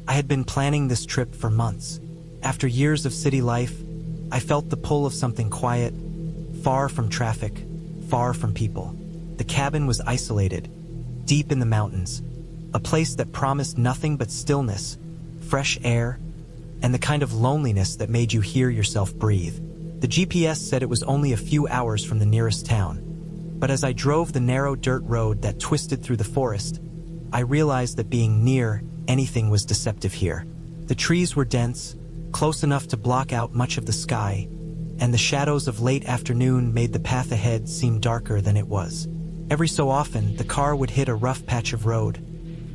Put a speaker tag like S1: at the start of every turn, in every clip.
S1: I had been planning this trip for months. After years of city life, I felt the pull of something quiet, far from traffic, far from people. The cabin was isolated, deep in the mountains, a place that promised nothing but stillness, fresh air, and the kind of loneliness that made you hear yourself breathe. The GPS said it was only a few hours from the nearest town, but as I drove the narrow dirt road that twisted through the forest, I realized that being near anything was deceptive here. The trees were dense, close enough to block out much of the sky, and the shadows of late afternoon made the path ahead seem darker than it was. Every so often, the car would hit a rough patch of road,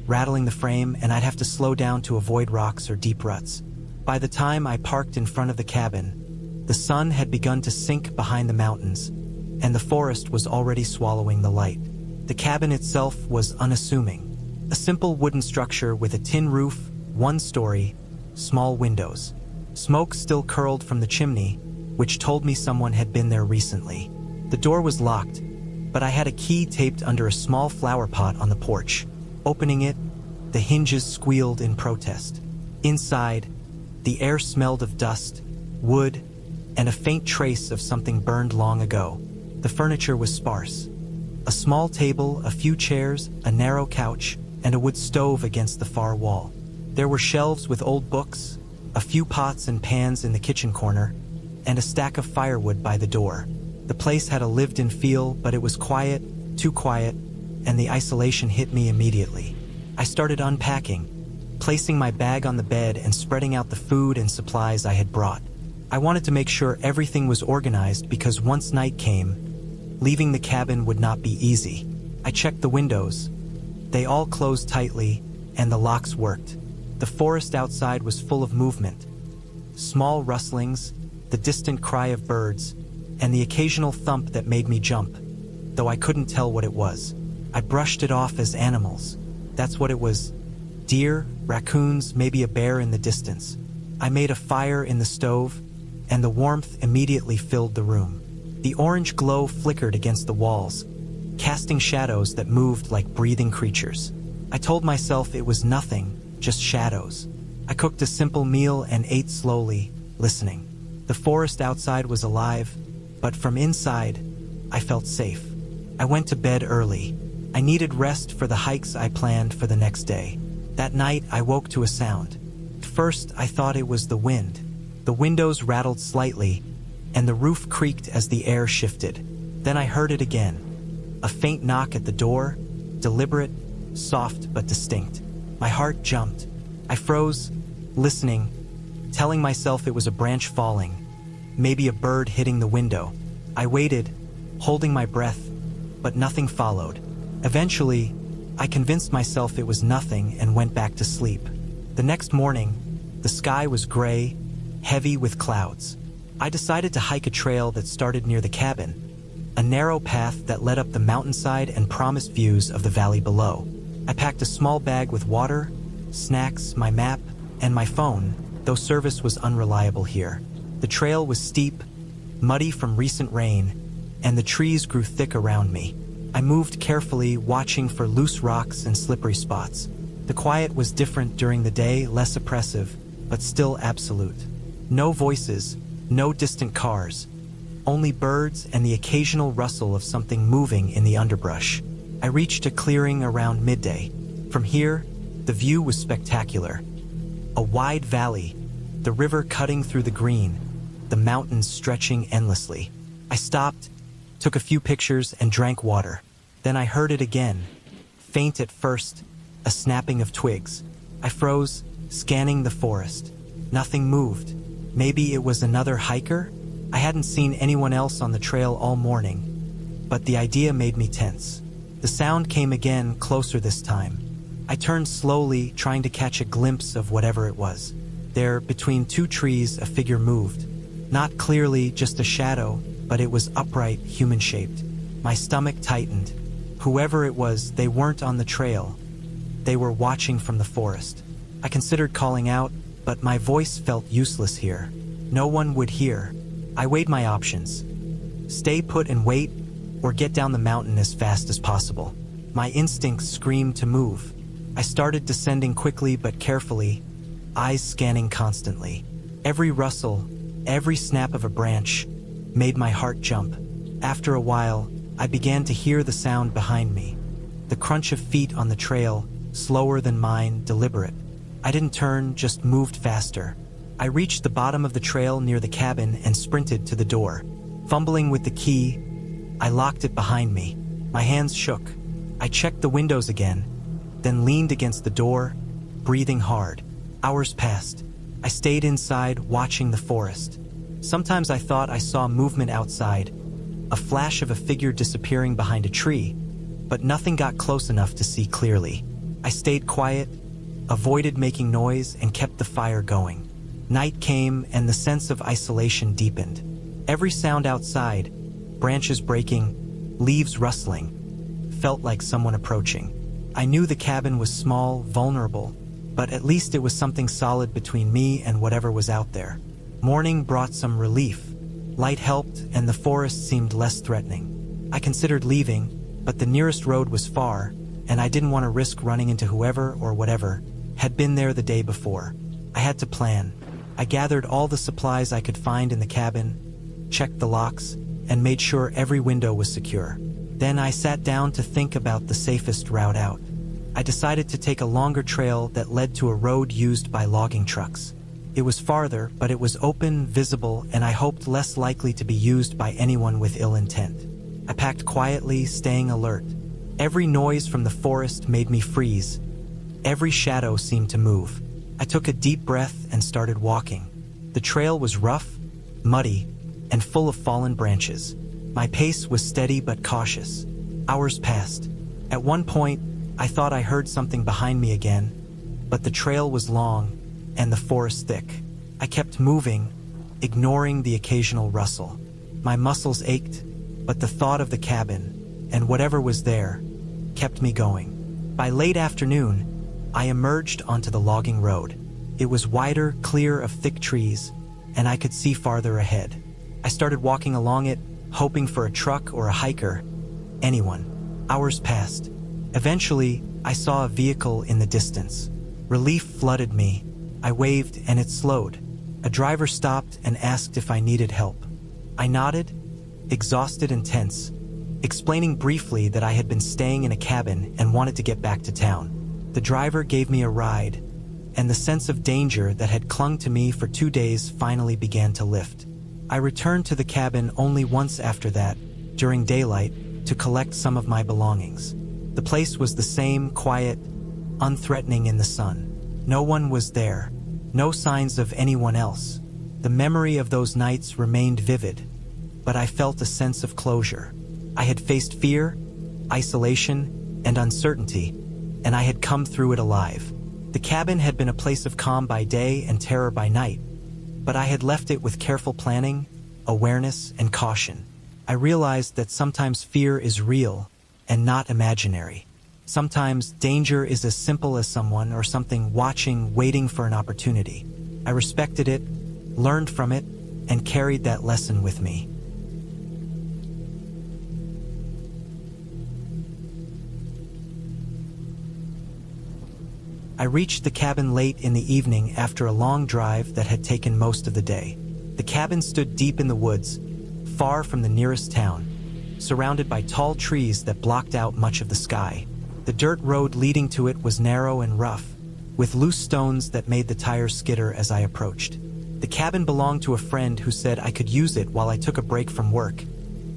S1: rattling the frame, and I'd have to slow down to avoid rocks or deep ruts. By the time I parked in front of the cabin, the sun had begun to sink behind the mountains, and the forest was already swallowing the light. The cabin itself was unassuming. A simple wooden structure with a tin roof, one story, small windows. Smoke still curled from the chimney, which told me someone had been there recently. The door was locked, but I had a key taped under a small flower pot on the porch. Opening it, the hinges squealed in protest. Inside, the air smelled of dust, wood, and a faint trace of something burned long ago. The furniture was sparse. A small table, a few chairs, a narrow couch, and a wood stove against the far wall. There were shelves with old books, a few pots and pans in the kitchen corner, and a stack of firewood by the door. The place had a lived-in feel, but it was quiet, too quiet, and the isolation hit me immediately. I started unpacking, placing my bag on the bed and spreading out the food and supplies I had brought. I wanted to make sure everything was organized because once night came, leaving the cabin would not be easy. I checked the windows. They all closed tightly, and the locks worked. The forest outside was full of movement. Small rustlings, the distant cry of birds, and the occasional thump that made me jump, though I couldn't tell what it was. I brushed it off as animals. That's what it was. Deer, raccoons, maybe a bear in the distance. I made a fire in the stove, and the warmth immediately filled the room. The orange glow flickered against the walls, casting shadows that moved like breathing creatures. I told myself it was nothing, just shadows. I cooked a simple meal and ate slowly, listening. The forest outside was alive, but from inside, I felt safe. I went to bed early. I needed rest for the hikes I planned for the next day. That night, I woke to a sound. At first, I thought it was the wind. The windows rattled slightly, and the roof creaked as the air shifted. Then I heard it again. A faint knock at the door, deliberate, soft but distinct. My heart jumped. I froze, listening, telling myself it was a branch falling, maybe a bird hitting the window. I waited, holding my breath, but nothing followed. Eventually, I convinced myself it was nothing and went back to sleep. The next morning, the sky was gray, heavy with clouds. I decided to hike a trail that started near the cabin, a narrow path that led up the mountainside and promised views of the valley below. I packed a small bag with water, snacks, my map, and my phone, though service was unreliable here. The trail was steep, muddy from recent rain, and the trees grew thick around me. I moved carefully, watching for loose rocks and slippery spots. The quiet was different during the day, less oppressive, but still absolute. No voices, no distant cars, only birds and the occasional rustle of something moving in the underbrush. I reached a clearing around midday. From here, the view was spectacular. A wide valley, the river cutting through the green, the mountains stretching endlessly. I stopped, took a few pictures, and drank water. Then I heard it again, faint at first, a snapping of twigs. I froze, scanning the forest. Nothing moved. Maybe it was another hiker? I hadn't seen anyone else on the trail all morning, but the idea made me tense. The sound came again, closer this time. I turned slowly, trying to catch a glimpse of whatever it was. There, between two trees, a figure moved. Not clearly, just a shadow, but it was upright, human-shaped. My stomach tightened. Whoever it was, they weren't on the trail. They were watching from the forest. I considered calling out, but my voice felt useless here. No one would hear. I weighed my options. Stay put and wait, or get down the mountain as fast as possible. My instincts screamed to move. I started descending quickly but carefully, eyes scanning constantly. Every rustle, every snap of a branch made my heart jump. After a while, I began to hear the sound behind me. The crunch of feet on the trail, slower than mine, deliberate. I didn't turn, just moved faster. I reached the bottom of the trail near the cabin and sprinted to the door. Fumbling with the key, I locked it behind me. My hands shook. I checked the windows again, then leaned against the door, breathing hard. Hours passed. I stayed inside, watching the forest. Sometimes I thought I saw movement outside, a flash of a figure disappearing behind a tree, but nothing got close enough to see clearly. I stayed quiet, avoided making noise, and kept the fire going. Night came, and the sense of isolation deepened. Every sound outside, branches breaking, leaves rustling, felt like someone approaching. I knew the cabin was small, vulnerable, but at least it was something solid between me and whatever was out there. Morning brought some relief. Light helped, and the forest seemed less threatening. I considered leaving, but the nearest road was far, and I didn't want to risk running into whoever or whatever had been there the day before. I had to plan. I gathered all the supplies I could find in the cabin, checked the locks, and made sure every window was secure. Then I sat down to think about the safest route out. I decided to take a longer trail that led to a road used by logging trucks. It was farther, but it was open, visible, and I hoped less likely to be used by anyone with ill intent. I packed quietly, staying alert. Every noise from the forest made me freeze. Every shadow seemed to move. I took a deep breath and started walking. The trail was rough, muddy, and full of fallen branches. My pace was steady but cautious. Hours passed. At one point, I thought I heard something behind me again, but the trail was long and the forest thick. I kept moving, ignoring the occasional rustle. My muscles ached, but the thought of the cabin, and whatever was there, kept me going. By late afternoon, I emerged onto the logging road. It was wider, clear of thick trees, and I could see farther ahead. I started walking along it, hoping for a truck or a hiker, anyone. Hours passed. Eventually, I saw a vehicle in the distance. Relief flooded me. I waved and it slowed. A driver stopped and asked if I needed help. I nodded, exhausted and tense, explaining briefly that I had been staying in a cabin and wanted to get back to town. The driver gave me a ride, and the sense of danger that had clung to me for 2 days finally began to lift. I returned to the cabin only once after that, during daylight, to collect some of my belongings. The place was the same, quiet, unthreatening in the sun. No one was there, no signs of anyone else. The memory of those nights remained vivid, but I felt a sense of closure. I had faced fear, isolation, and uncertainty, and I had come through it alive. The cabin had been a place of calm by day and terror by night, but I had left it with careful planning, awareness, and caution. I realized that sometimes fear is real and not imaginary. Sometimes danger is as simple as someone or something watching, waiting for an opportunity. I respected it, learned from it, and carried that lesson with me. I reached the cabin late in the evening after a long drive that had taken most of the day. The cabin stood deep in the woods, far from the nearest town, surrounded by tall trees that blocked out much of the sky. The dirt road leading to it was narrow and rough, with loose stones that made the tires skitter as I approached. The cabin belonged to a friend who said I could use it while I took a break from work,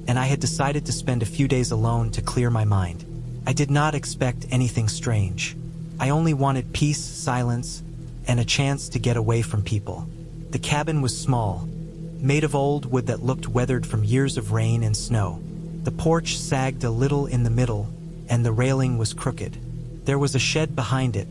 S1: and I had decided to spend a few days alone to clear my mind. I did not expect anything strange. I only wanted peace, silence, and a chance to get away from people. The cabin was small, made of old wood that looked weathered from years of rain and snow. The porch sagged a little in the middle, and the railing was crooked. There was a shed behind it,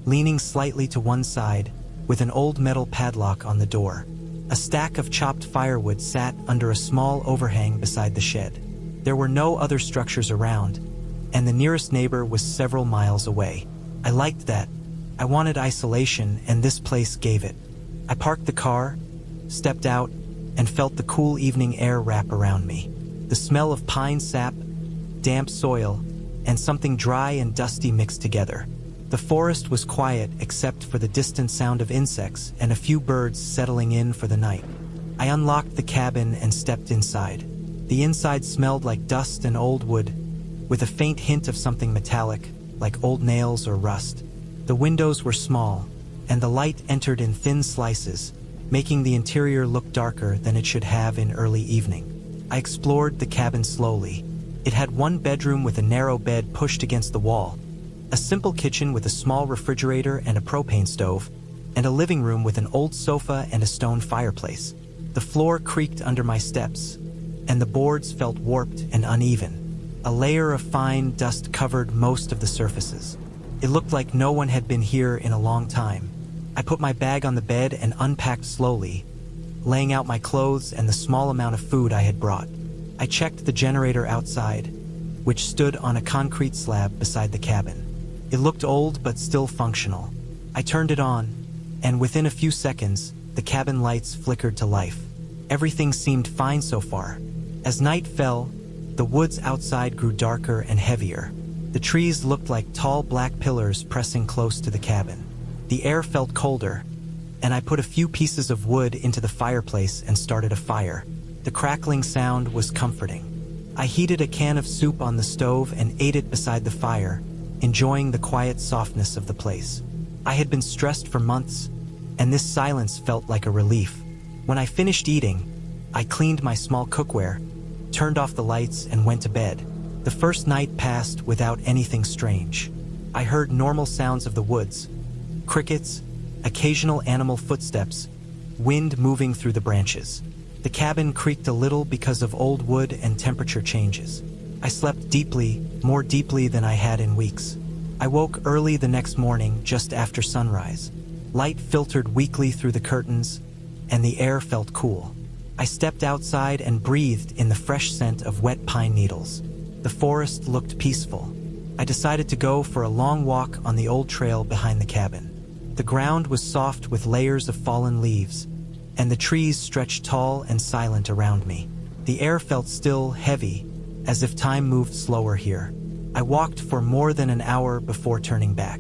S1: leaning slightly to one side, with an old metal padlock on the door. A stack of chopped firewood sat under a small overhang beside the shed. There were no other structures around, and the nearest neighbor was several miles away. I liked that. I wanted isolation, and this place gave it. I parked the car, stepped out, and felt the cool evening air wrap around me. The smell of pine sap, damp soil, and something dry and dusty mixed together. The forest was quiet except for the distant sound of insects and a few birds settling in for the night. I unlocked the cabin and stepped inside. The inside smelled like dust and old wood, with a faint hint of something metallic, like old nails or rust. The windows were small, and the light entered in thin slices, making the interior look darker than it should have in early evening. I explored the cabin slowly. It had one bedroom with a narrow bed pushed against the wall, a simple kitchen with a small refrigerator and a propane stove, and a living room with an old sofa and a stone fireplace. The floor creaked under my steps, and the boards felt warped and uneven. A layer of fine dust covered most of the surfaces. It looked like no one had been here in a long time. I put my bag on the bed and unpacked slowly, laying out my clothes and the small amount of food I had brought. I checked the generator outside, which stood on a concrete slab beside the cabin. It looked old but still functional. I turned it on, and within a few seconds, the cabin lights flickered to life. Everything seemed fine so far. As night fell, the woods outside grew darker and heavier. The trees looked like tall black pillars pressing close to the cabin. The air felt colder, and I put a few pieces of wood into the fireplace and started a fire. The crackling sound was comforting. I heated a can of soup on the stove and ate it beside the fire, enjoying the quiet softness of the place. I had been stressed for months, and this silence felt like a relief. When I finished eating, I cleaned my small cookware, turned off the lights, and went to bed. The first night passed without anything strange. I heard normal sounds of the woods, crickets, occasional animal footsteps, wind moving through the branches. The cabin creaked a little because of old wood and temperature changes. I slept deeply, more deeply than I had in weeks. I woke early the next morning just after sunrise. Light filtered weakly through the curtains, and the air felt cool. I stepped outside and breathed in the fresh scent of wet pine needles. The forest looked peaceful. I decided to go for a long walk on the old trail behind the cabin. The ground was soft with layers of fallen leaves, and the trees stretched tall and silent around me. The air felt still, heavy, as if time moved slower here. I walked for more than an hour before turning back.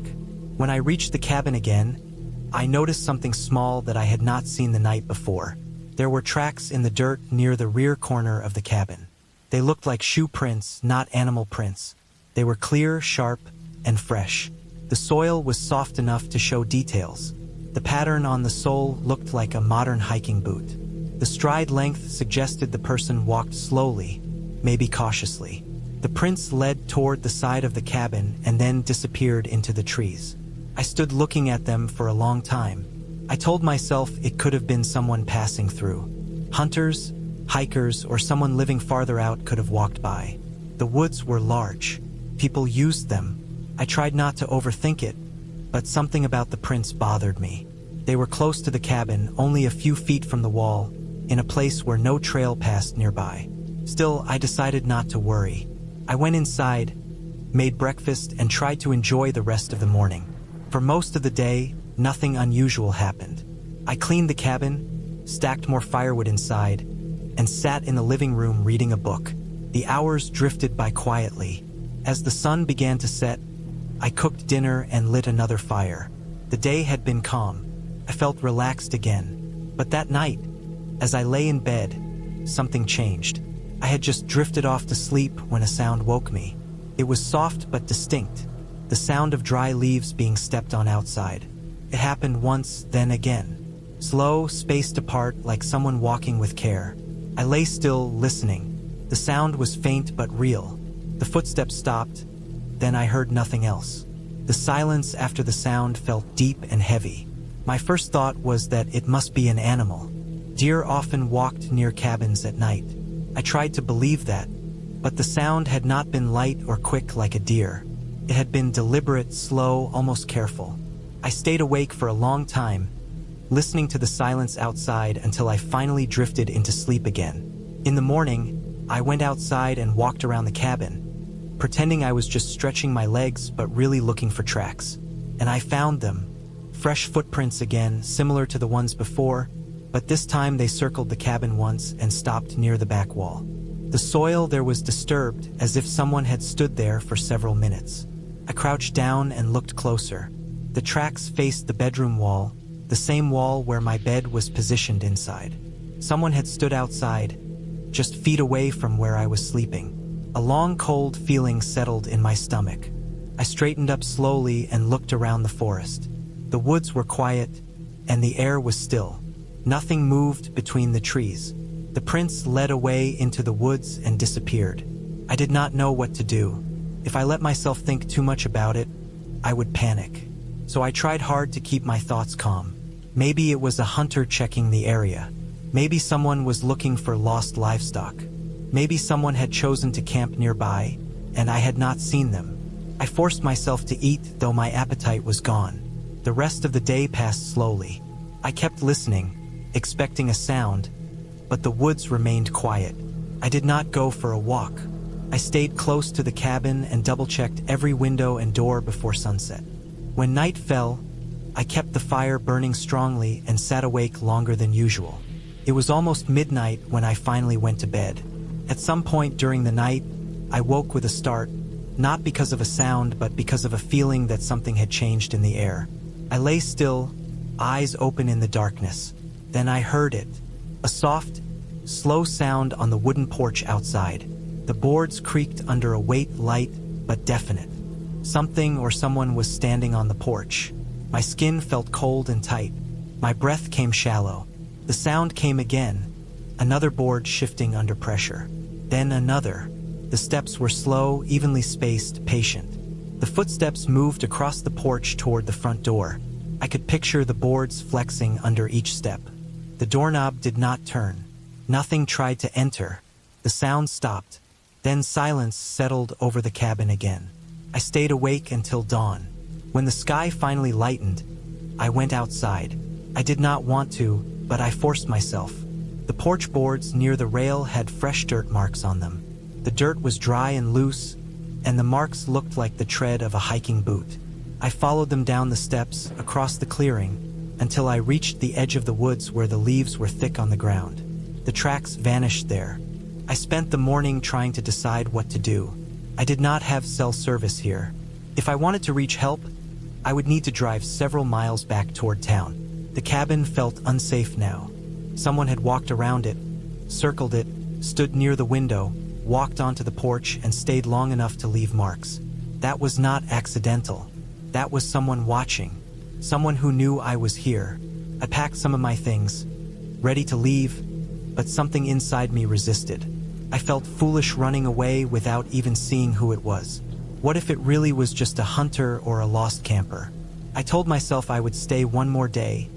S1: When I reached the cabin again, I noticed something small that I had not seen the night before. There were tracks in the dirt near the rear corner of the cabin. They looked like shoe prints, not animal prints. They were clear, sharp, and fresh. The soil was soft enough to show details. The pattern on the sole looked like a modern hiking boot. The stride length suggested the person walked slowly, maybe cautiously. The prints led toward the side of the cabin and then disappeared into the trees. I stood looking at them for a long time. I told myself it could have been someone passing through. Hunters, hikers, or someone living farther out could have walked by. The woods were large. People used them. I tried not to overthink it, but something about the prints bothered me. They were close to the cabin, only a few feet from the wall, in a place where no trail passed nearby. Still, I decided not to worry. I went inside, made breakfast, and tried to enjoy the rest of the morning. For most of the day, nothing unusual happened. I cleaned the cabin, stacked more firewood inside, and sat in the living room reading a book. The hours drifted by quietly. As the sun began to set, I cooked dinner and lit another fire. The day had been calm. I felt relaxed again. But that night, as I lay in bed, something changed. I had just drifted off to sleep when a sound woke me. It was soft but distinct, the sound of dry leaves being stepped on outside. It happened once, then again. Slow, spaced apart, like someone walking with care. I lay still, listening. The sound was faint but real. The footsteps stopped, then I heard nothing else. The silence after the sound felt deep and heavy. My first thought was that it must be an animal. Deer often walked near cabins at night. I tried to believe that, but the sound had not been light or quick like a deer. It had been deliberate, slow, almost careful. I stayed awake for a long time, listening to the silence outside until I finally drifted into sleep again. In the morning, I went outside and walked around the cabin, pretending I was just stretching my legs but really looking for tracks. And I found them. Fresh footprints again, similar to the ones before, but this time they circled the cabin once and stopped near the back wall. The soil there was disturbed, as if someone had stood there for several minutes. I crouched down and looked closer. The tracks faced the bedroom wall, the same wall where my bed was positioned inside. Someone had stood outside, just feet away from where I was sleeping. A long cold feeling settled in my stomach. I straightened up slowly and looked around the forest. The woods were quiet, and the air was still. Nothing moved between the trees. The prince led away into the woods and disappeared. I did not know what to do. If I let myself think too much about it, I would panic. So I tried hard to keep my thoughts calm. Maybe it was a hunter checking the area. Maybe someone was looking for lost livestock. Maybe someone had chosen to camp nearby, and I had not seen them. I forced myself to eat, though my appetite was gone. The rest of the day passed slowly. I kept listening, expecting a sound, but the woods remained quiet. I did not go for a walk. I stayed close to the cabin and double-checked every window and door before sunset. When night fell, I kept the fire burning strongly and sat awake longer than usual. It was almost midnight when I finally went to bed. At some point during the night, I woke with a start, not because of a sound, but because of a feeling that something had changed in the air. I lay still, eyes open in the darkness. Then I heard it, a soft, slow sound on the wooden porch outside. The boards creaked under a weight, light but definite. Something or someone was standing on the porch. My skin felt cold and tight. My breath came shallow. The sound came again, another board shifting under pressure. Then another. The steps were slow, evenly spaced, patient. The footsteps moved across the porch toward the front door. I could picture the boards flexing under each step. The doorknob did not turn. Nothing tried to enter. The sound stopped. Then silence settled over the cabin again. I stayed awake until dawn. When the sky finally lightened, I went outside. I did not want to, but I forced myself. The porch boards near the rail had fresh dirt marks on them. The dirt was dry and loose, and the marks looked like the tread of a hiking boot. I followed them down the steps, across the clearing, until I reached the edge of the woods where the leaves were thick on the ground. The tracks vanished there. I spent the morning trying to decide what to do. I did not have cell service here. If I wanted to reach help, I would need to drive several miles back toward town. The cabin felt unsafe now. Someone had walked around it, circled it, stood near the window, walked onto the porch, and stayed long enough to leave marks. That was not accidental. That was someone watching. Someone who knew I was here. I packed some of my things, ready to leave, but something inside me resisted. I felt foolish running away without even seeing who it was. What if it really was just a hunter or a lost camper? I told myself I would stay one more day,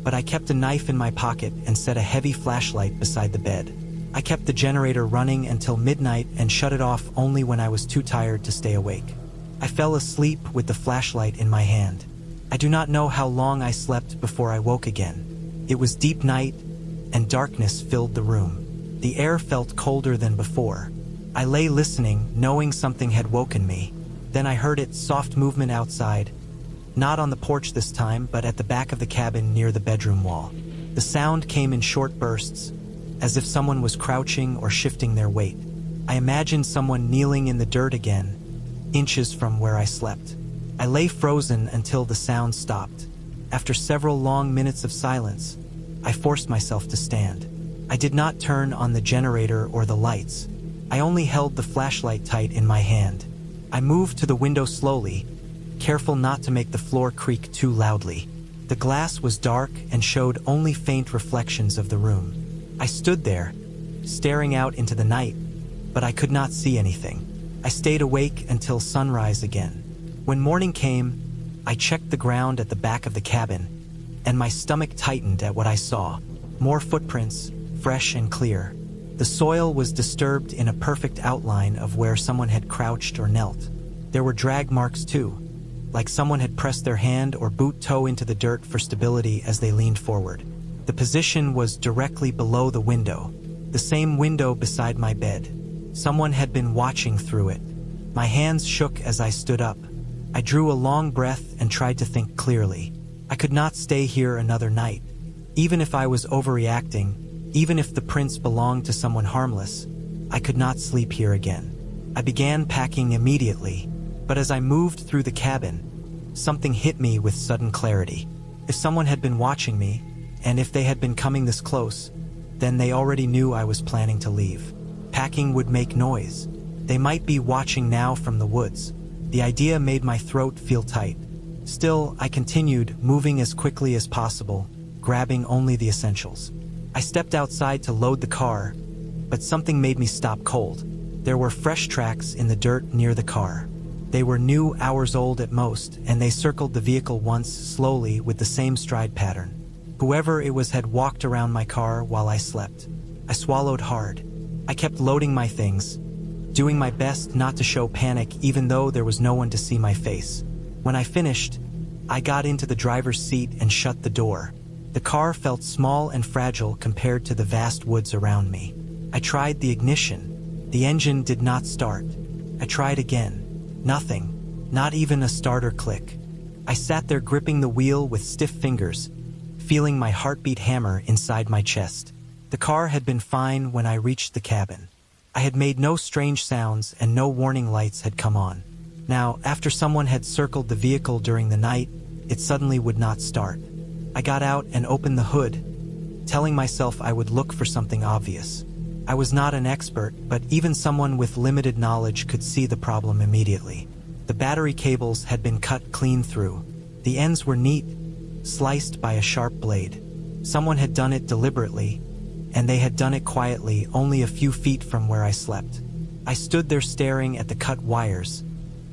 S1: but I kept a knife in my pocket and set a heavy flashlight beside the bed. I kept the generator running until midnight and shut it off only when I was too tired to stay awake. I fell asleep with the flashlight in my hand. I do not know how long I slept before I woke again. It was deep night, and darkness filled the room. The air felt colder than before. I lay listening, knowing something had woken me. Then I heard its soft movement outside, not on the porch this time, but at the back of the cabin near the bedroom wall. The sound came in short bursts, as if someone was crouching or shifting their weight. I imagined someone kneeling in the dirt again, inches from where I slept. I lay frozen until the sound stopped. After several long minutes of silence, I forced myself to stand. I did not turn on the generator or the lights. I only held the flashlight tight in my hand. I moved to the window slowly, careful not to make the floor creak too loudly. The glass was dark and showed only faint reflections of the room. I stood there, staring out into the night, but I could not see anything. I stayed awake until sunrise again. When morning came, I checked the ground at the back of the cabin, and my stomach tightened at what I saw. More footprints, fresh and clear. The soil was disturbed in a perfect outline of where someone had crouched or knelt. There were drag marks too, like someone had pressed their hand or boot toe into the dirt for stability as they leaned forward. The position was directly below the window, the same window beside my bed. Someone had been watching through it. My hands shook as I stood up. I drew a long breath and tried to think clearly. I could not stay here another night. Even if I was overreacting, even if the prince belonged to someone harmless, I could not sleep here again. I began packing immediately. But as I moved through the cabin, something hit me with sudden clarity. If someone had been watching me, and if they had been coming this close, then they already knew I was planning to leave. Packing would make noise. They might be watching now from the woods. The idea made my throat feel tight. Still, I continued, moving as quickly as possible, grabbing only the essentials. I stepped outside to load the car, but something made me stop cold. There were fresh tracks in the dirt near the car. They were new, hours old at most, and they circled the vehicle once, slowly, with the same stride pattern. Whoever it was had walked around my car while I slept. I swallowed hard. I kept loading my things, doing my best not to show panic even though there was no one to see my face. When I finished, I got into the driver's seat and shut the door. The car felt small and fragile compared to the vast woods around me. I tried the ignition. The engine did not start. I tried again. Nothing. Not even a starter click. I sat there gripping the wheel with stiff fingers, feeling my heartbeat hammer inside my chest. The car had been fine when I reached the cabin. I had made no strange sounds and no warning lights had come on. Now, after someone had circled the vehicle during the night, it suddenly would not start. I got out and opened the hood, telling myself I would look for something obvious. I was not an expert, but even someone with limited knowledge could see the problem immediately. The battery cables had been cut clean through. The ends were neat, sliced by a sharp blade. Someone had done it deliberately, and they had done it quietly, only a few feet from where I slept. I stood there staring at the cut wires,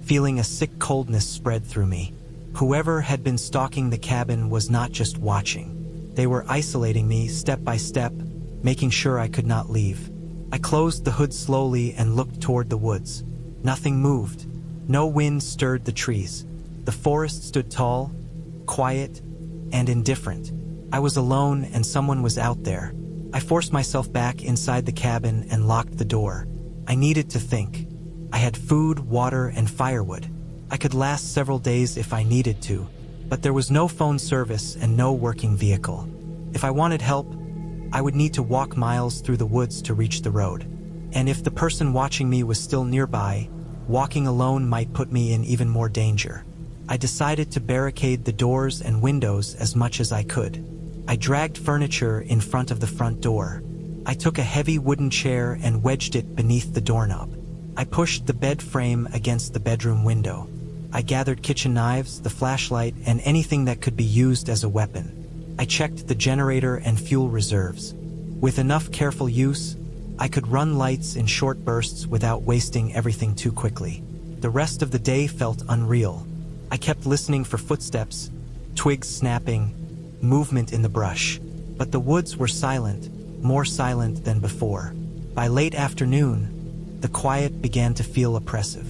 S1: feeling a sick coldness spread through me. Whoever had been stalking the cabin was not just watching. They were isolating me step by step, making sure I could not leave. I closed the hood slowly and looked toward the woods. Nothing moved. No wind stirred the trees. The forest stood tall, quiet, and indifferent. I was alone and someone was out there. I forced myself back inside the cabin and locked the door. I needed to think. I had food, water, and firewood. I could last several days if I needed to, but there was no phone service and no working vehicle. If I wanted help, I would need to walk miles through the woods to reach the road. And if the person watching me was still nearby, walking alone might put me in even more danger. I decided to barricade the doors and windows as much as I could. I dragged furniture in front of the front door. I took a heavy wooden chair and wedged it beneath the doorknob. I pushed the bed frame against the bedroom window. I gathered kitchen knives, the flashlight, and anything that could be used as a weapon. I checked the generator and fuel reserves. With enough careful use, I could run lights in short bursts without wasting everything too quickly. The rest of the day felt unreal. I kept listening for footsteps, twigs snapping, movement in the brush. But the woods were silent, more silent than before. By late afternoon, the quiet began to feel oppressive.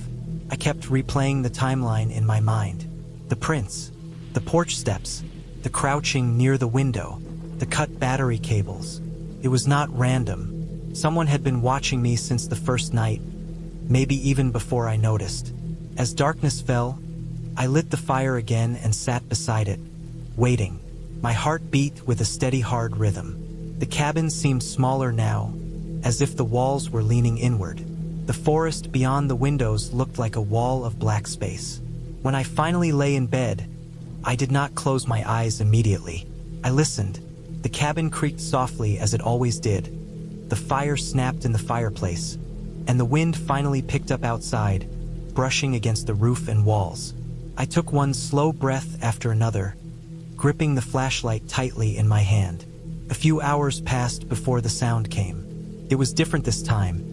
S1: I kept replaying the timeline in my mind. The prints, the porch steps, the crouching near the window, the cut battery cables. It was not random. Someone had been watching me since the first night, maybe even before I noticed. As darkness fell, I lit the fire again and sat beside it, waiting. My heart beat with a steady, hard rhythm. The cabin seemed smaller now, as if the walls were leaning inward. The forest beyond the windows looked like a wall of black space. When I finally lay in bed, I did not close my eyes immediately. I listened. The cabin creaked softly as it always did. The fire snapped in the fireplace, and the wind finally picked up outside, brushing against the roof and walls. I took one slow breath after another, gripping the flashlight tightly in my hand. A few hours passed before the sound came. It was different this time.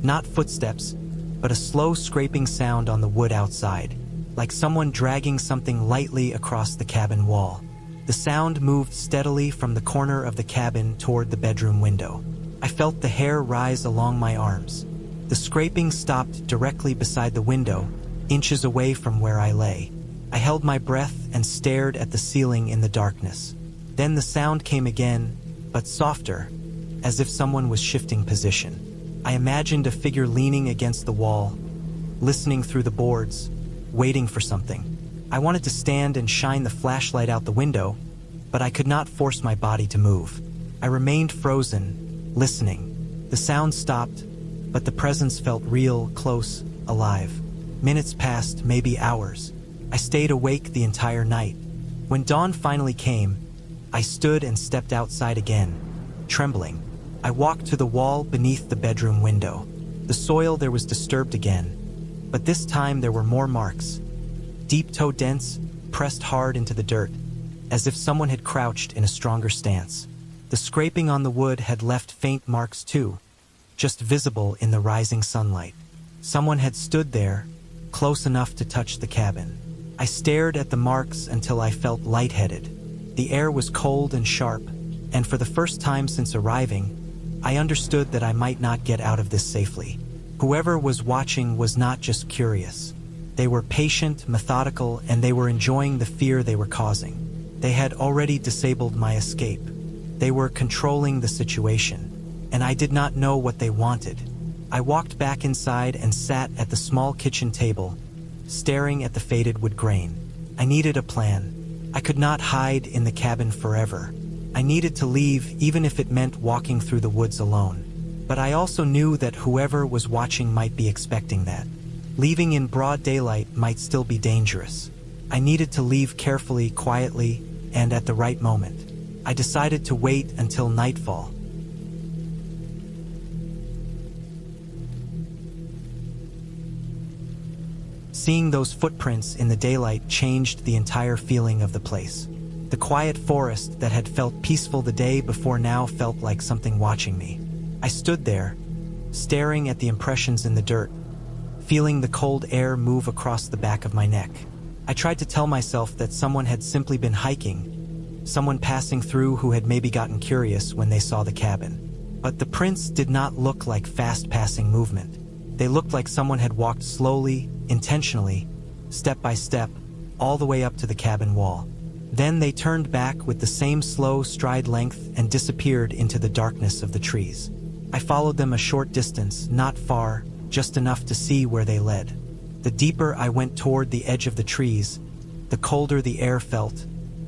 S1: Not footsteps, but a slow scraping sound on the wood outside, like someone dragging something lightly across the cabin wall. The sound moved steadily from the corner of the cabin toward the bedroom window. I felt the hair rise along my arms. The scraping stopped directly beside the window, inches away from where I lay. I held my breath and stared at the ceiling in the darkness. Then the sound came again, but softer, as if someone was shifting position. I imagined a figure leaning against the wall, listening through the boards, waiting for something. I wanted to stand and shine the flashlight out the window, but I could not force my body to move. I remained frozen, listening. The sound stopped, but the presence felt real, close, alive. Minutes passed, maybe hours. I stayed awake the entire night. When dawn finally came, I stood and stepped outside again, trembling. I walked to the wall beneath the bedroom window. The soil there was disturbed again, but this time there were more marks. Deep toe dents, pressed hard into the dirt, as if someone had crouched in a stronger stance. The scraping on the wood had left faint marks too, just visible in the rising sunlight. Someone had stood there, close enough to touch the cabin. I stared at the marks until I felt lightheaded. The air was cold and sharp, and for the first time since arriving, I understood that I might not get out of this safely. Whoever was watching was not just curious. They were patient, methodical, and they were enjoying the fear they were causing. They had already disabled my escape. They were controlling the situation, and I did not know what they wanted. I walked back inside and sat at the small kitchen table, staring at the faded wood grain. I needed a plan. I could not hide in the cabin forever. I needed to leave, even if it meant walking through the woods alone. But I also knew that whoever was watching might be expecting that. Leaving in broad daylight might still be dangerous. I needed to leave carefully, quietly, and at the right moment. I decided to wait until nightfall. Seeing those footprints in the daylight changed the entire feeling of the place. The quiet forest that had felt peaceful the day before now felt like something watching me. I stood there, staring at the impressions in the dirt, feeling the cold air move across the back of my neck. I tried to tell myself that someone had simply been hiking, someone passing through who had maybe gotten curious when they saw the cabin. But the prints did not look like fast-passing movement. They looked like someone had walked slowly, intentionally, step by step, all the way up to the cabin wall. Then they turned back with the same slow stride length and disappeared into the darkness of the trees. I followed them a short distance, not far, just enough to see where they led. The deeper I went toward the edge of the trees, the colder the air felt,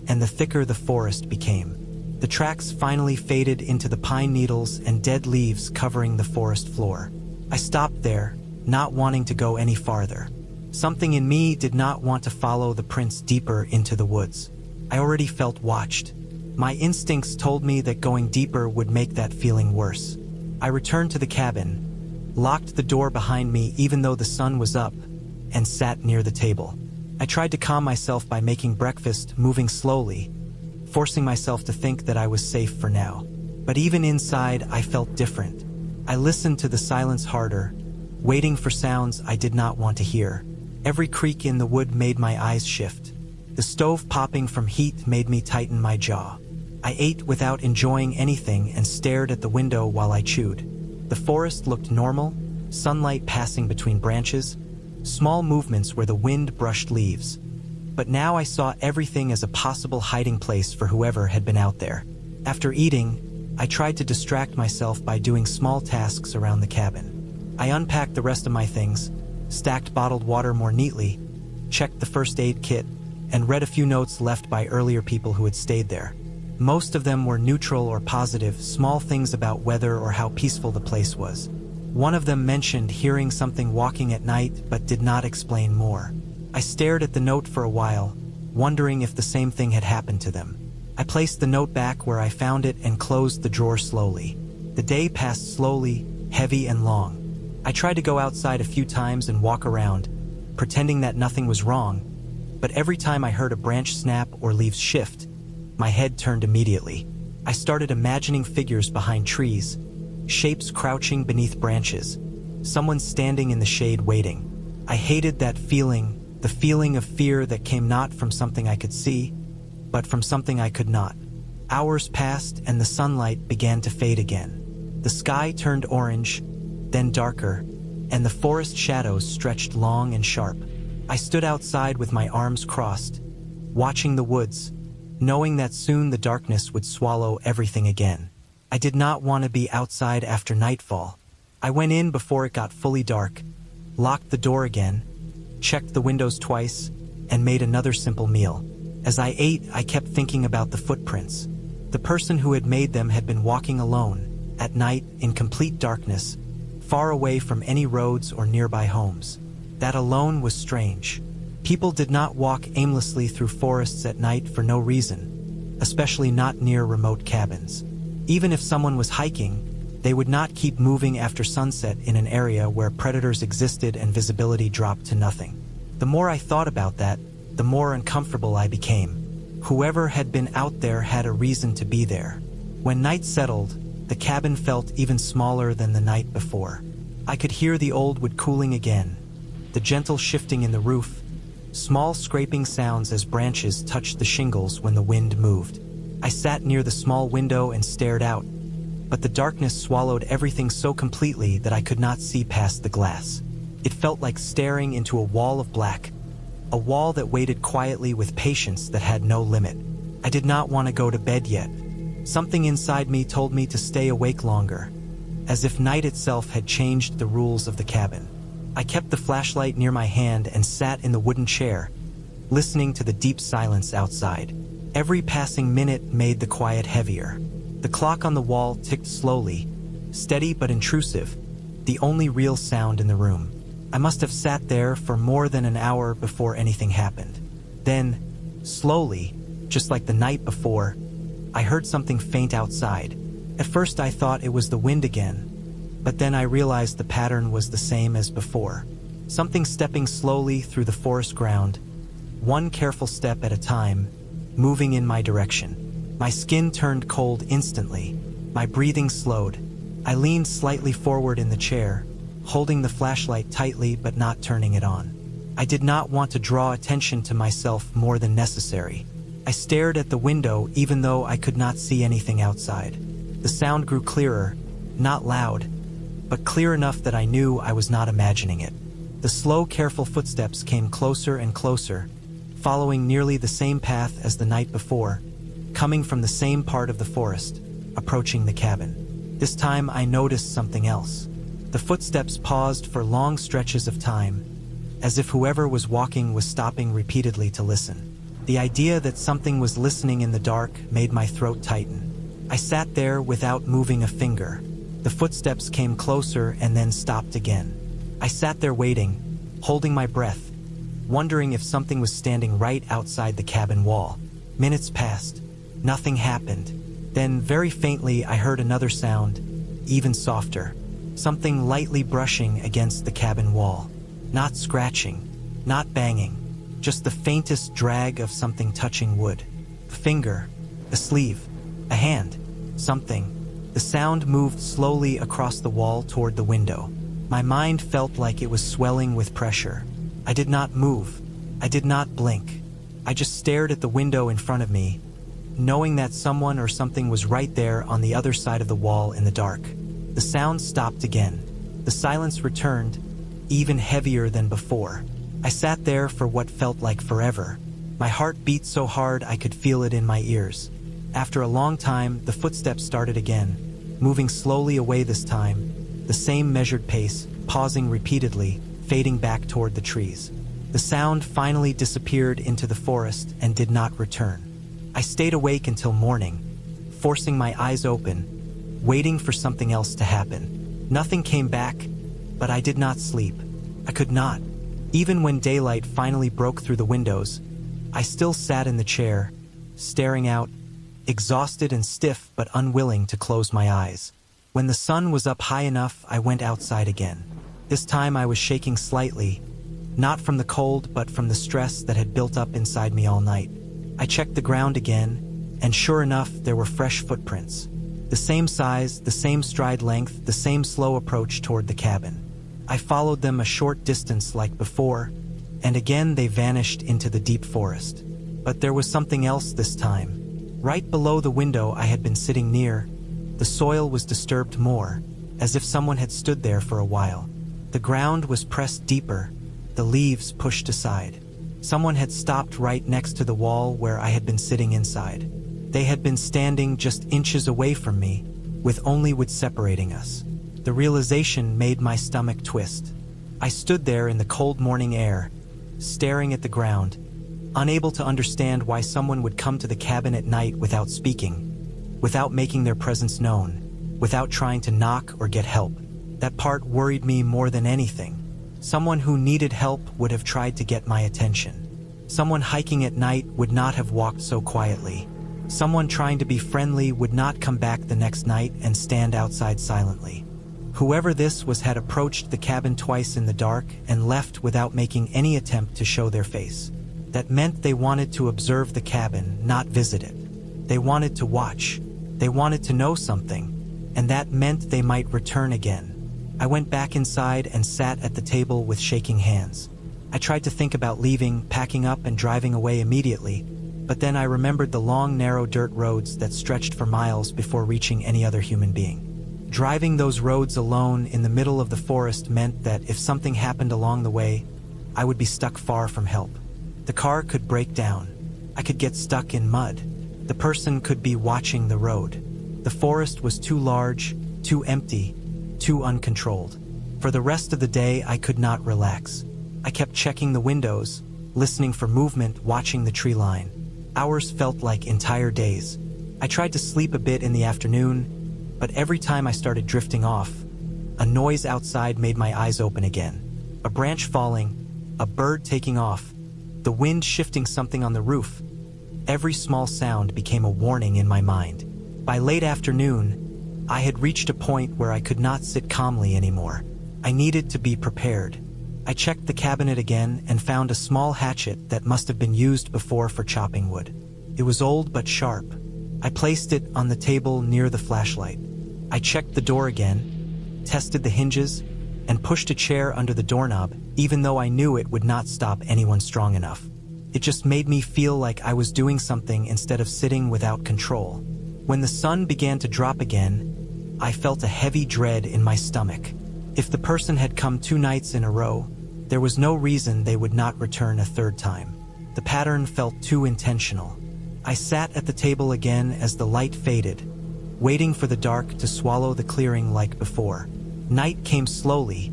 S1: and the thicker the forest became. The tracks finally faded into the pine needles and dead leaves covering the forest floor. I stopped there, not wanting to go any farther. Something in me did not want to follow the prints deeper into the woods. I already felt watched. My instincts told me that going deeper would make that feeling worse. I returned to the cabin, locked the door behind me even though the sun was up, and sat near the table. I tried to calm myself by making breakfast, moving slowly, forcing myself to think that I was safe for now. But even inside, I felt different. I listened to the silence harder, waiting for sounds I did not want to hear. Every creak in the wood made my eyes shift. The stove popping from heat made me tighten my jaw. I ate without enjoying anything and stared at the window while I chewed. The forest looked normal, sunlight passing between branches, small movements where the wind brushed leaves. But now I saw everything as a possible hiding place for whoever had been out there. After eating, I tried to distract myself by doing small tasks around the cabin. I unpacked the rest of my things, stacked bottled water more neatly, checked the first aid kit, and read a few notes left by earlier people who had stayed there. Most of them were neutral or positive, small things about weather or how peaceful the place was. One of them mentioned hearing something walking at night but did not explain more. I stared at the note for a while, wondering if the same thing had happened to them. I placed the note back where I found it and closed the drawer slowly. The day passed slowly, heavy and long. I tried to go outside a few times and walk around, pretending that nothing was wrong, but every time I heard a branch snap or leaves shift, my head turned immediately. I started imagining figures behind trees, shapes crouching beneath branches, someone standing in the shade waiting. I hated that feeling, the feeling of fear that came not from something I could see, but from something I could not. Hours passed and the sunlight began to fade again. The sky turned orange, then darker, and the forest shadows stretched long and sharp. I stood outside with my arms crossed, watching the woods, knowing that soon the darkness would swallow everything again. I did not want to be outside after nightfall. I went in before it got fully dark, locked the door again, checked the windows twice, and made another simple meal. As I ate, I kept thinking about the footprints. The person who had made them had been walking alone, at night, in complete darkness, far away from any roads or nearby homes. That alone was strange. People did not walk aimlessly through forests at night for no reason, especially not near remote cabins. Even if someone was hiking, they would not keep moving after sunset in an area where predators existed and visibility dropped to nothing. The more I thought about that, the more uncomfortable I became. Whoever had been out there had a reason to be there. When night settled, the cabin felt even smaller than the night before. I could hear the old wood cooling again, the gentle shifting in the roof, small scraping sounds as branches touched the shingles when the wind moved. I sat near the small window and stared out, but the darkness swallowed everything so completely that I could not see past the glass. It felt like staring into a wall of black, a wall that waited quietly with patience that had no limit. I did not want to go to bed yet. Something inside me told me to stay awake longer, as if night itself had changed the rules of the cabin. I kept the flashlight near my hand and sat in the wooden chair, listening to the deep silence outside. Every passing minute made the quiet heavier. The clock on the wall ticked slowly, steady but intrusive, the only real sound in the room. I must have sat there for more than an hour before anything happened. Then, slowly, just like the night before, I heard something faint outside. At first I thought it was the wind again, but then I realized the pattern was the same as before. Something stepping slowly through the forest ground, one careful step at a time, moving in my direction. My skin turned cold instantly. My breathing slowed. I leaned slightly forward in the chair, holding the flashlight tightly but not turning it on. I did not want to draw attention to myself more than necessary. I stared at the window even though I could not see anything outside. The sound grew clearer, not loud, but clear enough that I knew I was not imagining it. The slow, careful footsteps came closer and closer, following nearly the same path as the night before, coming from the same part of the forest, approaching the cabin. This time I noticed something else. The footsteps paused for long stretches of time, as if whoever was walking was stopping repeatedly to listen. The idea that something was listening in the dark made my throat tighten. I sat there without moving a finger. The footsteps came closer and then stopped again. I sat there waiting, holding my breath, wondering if something was standing right outside the cabin wall. Minutes passed. Nothing happened. Then, very faintly, I heard another sound, even softer. Something lightly brushing against the cabin wall. Not scratching, not banging, just the faintest drag of something touching wood. A finger, a sleeve, a hand, something. The sound moved slowly across the wall toward the window. My mind felt like it was swelling with pressure. I did not move. I did not blink. I just stared at the window in front of me, knowing that someone or something was right there on the other side of the wall in the dark. The sound stopped again. The silence returned, even heavier than before. I sat there for what felt like forever. My heart beat so hard I could feel it in my ears. After a long time, the footsteps started again, moving slowly away this time, the same measured pace, pausing repeatedly, fading back toward the trees. The sound finally disappeared into the forest and did not return. I stayed awake until morning, forcing my eyes open, waiting for something else to happen. Nothing came back, but I did not sleep. I could not. Even when daylight finally broke through the windows, I still sat in the chair, staring out, exhausted and stiff but unwilling to close my eyes. When the sun was up high enough, I went outside again. This time I was shaking slightly, not from the cold but from the stress that had built up inside me all night. I checked the ground again, and sure enough, there were fresh footprints. The same size, the same stride length, the same slow approach toward the cabin. I followed them a short distance like before, and again they vanished into the deep forest. But there was something else this time. Right below the window I had been sitting near, the soil was disturbed more, as if someone had stood there for a while. The ground was pressed deeper, the leaves pushed aside. Someone had stopped right next to the wall where I had been sitting inside. They had been standing just inches away from me, with only wood separating us. The realization made my stomach twist. I stood there in the cold morning air, staring at the ground, unable to understand why someone would come to the cabin at night without speaking, without making their presence known, without trying to knock or get help. That part worried me more than anything. Someone who needed help would have tried to get my attention. Someone hiking at night would not have walked so quietly. Someone trying to be friendly would not come back the next night and stand outside silently. Whoever this was had approached the cabin twice in the dark and left without making any attempt to show their face. That meant they wanted to observe the cabin, not visit it. They wanted to watch. They wanted to know something, and that meant they might return again. I went back inside and sat at the table with shaking hands. I tried to think about leaving, packing up, and driving away immediately, but then I remembered the long, narrow dirt roads that stretched for miles before reaching any other human being. Driving those roads alone in the middle of the forest meant that if something happened along the way, I would be stuck far from help. The car could break down. I could get stuck in mud. The person could be watching the road. The forest was too large, too empty, too uncontrolled. For the rest of the day, I could not relax. I kept checking the windows, listening for movement, watching the tree line. Hours felt like entire days. I tried to sleep a bit in the afternoon, but every time I started drifting off, a noise outside made my eyes open again. A branch falling, a bird taking off, the wind shifting something on the roof. Every small sound became a warning in my mind. By late afternoon, I had reached a point where I could not sit calmly anymore. I needed to be prepared. I checked the cabinet again and found a small hatchet that must have been used before for chopping wood. It was old but sharp. I placed it on the table near the flashlight. I checked the door again, tested the hinges, and pushed a chair under the doorknob, even though I knew it would not stop anyone strong enough. It just made me feel like I was doing something instead of sitting without control. When the sun began to drop again, I felt a heavy dread in my stomach. If the person had come 2 nights in a row, there was no reason they would not return a third time. The pattern felt too intentional. I sat at the table again as the light faded, waiting for the dark to swallow the clearing like before. Night came slowly,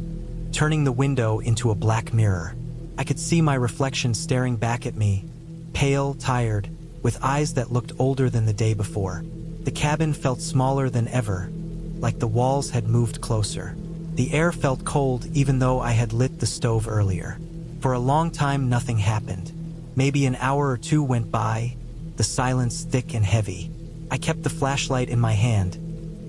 S1: turning the window into a black mirror. I could see my reflection staring back at me, pale, tired, with eyes that looked older than the day before. The cabin felt smaller than ever, like the walls had moved closer. The air felt cold even though I had lit the stove earlier. For a long time, nothing happened. Maybe an hour or 2 went by, the silence thick and heavy. I kept the flashlight in my hand,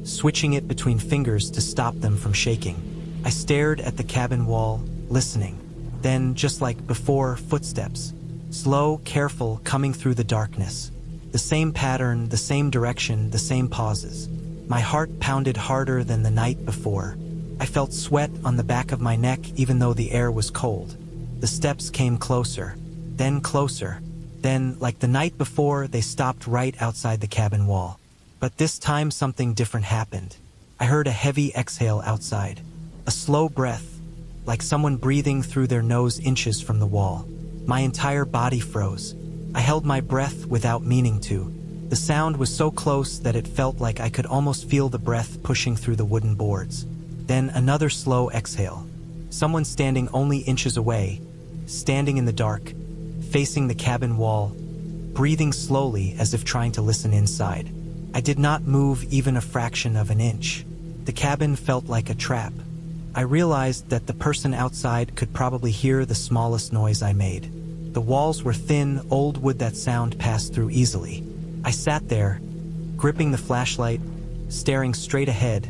S1: switching it between fingers to stop them from shaking. I stared at the cabin wall, listening. Then, just like before, footsteps. Slow, careful, coming through the darkness. The same pattern, the same direction, the same pauses. My heart pounded harder than the night before. I felt sweat on the back of my neck even though the air was cold. The steps came closer, then closer. Then, like the night before, they stopped right outside the cabin wall. But this time something different happened. I heard a heavy exhale outside. A slow breath, like someone breathing through their nose inches from the wall. My entire body froze. I held my breath without meaning to. The sound was so close that it felt like I could almost feel the breath pushing through the wooden boards. Then another slow exhale. Someone standing only inches away, standing in the dark, facing the cabin wall, breathing slowly as if trying to listen inside. I did not move even a fraction of an inch. The cabin felt like a trap. I realized that the person outside could probably hear the smallest noise I made. The walls were thin, old wood that sound passed through easily. I sat there, gripping the flashlight, staring straight ahead,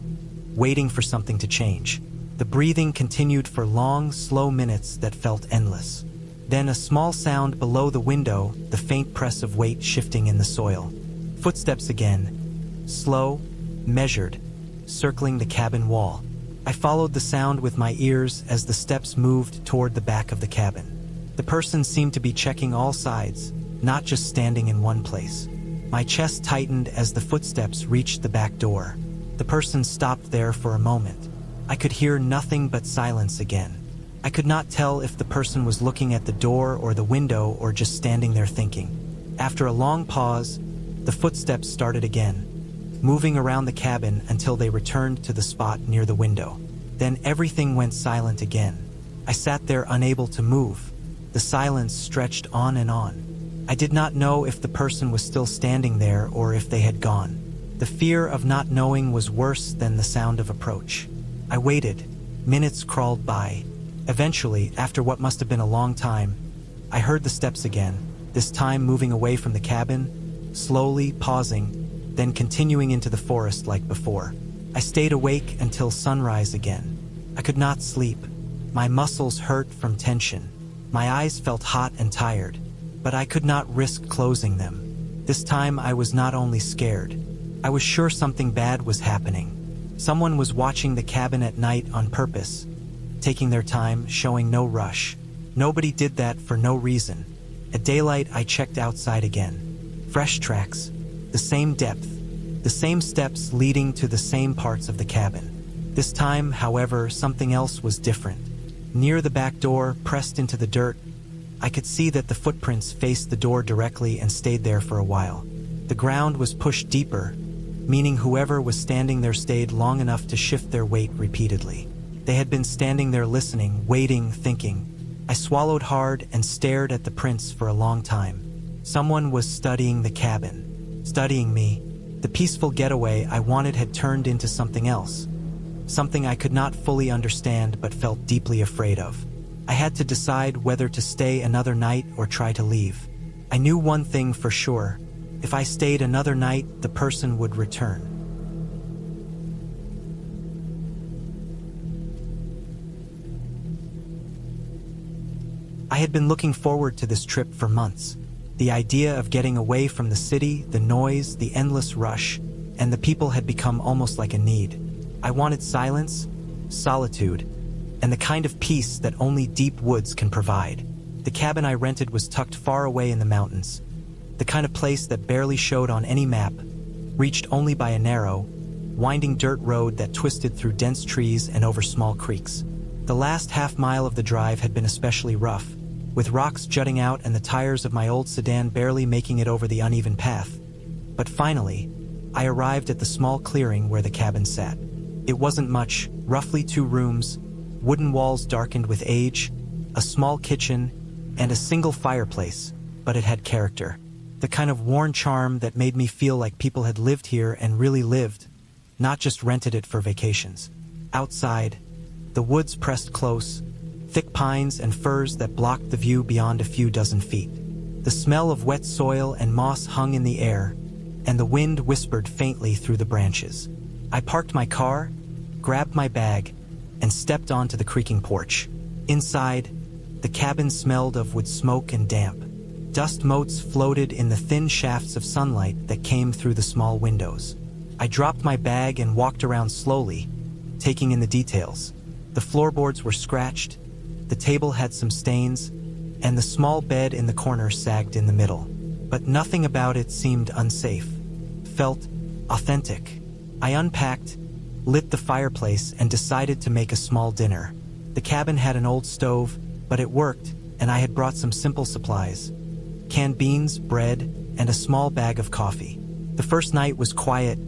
S1: waiting for something to change. The breathing continued for long, slow minutes that felt endless. Then a small sound below the window, the faint press of weight shifting in the soil. Footsteps again, slow, measured, circling the cabin wall. I followed the sound with my ears as the steps moved toward the back of the cabin. The person seemed to be checking all sides, not just standing in one place. My chest tightened as the footsteps reached the back door. The person stopped there for a moment. I could hear nothing but silence again. I could not tell if the person was looking at the door or the window or just standing there thinking. After a long pause, the footsteps started again, moving around the cabin until they returned to the spot near the window. Then everything went silent again. I sat there unable to move. The silence stretched on and on. I did not know if the person was still standing there or if they had gone. The fear of not knowing was worse than the sound of approach. I waited. Minutes crawled by. Eventually, after what must have been a long time, I heard the steps again, this time moving away from the cabin, slowly pausing, then continuing into the forest like before. I stayed awake until sunrise again. I could not sleep. My muscles hurt from tension. My eyes felt hot and tired, but I could not risk closing them. This time I was not only scared, I was sure something bad was happening. Someone was watching the cabin at night on purpose, taking their time, showing no rush. Nobody did that for no reason. At daylight, I checked outside again. Fresh tracks, the same depth, the same steps leading to the same parts of the cabin. This time, however, something else was different. Near the back door, pressed into the dirt, I could see that the footprints faced the door directly and stayed there for a while. The ground was pushed deeper, meaning whoever was standing there stayed long enough to shift their weight repeatedly. They had been standing there listening, waiting, thinking. I swallowed hard and stared at the prints for a long time. Someone was studying the cabin, studying me. The peaceful getaway I wanted had turned into something else, something I could not fully understand but felt deeply afraid of. I had to decide whether to stay another night or try to leave. I knew one thing for sure. If I stayed another night, the person would return. I had been looking forward to this trip for months. The idea of getting away from the city, the noise, the endless rush, and the people had become almost like a need. I wanted silence, solitude, and the kind of peace that only deep woods can provide. The cabin I rented was tucked far away in the mountains, the kind of place that barely showed on any map, reached only by a narrow, winding dirt road that twisted through dense trees and over small creeks. The last half-mile of the drive had been especially rough, with rocks jutting out and the tires of my old sedan barely making it over the uneven path. But finally, I arrived at the small clearing where the cabin sat. It wasn't much, roughly 2 rooms, wooden walls darkened with age, a small kitchen, and a single fireplace, but it had character. The kind of worn charm that made me feel like people had lived here and really lived, not just rented it for vacations. Outside, the woods pressed close, thick pines and firs that blocked the view beyond a few dozen feet. The smell of wet soil and moss hung in the air, and the wind whispered faintly through the branches. I parked my car, grabbed my bag, and stepped onto the creaking porch. Inside, the cabin smelled of wood smoke and damp. Dust motes floated in the thin shafts of sunlight that came through the small windows. I dropped my bag and walked around slowly, taking in the details. The floorboards were scratched, the table had some stains, and the small bed in the corner sagged in the middle. But nothing about it seemed unsafe. Felt authentic. I unpacked, lit the fireplace, and decided to make a small dinner. The cabin had an old stove, but it worked, and I had brought some simple supplies: canned beans, bread, and a small bag of coffee. The first night was quiet,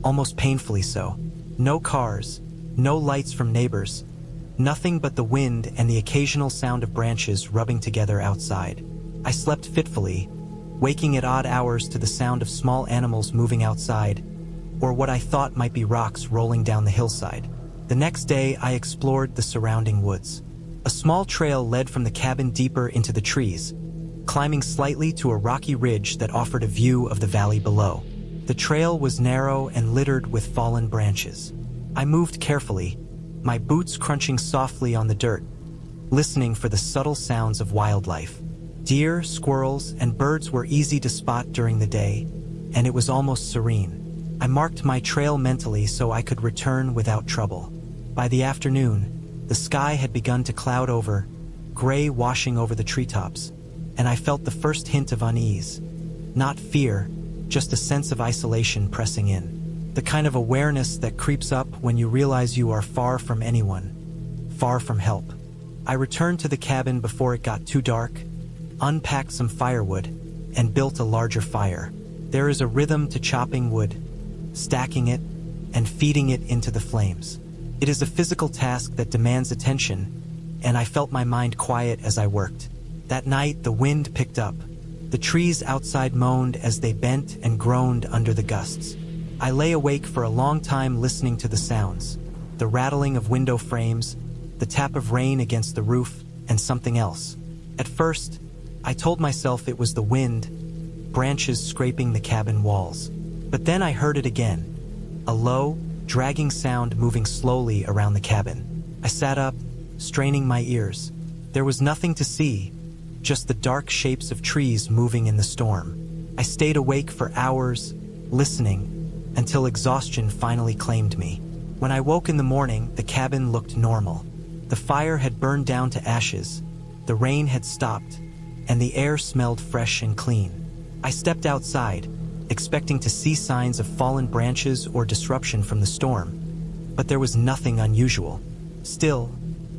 S1: almost painfully so. No cars, no lights from neighbors, nothing but the wind and the occasional sound of branches rubbing together outside. I slept fitfully, waking at odd hours to the sound of small animals moving outside, or what I thought might be rocks rolling down the hillside. The next day, I explored the surrounding woods. A small trail led from the cabin deeper into the trees, climbing slightly to a rocky ridge that offered a view of the valley below. The trail was narrow and littered with fallen branches. I moved carefully, my boots crunching softly on the dirt, listening for the subtle sounds of wildlife. Deer, squirrels, and birds were easy to spot during the day, and it was almost serene. I marked my trail mentally so I could return without trouble. By the afternoon, the sky had begun to cloud over, gray washing over the treetops, and I felt the first hint of unease. Not fear, just a sense of isolation pressing in. The kind of awareness that creeps up when you realize you are far from anyone, far from help. I returned to the cabin before it got too dark, unpacked some firewood, and built a larger fire. There is a rhythm to chopping wood, stacking it, and feeding it into the flames. It is a physical task that demands attention, and I felt my mind quiet as I worked. That night, the wind picked up. The trees outside moaned as they bent and groaned under the gusts. I lay awake for a long time listening to the sounds, the rattling of window frames, the tap of rain against the roof, and something else. At first, I told myself it was the wind, branches scraping the cabin walls. But then I heard it again, a low, dragging sound moving slowly around the cabin. I sat up, straining my ears. There was nothing to see, just the dark shapes of trees moving in the storm. I stayed awake for hours, listening, until exhaustion finally claimed me. When I woke in the morning, the cabin looked normal. The fire had burned down to ashes, the rain had stopped, and the air smelled fresh and clean. I stepped outside, expecting to see signs of fallen branches or disruption from the storm, but there was nothing unusual. Still,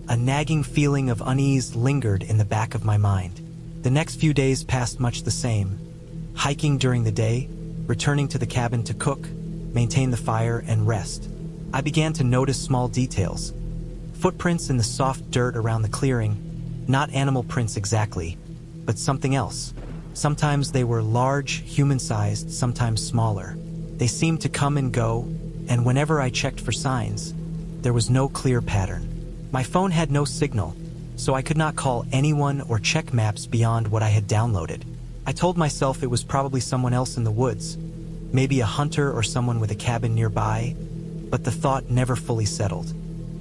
S1: a nagging feeling of unease lingered in the back of my mind. The next few days passed much the same, hiking during the day, returning to the cabin to cook, maintain the fire, and rest. I began to notice small details. Footprints in the soft dirt around the clearing, not animal prints exactly, but something else. Sometimes they were large, human-sized, sometimes smaller. They seemed to come and go, and whenever I checked for signs, there was no clear pattern. My phone had no signal, so I could not call anyone or check maps beyond what I had downloaded. I told myself it was probably someone else in the woods, maybe a hunter or someone with a cabin nearby, but the thought never fully settled.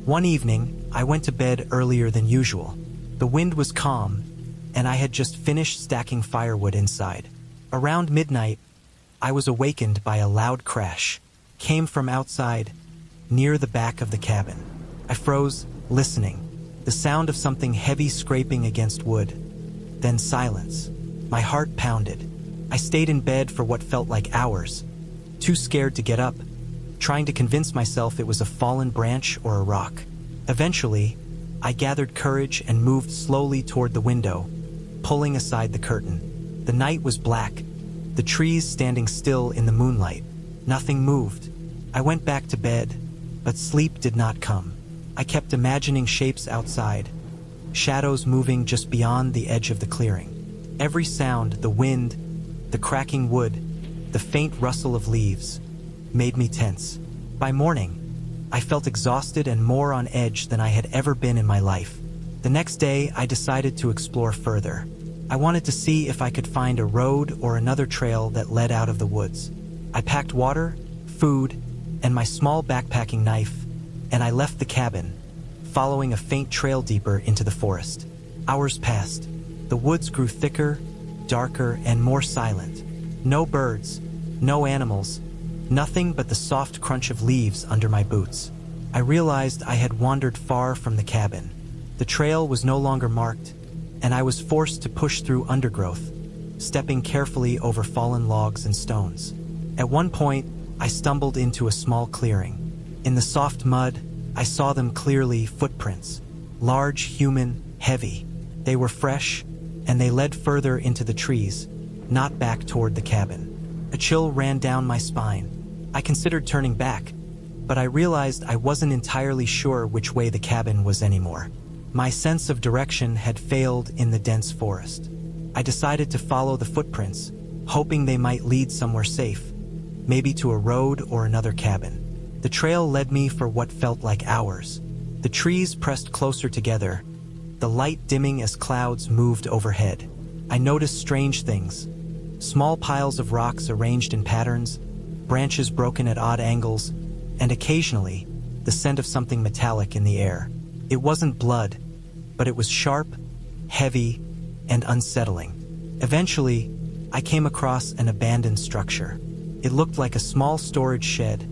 S1: One evening, I went to bed earlier than usual. The wind was calm, and I had just finished stacking firewood inside. Around midnight, I was awakened by a loud crash. Came from outside, near the back of the cabin. I froze, listening. The sound of something heavy scraping against wood. Then silence. My heart pounded. I stayed in bed for what felt like hours, too scared to get up, trying to convince myself it was a fallen branch or a rock. Eventually, I gathered courage and moved slowly toward the window, pulling aside the curtain. The night was black, the trees standing still in the moonlight. Nothing moved. I went back to bed, but sleep did not come. I kept imagining shapes outside, shadows moving just beyond the edge of the clearing. Every sound, the wind, the cracking wood, the faint rustle of leaves, made me tense. By morning, I felt exhausted and more on edge than I had ever been in my life. The next day, I decided to explore further. I wanted to see if I could find a road or another trail that led out of the woods. I packed water, food, and my small backpacking knife, and I left the cabin, following a faint trail deeper into the forest. Hours passed. The woods grew thicker, darker, and more silent. No birds, no animals, nothing but the soft crunch of leaves under my boots. I realized I had wandered far from the cabin. The trail was no longer marked, and I was forced to push through undergrowth, stepping carefully over fallen logs and stones. At one point, I stumbled into a small clearing. In the soft mud, I saw them clearly, footprints. Large, human, heavy. They were fresh, and they led further into the trees, not back toward the cabin. A chill ran down my spine. I considered turning back, but I realized I wasn't entirely sure which way the cabin was anymore. My sense of direction had failed in the dense forest. I decided to follow the footprints, hoping they might lead somewhere safe, maybe to a road or another cabin. The trail led me for what felt like hours. The trees pressed closer together, the light dimming as clouds moved overhead. I noticed strange things. Small piles of rocks arranged in patterns, branches broken at odd angles, and occasionally, the scent of something metallic in the air. It wasn't blood, but it was sharp, heavy, and unsettling. Eventually, I came across an abandoned structure. It looked like a small storage shed,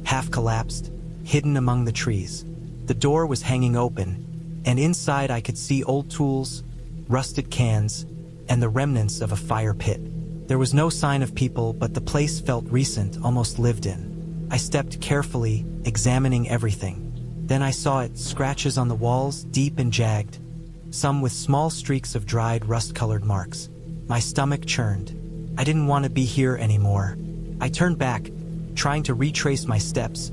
S1: half collapsed, hidden among the trees. The door was hanging open, and inside I could see old tools, rusted cans, and the remnants of a fire pit. There was no sign of people, but the place felt recent, almost lived in. I stepped carefully, examining everything. Then I saw it, scratches on the walls, deep and jagged, some with small streaks of dried, rust-colored marks. My stomach churned. I didn't want to be here anymore. I turned back, trying to retrace my steps,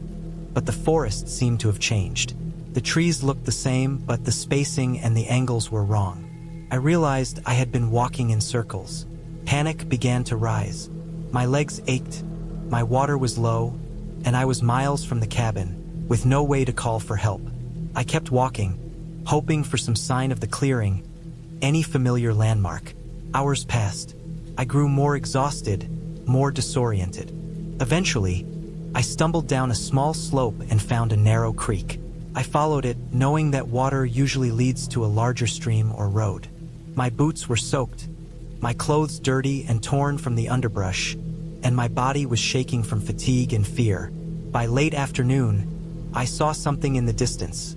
S1: but the forest seemed to have changed. The trees looked the same, but the spacing and the angles were wrong. I realized I had been walking in circles. Panic began to rise. My legs ached, my water was low, and I was miles from the cabin, with no way to call for help. I kept walking, hoping for some sign of the clearing, any familiar landmark. Hours passed. I grew more exhausted, more disoriented. Eventually, I stumbled down a small slope and found a narrow creek. I followed it, knowing that water usually leads to a larger stream or road. My boots were soaked, my clothes dirty and torn from the underbrush, and my body was shaking from fatigue and fear. By late afternoon, I saw something in the distance,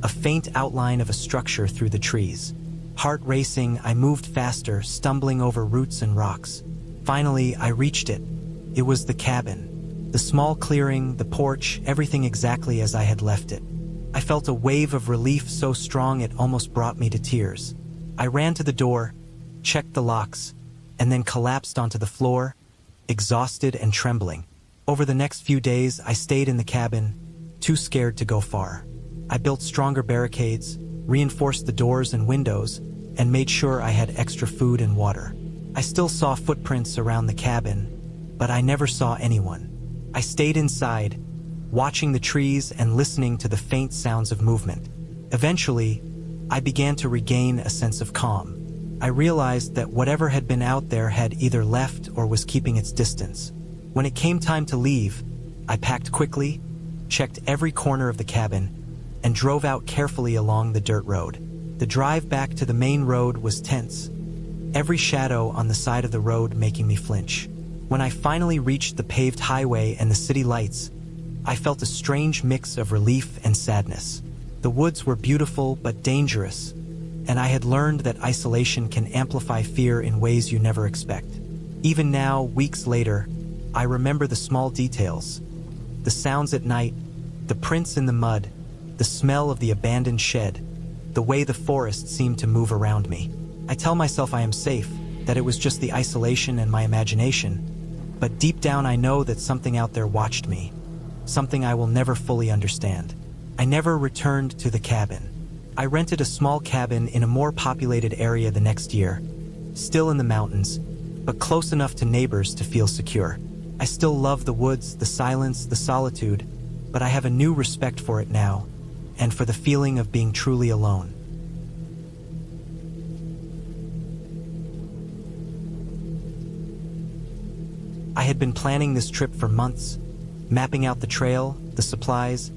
S1: a faint outline of a structure through the trees. Heart racing, I moved faster, stumbling over roots and rocks. Finally, I reached it. It was the cabin. The small clearing, the porch, everything exactly as I had left it. I felt a wave of relief so strong it almost brought me to tears. I ran to the door, checked the locks, and then collapsed onto the floor, exhausted and trembling. Over the next few days, I stayed in the cabin, too scared to go far. I built stronger barricades, reinforced the doors and windows, and made sure I had extra food and water. I still saw footprints around the cabin, but I never saw anyone. I stayed inside, watching the trees and listening to the faint sounds of movement. Eventually, I began to regain a sense of calm. I realized that whatever had been out there had either left or was keeping its distance. When it came time to leave, I packed quickly, checked every corner of the cabin, and drove out carefully along the dirt road. The drive back to the main road was tense, every shadow on the side of the road making me flinch. When I finally reached the paved highway and the city lights, I felt a strange mix of relief and sadness. The woods were beautiful but dangerous, and I had learned that isolation can amplify fear in ways you never expect. Even now, weeks later, I remember the small details. The sounds at night, the prints in the mud, the smell of the abandoned shed, the way the forest seemed to move around me. I tell myself I am safe, that it was just the isolation and my imagination, but deep down I know that something out there watched me, something I will never fully understand. I never returned to the cabin. I rented a small cabin in a more populated area the next year, still in the mountains, but close enough to neighbors to feel secure. I still love the woods, the silence, the solitude, but I have a new respect for it now, and for the feeling of being truly alone. I had been planning this trip for months, mapping out the trail, the supplies,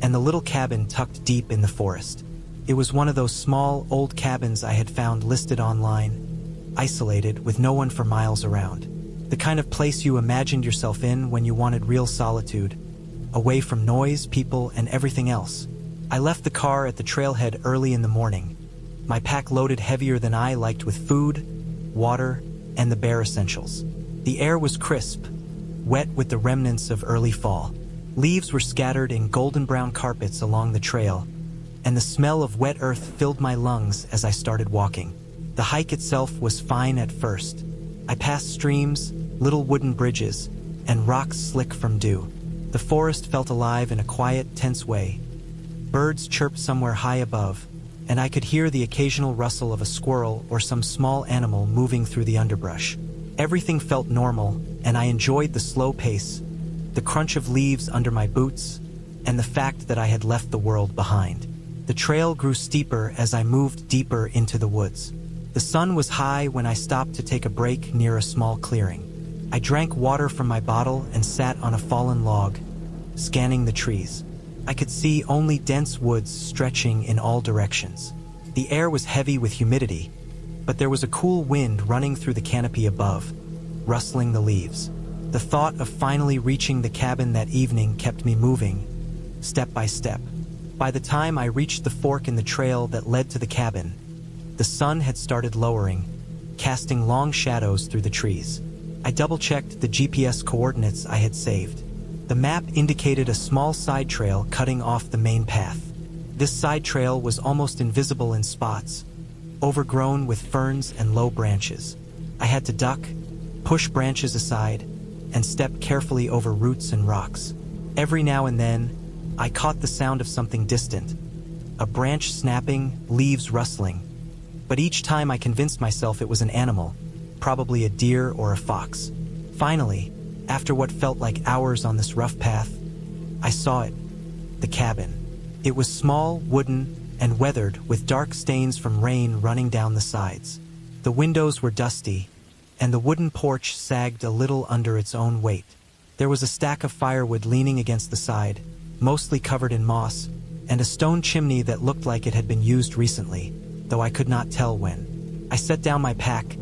S1: and the little cabin tucked deep in the forest. It was one of those small, old cabins I had found listed online, isolated, with no one for miles around. The kind of place you imagined yourself in when you wanted real solitude, away from noise, people, and everything else. I left the car at the trailhead early in the morning, my pack loaded heavier than I liked with food, water, and the bare essentials. The air was crisp, wet with the remnants of early fall. Leaves were scattered in golden brown carpets along the trail, and the smell of wet earth filled my lungs as I started walking. The hike itself was fine at first. I passed streams, little wooden bridges, and rocks slick from dew. The forest felt alive in a quiet, tense way. Birds chirped somewhere high above, and I could hear the occasional rustle of a squirrel or some small animal moving through the underbrush. Everything felt normal, and I enjoyed the slow pace, the crunch of leaves under my boots, and the fact that I had left the world behind. The trail grew steeper as I moved deeper into the woods. The sun was high when I stopped to take a break near a small clearing. I drank water from my bottle and sat on a fallen log, scanning the trees. I could see only dense woods stretching in all directions. The air was heavy with humidity, but there was a cool wind running through the canopy above, rustling the leaves. The thought of finally reaching the cabin that evening kept me moving, step by step. By the time I reached the fork in the trail that led to the cabin, the sun had started lowering, casting long shadows through the trees. I double-checked the GPS coordinates I had saved. The map indicated a small side trail cutting off the main path. This side trail was almost invisible in spots, overgrown with ferns and low branches. I had to duck, push branches aside, and step carefully over roots and rocks. Every now and then, I caught the sound of something distant, a branch snapping, leaves rustling. But each time I convinced myself it was an animal, probably a deer or a fox. Finally, after what felt like hours on this rough path, I saw it, the cabin. It was small, wooden, and weathered, with dark stains from rain running down the sides. The windows were dusty, and the wooden porch sagged a little under its own weight. There was a stack of firewood leaning against the side, mostly covered in moss, and a stone chimney that looked like it had been used recently, though I could not tell when. I set down my pack,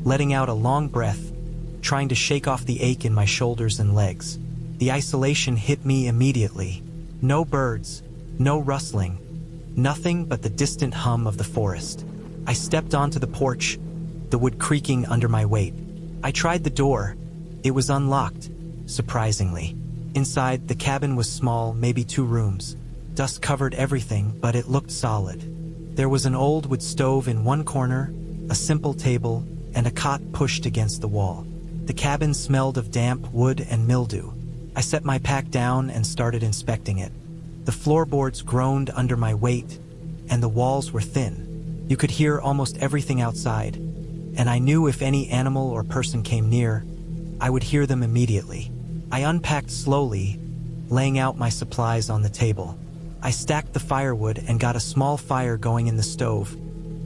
S1: letting out a long breath, trying to shake off the ache in my shoulders and legs. The isolation hit me immediately. No birds, no rustling, nothing but the distant hum of the forest. I stepped onto the porch, the wood creaking under my weight. I tried the door. It was unlocked, surprisingly. Inside, the cabin was small, maybe 2 rooms. Dust covered everything, but it looked solid. There was an old wood stove in one corner, a simple table, and a cot pushed against the wall. The cabin smelled of damp wood and mildew. I set my pack down and started inspecting it. The floorboards groaned under my weight, and the walls were thin. You could hear almost everything outside, and I knew if any animal or person came near, I would hear them immediately. I unpacked slowly, laying out my supplies on the table. I stacked the firewood and got a small fire going in the stove,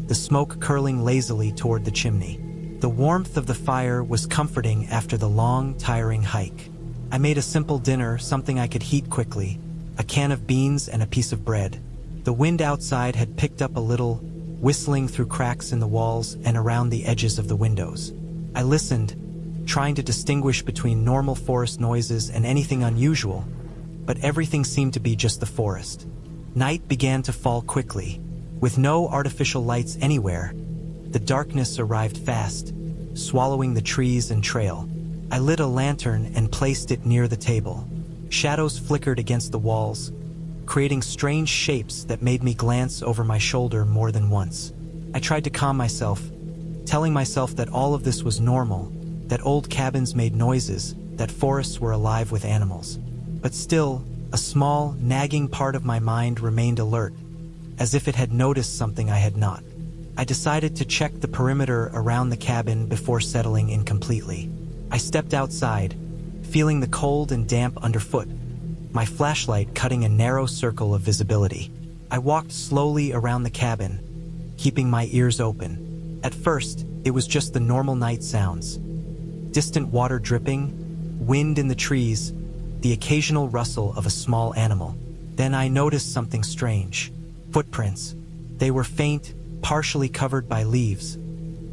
S1: the smoke curling lazily toward the chimney. The warmth of the fire was comforting after the long, tiring hike. I made a simple dinner, something I could heat quickly, a can of beans and a piece of bread. The wind outside had picked up a little, whistling through cracks in the walls and around the edges of the windows. I listened, trying to distinguish between normal forest noises and anything unusual, but everything seemed to be just the forest. Night began to fall quickly. With no artificial lights anywhere, the darkness arrived fast, swallowing the trees and trail. I lit a lantern and placed it near the table. Shadows flickered against the walls, creating strange shapes that made me glance over my shoulder more than once. I tried to calm myself, telling myself that all of this was normal, that old cabins made noises, that forests were alive with animals. But still, a small, nagging part of my mind remained alert, as if it had noticed something I had not. I decided to check the perimeter around the cabin before settling in completely. I stepped outside, feeling the cold and damp underfoot, my flashlight cutting a narrow circle of visibility. I walked slowly around the cabin, keeping my ears open. At first, it was just the normal night sounds. Distant water dripping, wind in the trees, the occasional rustle of a small animal. Then I noticed something strange. Footprints. They were faint, partially covered by leaves,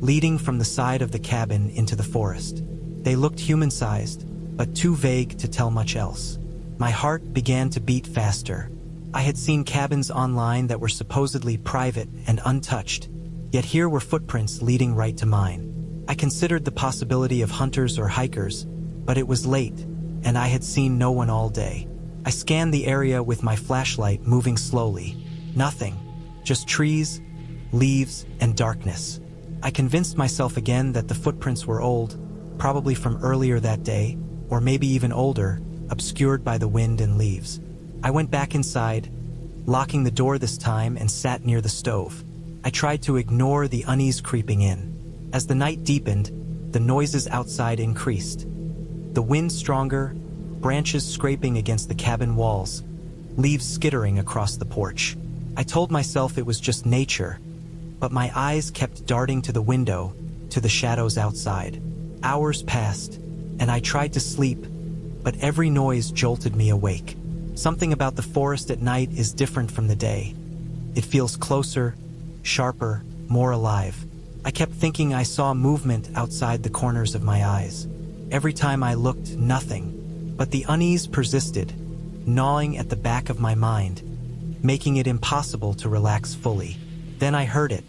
S1: leading from the side of the cabin into the forest. They looked human-sized, but too vague to tell much else. My heart began to beat faster. I had seen cabins online that were supposedly private and untouched, yet here were footprints leading right to mine. I considered the possibility of hunters or hikers, but it was late, and I had seen no one all day. I scanned the area with my flashlight, moving slowly. Nothing, just trees, leaves, and darkness. I convinced myself again that the footprints were old, probably from earlier that day, or maybe even older, obscured by the wind and leaves. I went back inside, locking the door this time, and sat near the stove. I tried to ignore the unease creeping in. As the night deepened, the noises outside increased. The wind stronger, branches scraping against the cabin walls, leaves skittering across the porch. I told myself it was just nature, but my eyes kept darting to the window, to the shadows outside. Hours passed, and I tried to sleep, but every noise jolted me awake. Something about the forest at night is different from the day. It feels closer, sharper, more alive. I kept thinking I saw movement outside the corners of my eyes. Every time I looked, nothing. But the unease persisted, gnawing at the back of my mind, making it impossible to relax fully. Then I heard it.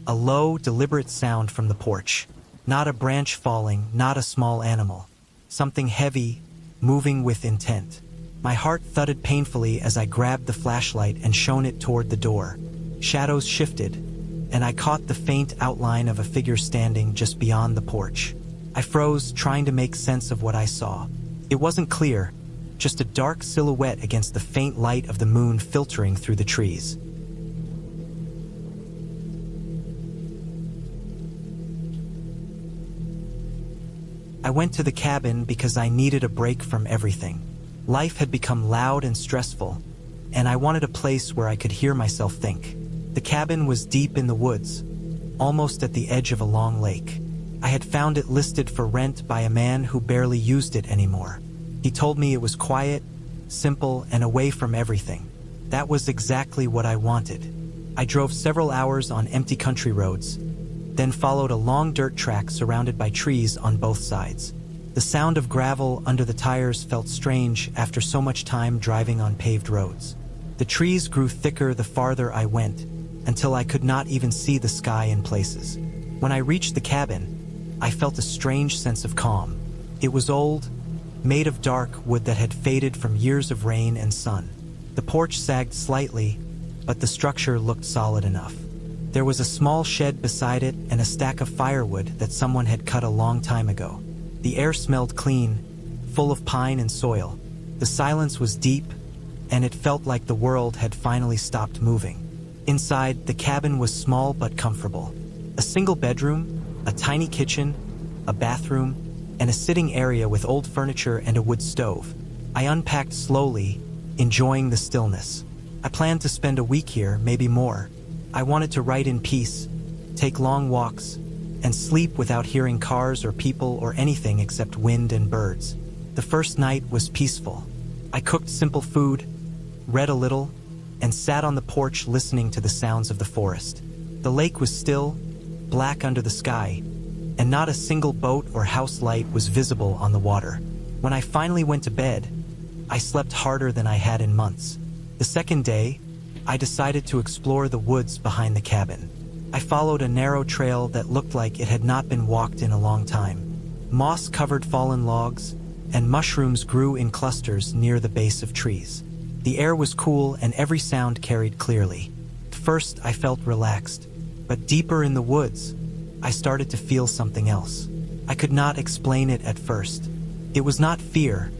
S1: A low, deliberate sound from the porch. Not a branch falling, not a small animal. Something heavy, moving with intent. My heart thudded painfully as I grabbed the flashlight and shone it toward the door. Shadows shifted, and I caught the faint outline of a figure standing just beyond the porch. I froze, trying to make sense of what I saw. It wasn't clear, just a dark silhouette against the faint light of the moon filtering through the trees. I went to the cabin because I needed a break from everything. Life had become loud and stressful, and I wanted a place where I could hear myself think. The cabin was deep in the woods, almost at the edge of a long lake. I had found it listed for rent by a man who barely used it anymore. He told me it was quiet, simple, and away from everything. That was exactly what I wanted. I drove several hours on empty country roads, then followed a long dirt track surrounded by trees on both sides. The sound of gravel under the tires felt strange after so much time driving on paved roads. The trees grew thicker the farther I went, until I could not even see the sky in places. When I reached the cabin, I felt a strange sense of calm. It was old, made of dark wood that had faded from years of rain and sun. The porch sagged slightly, but the structure looked solid enough. There was a small shed beside it and a stack of firewood that someone had cut a long time ago. The air smelled clean, full of pine and soil. The silence was deep, and it felt like the world had finally stopped moving. Inside, the cabin was small but comfortable. A single bedroom, a tiny kitchen, a bathroom, and a sitting area with old furniture and a wood stove. I unpacked slowly, enjoying the stillness. I planned to spend a week here, maybe more. I wanted to write in peace, take long walks, and sleep without hearing cars or people or anything except wind and birds. The first night was peaceful. I cooked simple food, read a little, and sat on the porch listening to the sounds of the forest. The lake was still, black under the sky, and not a single boat or house light was visible on the water. When I finally went to bed, I slept harder than I had in months. The second day, I decided to explore the woods behind the cabin. I followed a narrow trail that looked like it had not been walked in a long time. Moss covered fallen logs, and mushrooms grew in clusters near the base of trees. The air was cool and every sound carried clearly. At first, I felt relaxed, but deeper in the woods, I started to feel something else. I could not explain it at first. It was not fear,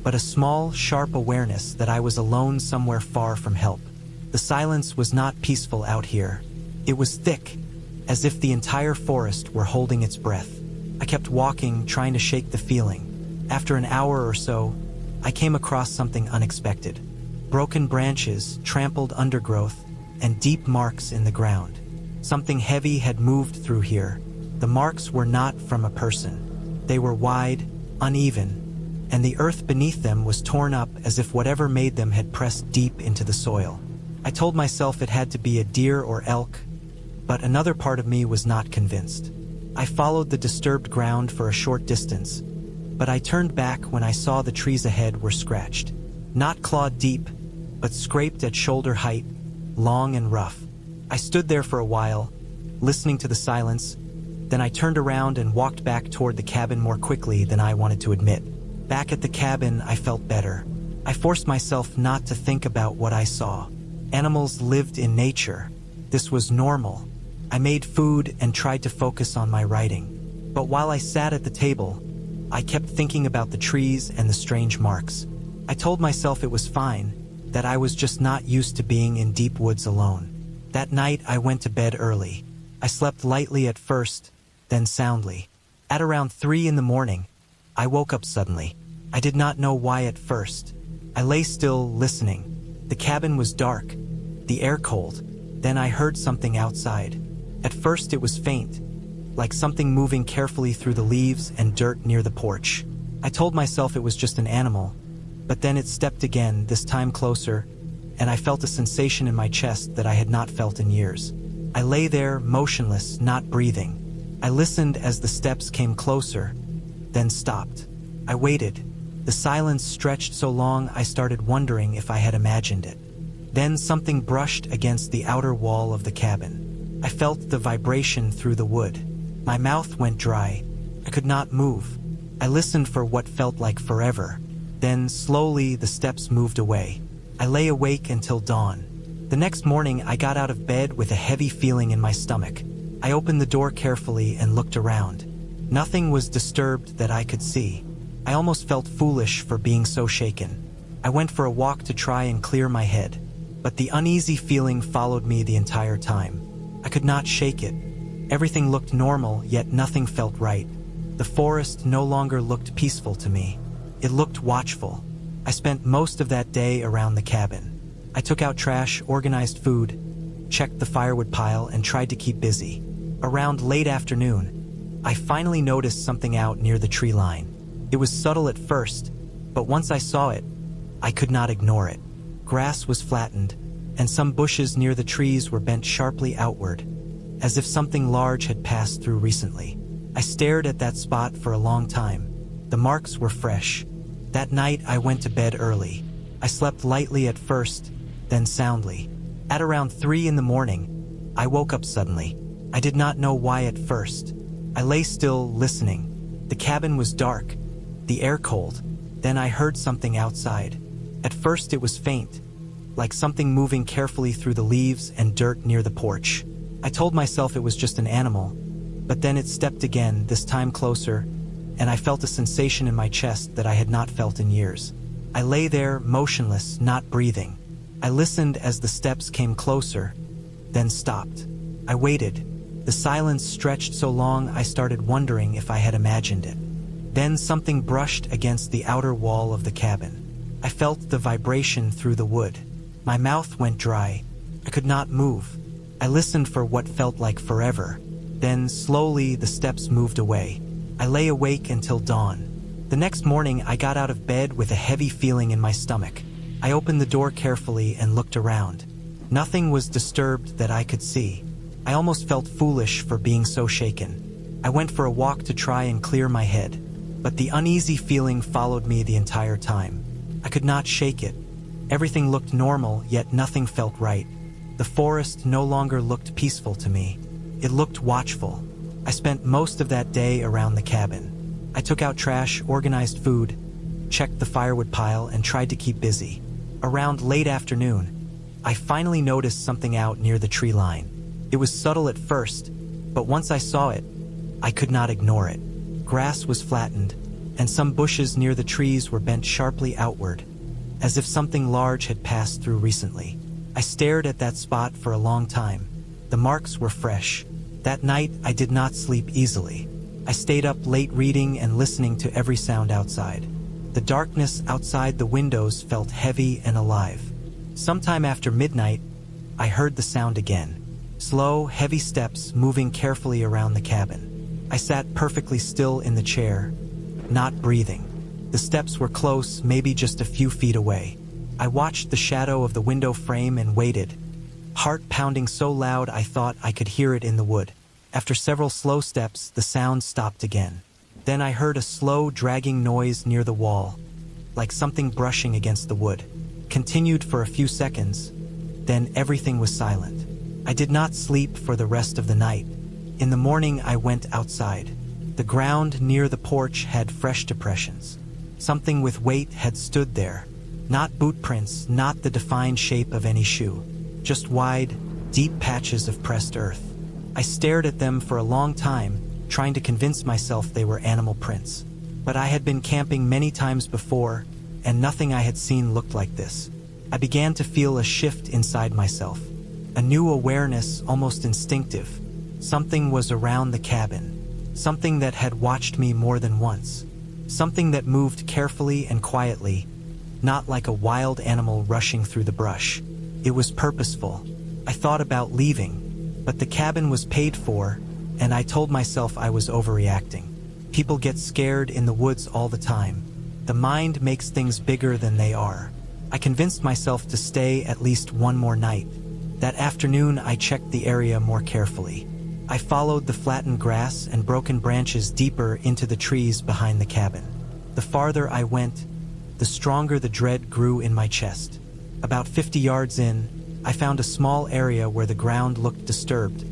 S1: but a small, sharp awareness that I was alone somewhere far from help. The silence was not peaceful out here. It was thick, as if the entire forest were holding its breath. I kept walking, trying to shake the feeling. After an hour or so, I came across something unexpected. Broken branches, trampled undergrowth, and deep marks in the ground. Something heavy had moved through here. The marks were not from a person. They were wide, uneven, and the earth beneath them was torn up as if whatever made them had pressed deep into the soil. I told myself it had to be a deer or elk, but another part of me was not convinced. I followed the disturbed ground for a short distance, but I turned back when I saw the trees ahead were scratched. Not clawed deep, but scraped at shoulder height, long and rough. I stood there for a while, listening to the silence, then I turned around and walked back toward the cabin more quickly than I wanted to admit. Back at the cabin, I felt better. I forced myself not to think about what I saw. Animals lived in nature. This was normal. I made food and tried to focus on my writing. But while I sat at the table, I kept thinking about the trees and the strange marks. I told myself it was fine, that I was just not used to being in deep woods alone. That night, I went to bed early. I slept lightly at first, then soundly. At around 3 in the morning, I woke up suddenly. I did not know why at first. I lay still, listening. The cabin was dark, the air cold. Then I heard something outside. At first it was faint, like something moving carefully through the leaves and dirt near the porch. I told myself it was just an animal, but then it stepped again, this time closer, and I felt a sensation in my chest that I had not felt in years. I lay there, motionless, not breathing. I listened as the steps came closer, then stopped. I waited. The silence stretched so long I started wondering if I had imagined it. Then something brushed against the outer wall of the cabin. I felt the vibration through the wood. My mouth went dry. I could not move. I listened for what felt like forever. Then, slowly, the steps moved away. I lay awake until dawn. The next morning, I got out of bed with a heavy feeling in my stomach. I opened the door carefully and looked around. Nothing was disturbed that I could see. I almost felt foolish for being so shaken. I went for a walk to try and clear my head, but the uneasy feeling followed me the entire time. I could not shake it. Everything looked normal, yet nothing felt right. The forest no longer looked peaceful to me. It looked watchful. I spent most of that day around the cabin. I took out trash, organized food, checked the firewood pile, and tried to keep busy. Around late afternoon, I finally noticed something out near the tree line. It was subtle at first, but once I saw it, I could not ignore it. Grass was flattened, and some bushes near the trees were bent sharply outward, as if something large had passed through recently. I stared at that spot for a long time. The marks were fresh. That night I went to bed early. I slept lightly at first, then soundly. At around 3 in the morning, I woke up suddenly. I did not know why at first. I lay still, listening. The cabin was dark, the air cold. Then I heard something outside. At first it was faint, like something moving carefully through the leaves and dirt near the porch. I told myself it was just an animal, but then it stepped again, this time closer, and I felt a sensation in my chest that I had not felt in years. I lay there, motionless, not breathing. I listened as the steps came closer, then stopped. I waited. The silence stretched so long I started wondering if I had imagined it. Then something brushed against the outer wall of the cabin. I felt the vibration through the wood. My mouth went dry. I could not move. I listened for what felt like forever. Then, slowly, the steps moved away. I lay awake until dawn. The next morning, I got out of bed with a heavy feeling in my stomach. I opened the door carefully and looked around. Nothing was disturbed that I could see. I almost felt foolish for being so shaken. I went for a walk to try and clear my head, but the uneasy feeling followed me the entire time. I could not shake it. Everything looked normal, yet nothing felt right. The forest no longer looked peaceful to me. It looked watchful. I spent most of that day around the cabin. I took out trash, organized food, checked the firewood pile, and tried to keep busy. Around late afternoon, I finally noticed something out near the tree line. It was subtle at first, but once I saw it, I could not ignore it. Grass was flattened, and some bushes near the trees were bent sharply outward, as if something large had passed through recently. I stared at that spot for a long time. The marks were fresh. That night, I did not sleep easily. I stayed up late reading and listening to every sound outside. The darkness outside the windows felt heavy and alive. Sometime after midnight, I heard the sound again. Slow, heavy steps moving carefully around the cabin. I sat perfectly still in the chair, not breathing. The steps were close, maybe just a few feet away. I watched the shadow of the window frame and waited, heart pounding so loud I thought I could hear it in the wood. After several slow steps, the sound stopped again. Then I heard a slow, dragging noise near the wall, like something brushing against the wood. Continued for a few seconds, then everything was silent. I did not sleep for the rest of the night. In the morning, I went outside. The ground near the porch had fresh depressions. Something with weight had stood there. Not boot prints, not the defined shape of any shoe. Just wide, deep patches of pressed earth. I stared at them for a long time, trying to convince myself they were animal prints. But I had been camping many times before, and nothing I had seen looked like this. I began to feel a shift inside myself. A new awareness, almost instinctive. Something was around the cabin. Something that had watched me more than once. Something that moved carefully and quietly, not like a wild animal rushing through the brush. It was purposeful. I thought about leaving, but the cabin was paid for, and I told myself I was overreacting. People get scared in the woods all the time. The mind makes things bigger than they are. I convinced myself to stay at least one more night. That afternoon, I checked the area more carefully. I followed the flattened grass and broken branches deeper into the trees behind the cabin. The farther I went, the stronger the dread grew in my chest. About 50 yards in, I found a small area where the ground looked disturbed,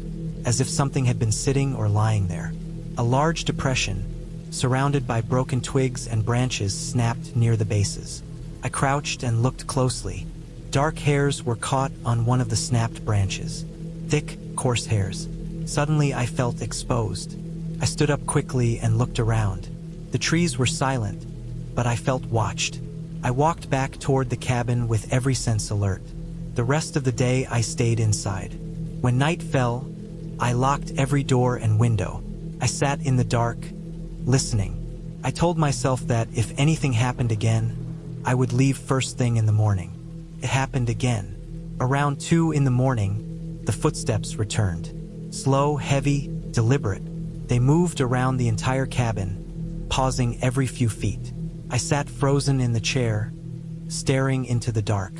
S1: as if something had been sitting or lying there. A large depression, surrounded by broken twigs and branches, snapped near the bases. I crouched and looked closely. Dark hairs were caught on one of the snapped branches. Thick, coarse hairs. Suddenly, I felt exposed. I stood up quickly and looked around. The trees were silent, but I felt watched. I walked back toward the cabin with every sense alert. The rest of the day, I stayed inside. When night fell, I locked every door and window. I sat in the dark, listening. I told myself that if anything happened again, I would leave first thing in the morning. It happened again. Around 2 in the morning, the footsteps returned. Slow, heavy, deliberate. They moved around the entire cabin, pausing every few feet. I sat frozen in the chair, staring into the dark.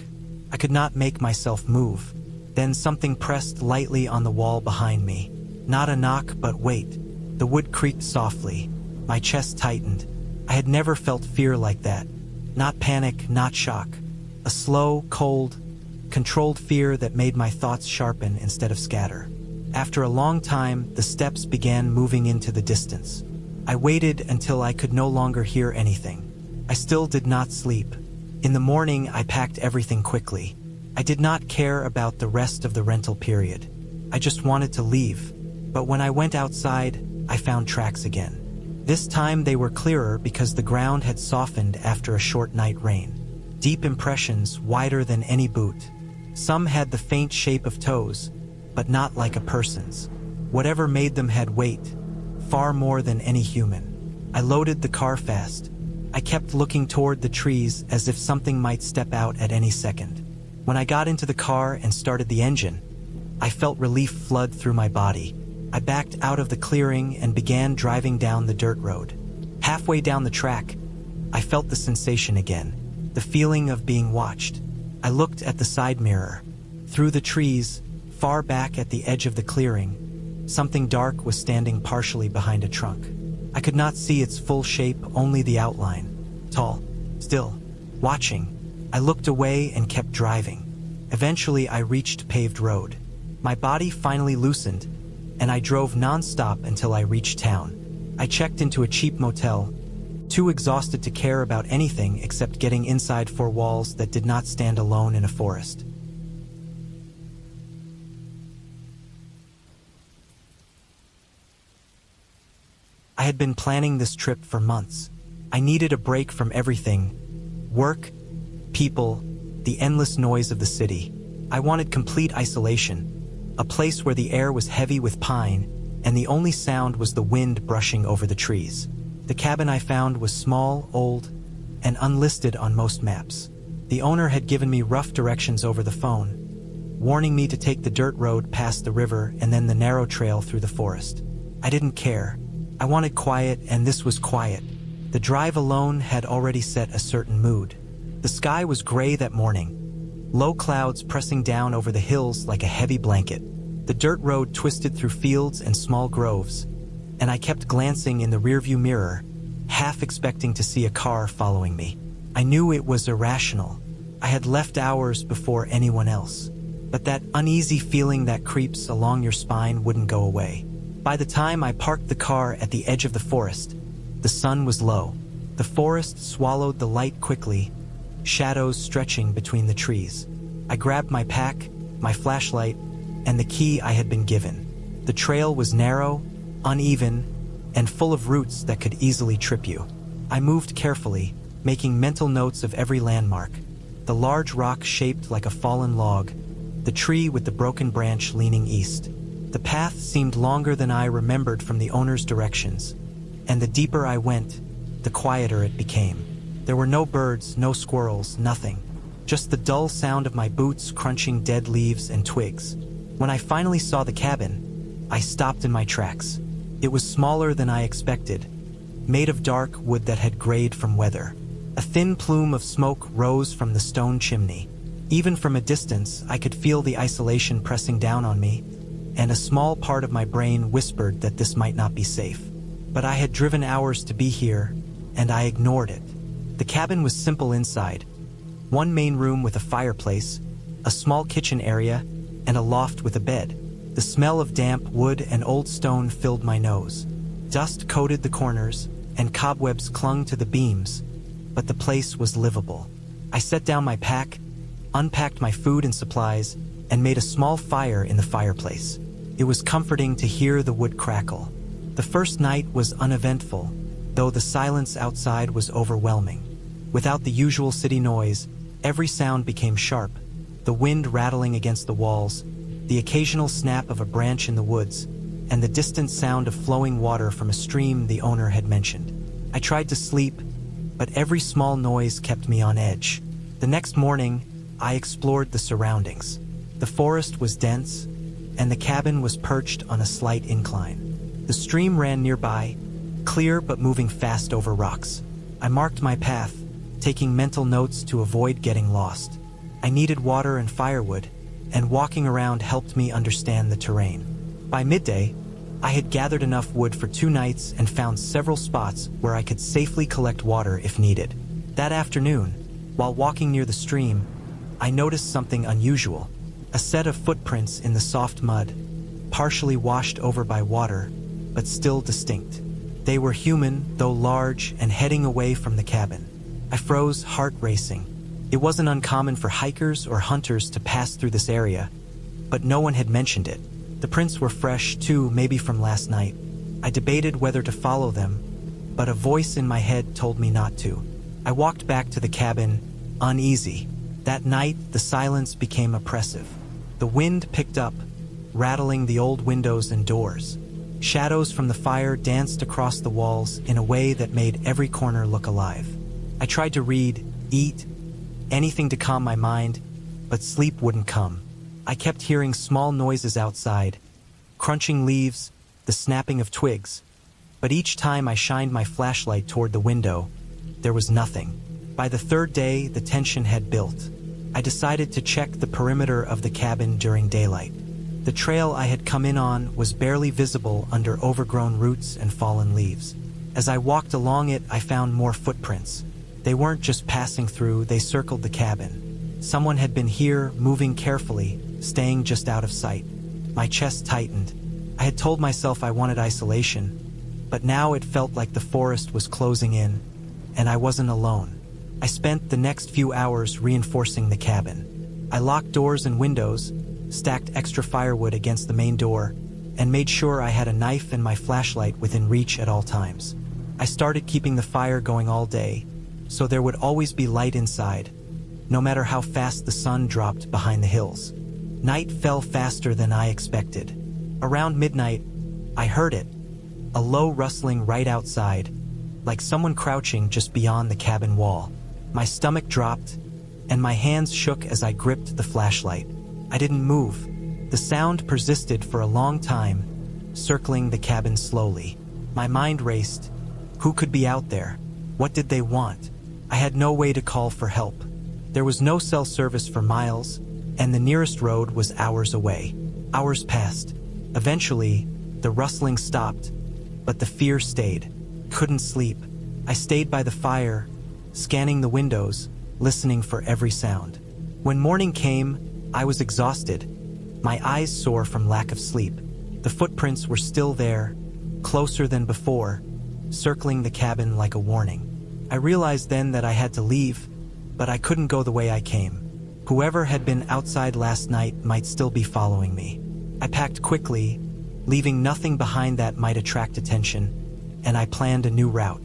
S1: I could not make myself move. Then something pressed lightly on the wall behind me. Not a knock, but wait. The wood creaked softly. My chest tightened. I had never felt fear like that. Not panic, not shock. A slow, cold, controlled fear that made my thoughts sharpen instead of scatter. After a long time, the steps began moving into the distance. I waited until I could no longer hear anything. I still did not sleep. In the morning, I packed everything quickly. I did not care about the rest of the rental period. I just wanted to leave. But when I went outside, I found tracks again. This time they were clearer because the ground had softened after a short night rain. Deep impressions, wider than any boot. Some had the faint shape of toes, but not like a person's. Whatever made them had weight, far more than any human. I loaded the car fast. I kept looking toward the trees as if something might step out at any second. When I got into the car and started the engine, I felt relief flood through my body. I backed out of the clearing and began driving down the dirt road. Halfway down the track, I felt the sensation again, the feeling of being watched. I looked at the side mirror. Through the trees, far back at the edge of the clearing, something dark was standing partially behind a trunk. I could not see its full shape, only the outline. Tall, still, watching. I looked away and kept driving. Eventually, I reached paved road. My body finally loosened, and I drove non-stop until I reached town. I checked into a cheap motel, too exhausted to care about anything except getting inside four walls that did not stand alone in a forest. I had been planning this trip for months. I needed a break from everything: work, people, the endless noise of the city. I wanted complete isolation, a place where the air was heavy with pine, and the only sound was the wind brushing over the trees. The cabin I found was small, old, and unlisted on most maps. The owner had given me rough directions over the phone, warning me to take the dirt road past the river and then the narrow trail through the forest. I didn't care. I wanted quiet, and this was quiet. The drive alone had already set a certain mood. The sky was gray that morning, low clouds pressing down over the hills like a heavy blanket. The dirt road twisted through fields and small groves, and I kept glancing in the rearview mirror, half expecting to see a car following me. I knew it was irrational. I had left hours before anyone else. But that uneasy feeling that creeps along your spine wouldn't go away. By the time I parked the car at the edge of the forest, the sun was low. The forest swallowed the light quickly, shadows stretching between the trees. I grabbed my pack, my flashlight, and the key I had been given. The trail was narrow, uneven, and full of roots that could easily trip you. I moved carefully, making mental notes of every landmark: the large rock shaped like a fallen log, the tree with the broken branch leaning east. The path seemed longer than I remembered from the owner's directions, and the deeper I went, the quieter it became. There were no birds, no squirrels, nothing. Just the dull sound of my boots crunching dead leaves and twigs. When I finally saw the cabin, I stopped in my tracks. It was smaller than I expected, made of dark wood that had grayed from weather. A thin plume of smoke rose from the stone chimney. Even from a distance, I could feel the isolation pressing down on me, and a small part of my brain whispered that this might not be safe. But I had driven hours to be here, and I ignored it. The cabin was simple inside. One main room with a fireplace, a small kitchen area, and a loft with a bed. The smell of damp wood and old stone filled my nose. Dust coated the corners, and cobwebs clung to the beams, but the place was livable. I set down my pack, unpacked my food and supplies, and made a small fire in the fireplace. It was comforting to hear the wood crackle. The first night was uneventful, though the silence outside was overwhelming. Without the usual city noise, every sound became sharp: the wind rattling against the walls, the occasional snap of a branch in the woods, and the distant sound of flowing water from a stream the owner had mentioned. I tried to sleep, but every small noise kept me on edge. The next morning, I explored the surroundings. The forest was dense, and the cabin was perched on a slight incline. The stream ran nearby, clear but moving fast over rocks. I marked my path, taking mental notes to avoid getting lost. I needed water and firewood, and walking around helped me understand the terrain. By midday, I had gathered enough wood for 2 nights and found several spots where I could safely collect water if needed. That afternoon, while walking near the stream, I noticed something unusual. A set of footprints in the soft mud, partially washed over by water, but still distinct. They were human, though large, and heading away from the cabin. I froze, heart racing. It wasn't uncommon for hikers or hunters to pass through this area, but no one had mentioned it. The prints were fresh, too, maybe from last night. I debated whether to follow them, but a voice in my head told me not to. I walked back to the cabin, uneasy. That night, the silence became oppressive. The wind picked up, rattling the old windows and doors. Shadows from the fire danced across the walls in a way that made every corner look alive. I tried to read, eat, anything to calm my mind, but sleep wouldn't come. I kept hearing small noises outside, crunching leaves, the snapping of twigs. But each time I shined my flashlight toward the window, there was nothing. By the 3rd day, the tension had built. I decided to check the perimeter of the cabin during daylight. The trail I had come in on was barely visible under overgrown roots and fallen leaves. As I walked along it, I found more footprints. They weren't just passing through, they circled the cabin. Someone had been here, moving carefully, staying just out of sight. My chest tightened. I had told myself I wanted isolation, but now it felt like the forest was closing in, and I wasn't alone. I spent the next few hours reinforcing the cabin. I locked doors and windows, stacked extra firewood against the main door, and made sure I had a knife and my flashlight within reach at all times. I started keeping the fire going all day, so there would always be light inside, no matter how fast the sun dropped behind the hills. Night fell faster than I expected. Around midnight, I heard it, a low rustling right outside, like someone crouching just beyond the cabin wall. My stomach dropped, and my hands shook as I gripped the flashlight. I didn't move. The sound persisted for a long time, circling the cabin slowly. My mind raced. Who could be out there? What did they want? I had no way to call for help. There was no cell service for miles, and the nearest road was hours away. Hours passed. Eventually, the rustling stopped, but the fear stayed. Couldn't sleep. I stayed by the fire, scanning the windows, listening for every sound. When morning came, I was exhausted, my eyes sore from lack of sleep. The footprints were still there, closer than before, circling the cabin like a warning. I realized then that I had to leave, but I couldn't go the way I came. Whoever had been outside last night might still be following me. I packed quickly, leaving nothing behind that might attract attention, and I planned a new route.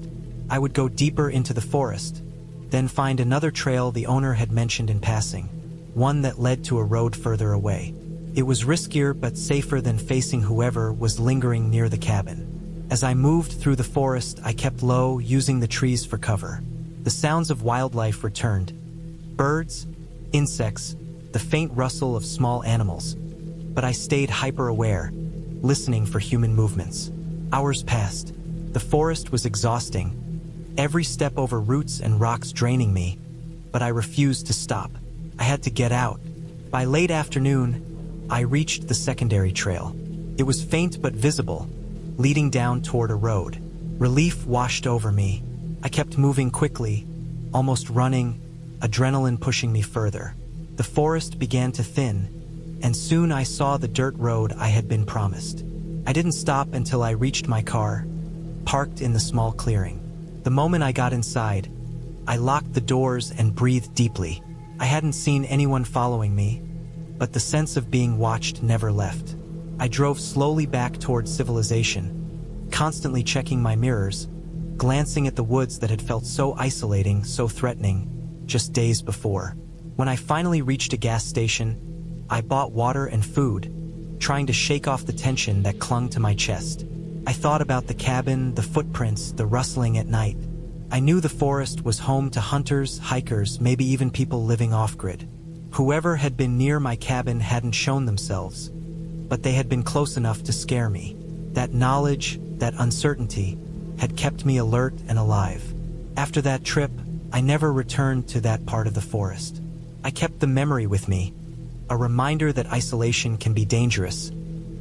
S1: I would go deeper into the forest, then find another trail the owner had mentioned in passing, one that led to a road further away. It was riskier but safer than facing whoever was lingering near the cabin. As I moved through the forest, I kept low, using the trees for cover. The sounds of wildlife returned. Birds, insects, the faint rustle of small animals. But I stayed hyper-aware, listening for human movements. Hours passed. The forest was exhausting, every step over roots and rocks draining me, but I refused to stop. I had to get out. By late afternoon, I reached the secondary trail. It was faint but visible, leading down toward a road. Relief washed over me. I kept moving quickly, almost running, adrenaline pushing me further. The forest began to thin, and soon I saw the dirt road I had been promised. I didn't stop until I reached my car, parked in the small clearing. The moment I got inside, I locked the doors and breathed deeply. I hadn't seen anyone following me, but the sense of being watched never left. I drove slowly back towards civilization, constantly checking my mirrors, glancing at the woods that had felt so isolating, so threatening, just days before. When I finally reached a gas station, I bought water and food, trying to shake off the tension that clung to my chest. I thought about the cabin, the footprints, the rustling at night. I knew the forest was home to hunters, hikers, maybe even people living off-grid. Whoever had been near my cabin hadn't shown themselves, but they had been close enough to scare me. That knowledge, that uncertainty, had kept me alert and alive. After that trip, I never returned to that part of the forest. I kept the memory with me, a reminder that isolation can be dangerous,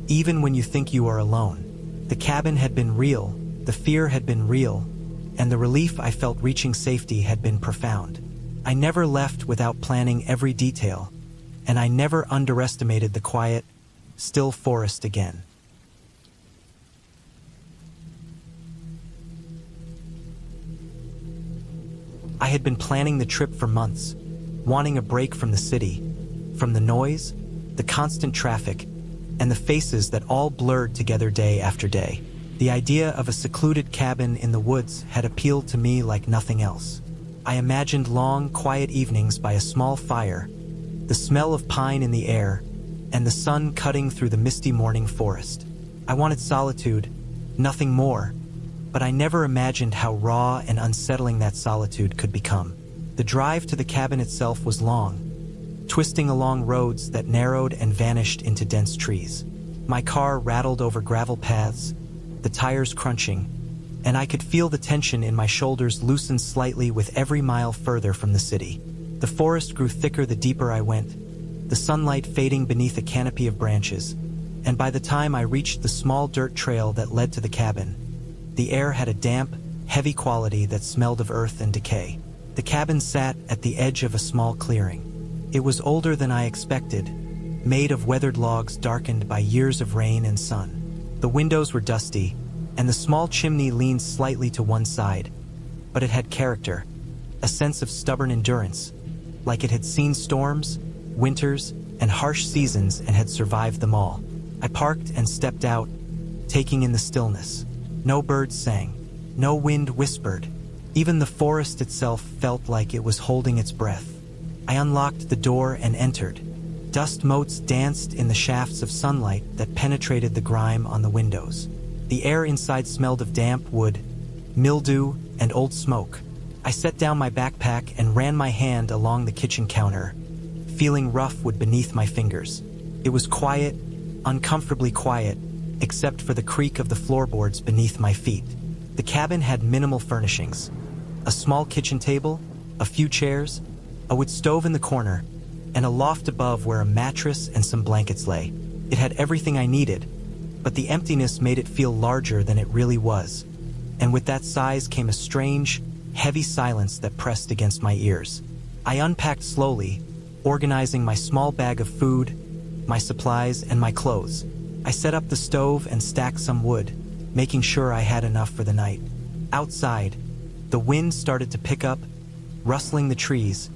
S1: even when you think you are alone. The cabin had been real, the fear had been real, and the relief I felt reaching safety had been profound. I never left without planning every detail, and I never underestimated the quiet, still forest again. I had been planning the trip for months, wanting a break from the city, from the noise, the constant traffic, and the faces that all blurred together day after day. The idea of a secluded cabin in the woods had appealed to me like nothing else. I imagined long, quiet evenings by a small fire, the smell of pine in the air, and the sun cutting through the misty morning forest. I wanted solitude, nothing more, but I never imagined how raw and unsettling that solitude could become. The drive to the cabin itself was long, twisting along roads that narrowed and vanished into dense trees. My car rattled over gravel paths, the tires crunching, and I could feel the tension in my shoulders loosen slightly with every mile further from the city. The forest grew thicker the deeper I went, the sunlight fading beneath a canopy of branches, and by the time I reached the small dirt trail that led to the cabin, the air had a damp, heavy quality that smelled of earth and decay. The cabin sat at the edge of a small clearing. It was older than I expected, made of weathered logs darkened by years of rain and sun. The windows were dusty, and the small chimney leaned slightly to one side, but it had character, a sense of stubborn endurance, like it had seen storms, winters, and harsh seasons and had survived them all. I parked and stepped out, taking in the stillness. No birds sang, no wind whispered. Even the forest itself felt like it was holding its breath. I unlocked the door and entered. Dust motes danced in the shafts of sunlight that penetrated the grime on the windows. The air inside smelled of damp wood, mildew, and old smoke. I set down my backpack and ran my hand along the kitchen counter, feeling rough wood beneath my fingers. It was quiet, uncomfortably quiet, except for the creak of the floorboards beneath my feet. The cabin had minimal furnishings. A small kitchen table, a few chairs, a wood stove in the corner, and a loft above where a mattress and some blankets lay. It had everything I needed, but the emptiness made it feel larger than it really was. And with that size came a strange, heavy silence that pressed against my ears. I unpacked slowly, organizing my small bag of food, my supplies, and my clothes. I set up the stove and stacked some wood, making sure I had enough for the night. Outside, the wind started to pick up, rustling the trees,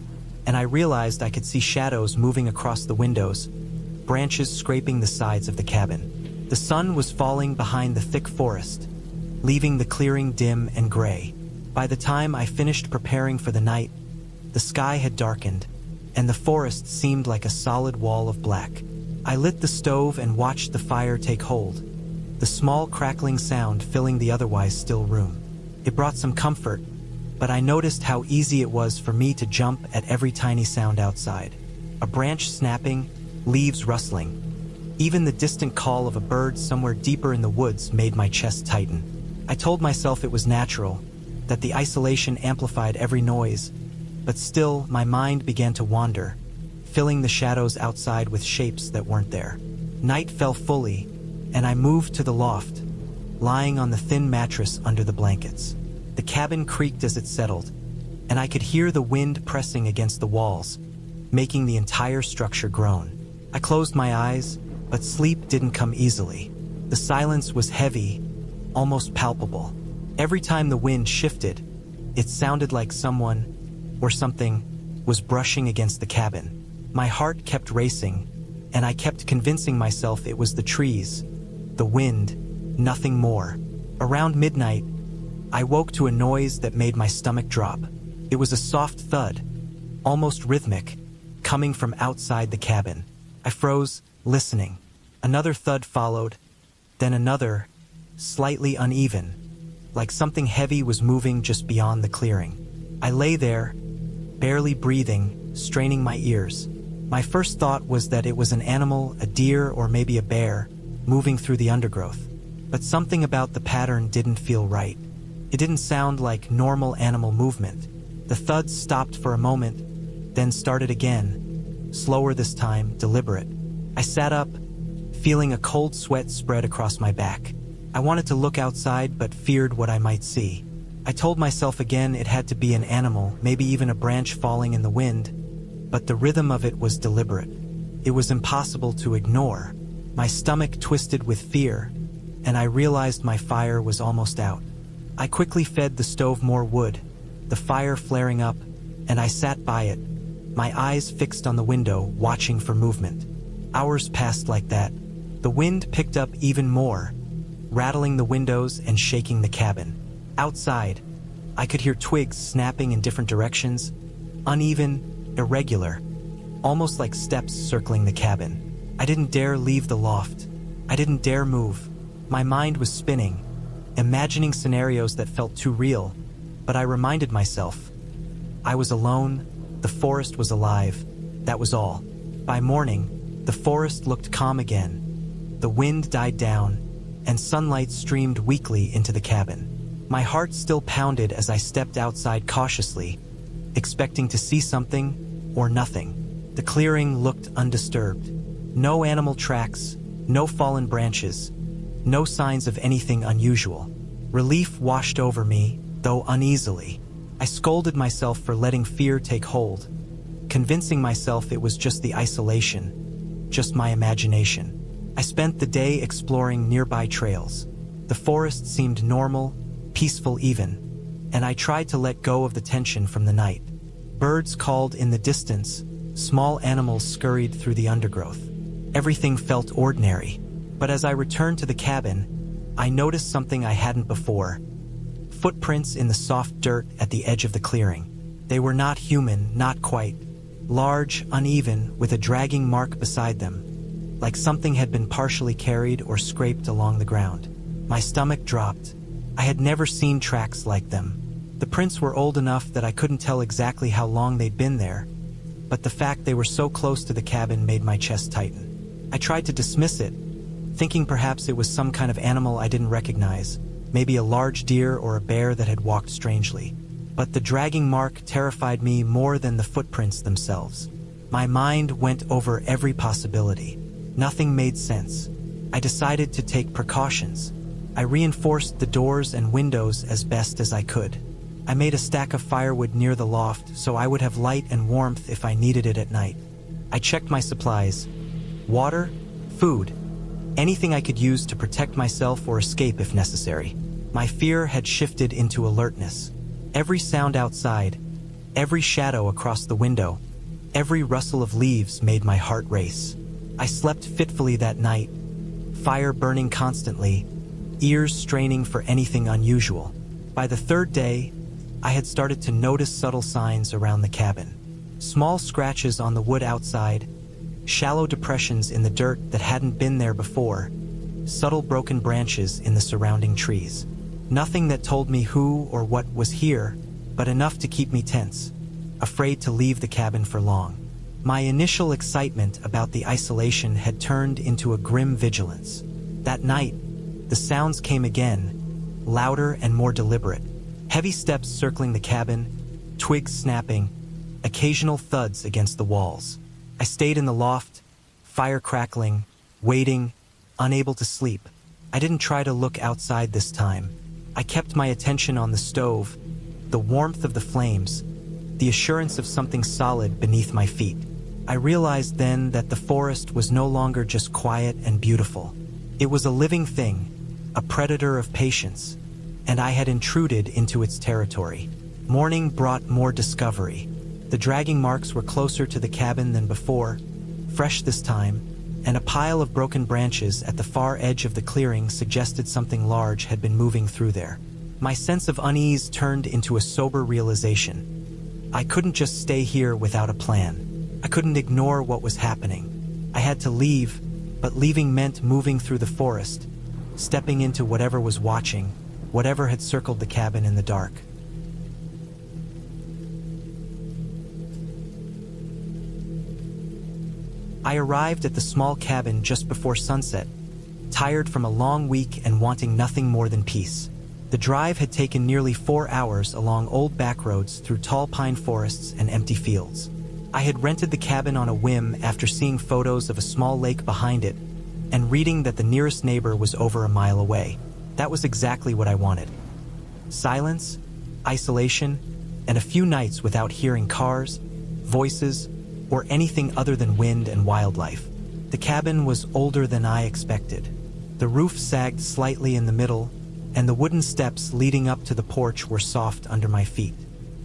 S1: and I realized I could see shadows moving across the windows, branches scraping the sides of the cabin. The sun was falling behind the thick forest, leaving the clearing dim and gray. By the time I finished preparing for the night, the sky had darkened, and the forest seemed like a solid wall of black. I lit the stove and watched the fire take hold, the small crackling sound filling the otherwise still room. It brought some comfort, but I noticed how easy it was for me to jump at every tiny sound outside. A branch snapping, leaves rustling. Even the distant call of a bird somewhere deeper in the woods made my chest tighten. I told myself it was natural, that the isolation amplified every noise, but still my mind began to wander, filling the shadows outside with shapes that weren't there. Night fell fully, and I moved to the loft, lying on the thin mattress under the blankets. The cabin creaked as it settled, and I could hear the wind pressing against the walls, making the entire structure groan. I closed my eyes, but sleep didn't come easily. The silence was heavy, almost palpable. Every time the wind shifted, it sounded like someone, or something, was brushing against the cabin. My heart kept racing, and I kept convincing myself it was the trees, the wind, nothing more. Around midnight, I woke to a noise that made my stomach drop. It was a soft thud, almost rhythmic, coming from outside the cabin. I froze, listening. Another thud followed, then another, slightly uneven, like something heavy was moving just beyond the clearing. I lay there, barely breathing, straining my ears. My first thought was that it was an animal, a deer or maybe a bear, moving through the undergrowth. But something about the pattern didn't feel right. It didn't sound like normal animal movement. The thuds stopped for a moment, then started again, slower this time, deliberate. I sat up, feeling a cold sweat spread across my back. I wanted to look outside but feared what I might see. I told myself again it had to be an animal, maybe even a branch falling in the wind, but the rhythm of it was deliberate. It was impossible to ignore. My stomach twisted with fear, and I realized my fire was almost out. I quickly fed the stove more wood, the fire flaring up, and I sat by it, my eyes fixed on the window, watching for movement. Hours passed like that. The wind picked up even more, rattling the windows and shaking the cabin. Outside, I could hear twigs snapping in different directions, uneven, irregular, almost like steps circling the cabin. I didn't dare leave the loft. I didn't dare move. My mind was spinning, imagining scenarios that felt too real, but I reminded myself, I was alone, the forest was alive, that was all. By morning, the forest looked calm again. The wind died down, and sunlight streamed weakly into the cabin. My heart still pounded as I stepped outside cautiously, expecting to see something or nothing. The clearing looked undisturbed. No animal tracks, no fallen branches, no signs of anything unusual. Relief washed over me, though uneasily. I scolded myself for letting fear take hold, convincing myself it was just the isolation, just my imagination. I spent the day exploring nearby trails. The forest seemed normal, peaceful even, and I tried to let go of the tension from the night. Birds called in the distance, small animals scurried through the undergrowth. Everything felt ordinary, but as I returned to the cabin, I noticed something I hadn't before. Footprints in the soft dirt at the edge of the clearing. They were not human, not quite. Large, uneven, with a dragging mark beside them, like something had been partially carried or scraped along the ground. My stomach dropped. I had never seen tracks like them. The prints were old enough that I couldn't tell exactly how long they'd been there, but the fact they were so close to the cabin made my chest tighten. I tried to dismiss it, thinking perhaps it was some kind of animal I didn't recognize, maybe a large deer or a bear that had walked strangely. But the dragging mark terrified me more than the footprints themselves. My mind went over every possibility. Nothing made sense. I decided to take precautions. I reinforced the doors and windows as best as I could. I made a stack of firewood near the loft so I would have light and warmth if I needed it at night. I checked my supplies. Water, food, anything I could use to protect myself or escape if necessary. My fear had shifted into alertness. Every sound outside, every shadow across the window, every rustle of leaves made my heart race. I slept fitfully that night, fire burning constantly, ears straining for anything unusual. By the third day, I had started to notice subtle signs around the cabin. Small scratches on the wood outside, shallow depressions in the dirt that hadn't been there before, subtle broken branches in the surrounding trees. Nothing that told me who or what was here, but enough to keep me tense, afraid to leave the cabin for long. My initial excitement about the isolation had turned into a grim vigilance. That night, the sounds came again, louder and more deliberate. Heavy steps circling the cabin, twigs snapping, occasional thuds against the walls. I stayed in the loft, fire crackling, waiting, unable to sleep. I didn't try to look outside this time. I kept my attention on the stove, the warmth of the flames, the assurance of something solid beneath my feet. I realized then that the forest was no longer just quiet and beautiful. It was a living thing, a predator of patience, and I had intruded into its territory. Morning brought more discovery. The dragging marks were closer to the cabin than before, fresh this time, and a pile of broken branches at the far edge of the clearing suggested something large had been moving through there. My sense of unease turned into a sober realization. I couldn't just stay here without a plan. I couldn't ignore what was happening. I had to leave, but leaving meant moving through the forest, stepping into whatever was watching, whatever had circled the cabin in the dark. I arrived at the small cabin just before sunset, tired from a long week and wanting nothing more than peace. The drive had taken nearly 4 hours along old back roads through tall pine forests and empty fields. I had rented the cabin on a whim after seeing photos of a small lake behind it and reading that the nearest neighbor was over a mile away. That was exactly what I wanted. Silence, isolation, and a few nights without hearing cars, voices, or anything other than wind and wildlife. The cabin was older than I expected. The roof sagged slightly in the middle, and the wooden steps leading up to the porch were soft under my feet.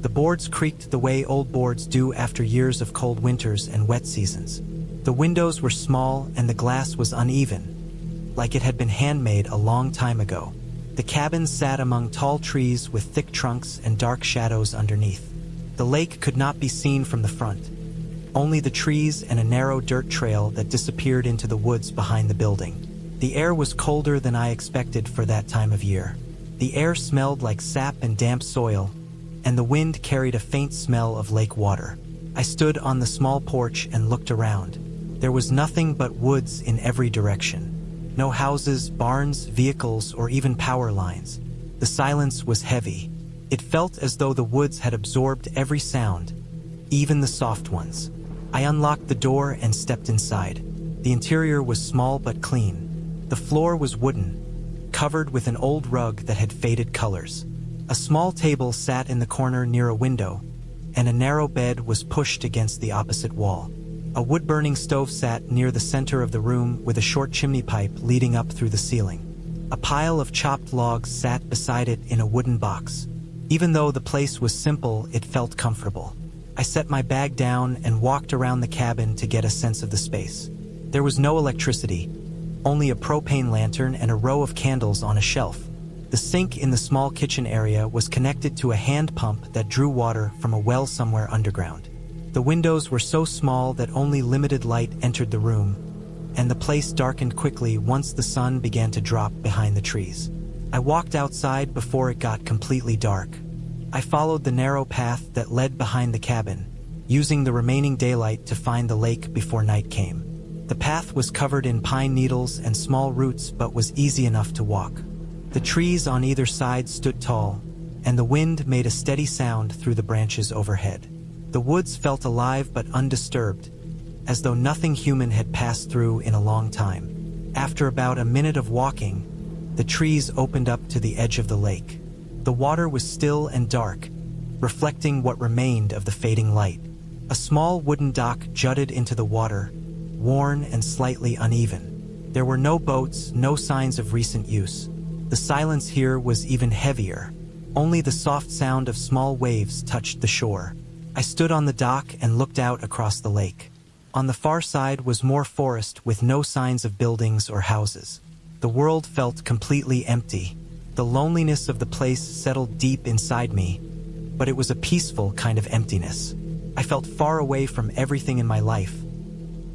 S1: The boards creaked the way old boards do after years of cold winters and wet seasons. The windows were small and the glass was uneven, like it had been handmade a long time ago. The cabin sat among tall trees with thick trunks and dark shadows underneath. The lake could not be seen from the front, only the trees and a narrow dirt trail that disappeared into the woods behind the building. The air was colder than I expected for that time of year. The air smelled like sap and damp soil, and the wind carried a faint smell of lake water. I stood on the small porch and looked around. There was nothing but woods in every direction. No houses, barns, vehicles, or even power lines. The silence was heavy. It felt as though the woods had absorbed every sound, even the soft ones. I unlocked the door and stepped inside. The interior was small but clean. The floor was wooden, covered with an old rug that had faded colors. A small table sat in the corner near a window, and a narrow bed was pushed against the opposite wall. A wood-burning stove sat near the center of the room with a short chimney pipe leading up through the ceiling. A pile of chopped logs sat beside it in a wooden box. Even though the place was simple, it felt comfortable. I set my bag down and walked around the cabin to get a sense of the space. There was no electricity, only a propane lantern and a row of candles on a shelf. The sink in the small kitchen area was connected to a hand pump that drew water from a well somewhere underground. The windows were so small that only limited light entered the room, and the place darkened quickly once the sun began to drop behind the trees. I walked outside before it got completely dark. I followed the narrow path that led behind the cabin, using the remaining daylight to find the lake before night came. The path was covered in pine needles and small roots but was easy enough to walk. The trees on either side stood tall, and the wind made a steady sound through the branches overhead. The woods felt alive but undisturbed, as though nothing human had passed through in a long time. After about a minute of walking, the trees opened up to the edge of the lake. The water was still and dark, reflecting what remained of the fading light. A small wooden dock jutted into the water, worn and slightly uneven. There were no boats, no signs of recent use. The silence here was even heavier. Only the soft sound of small waves touched the shore. I stood on the dock and looked out across the lake. On the far side was more forest with no signs of buildings or houses. The world felt completely empty. The loneliness of the place settled deep inside me, but it was a peaceful kind of emptiness. I felt far away from everything in my life.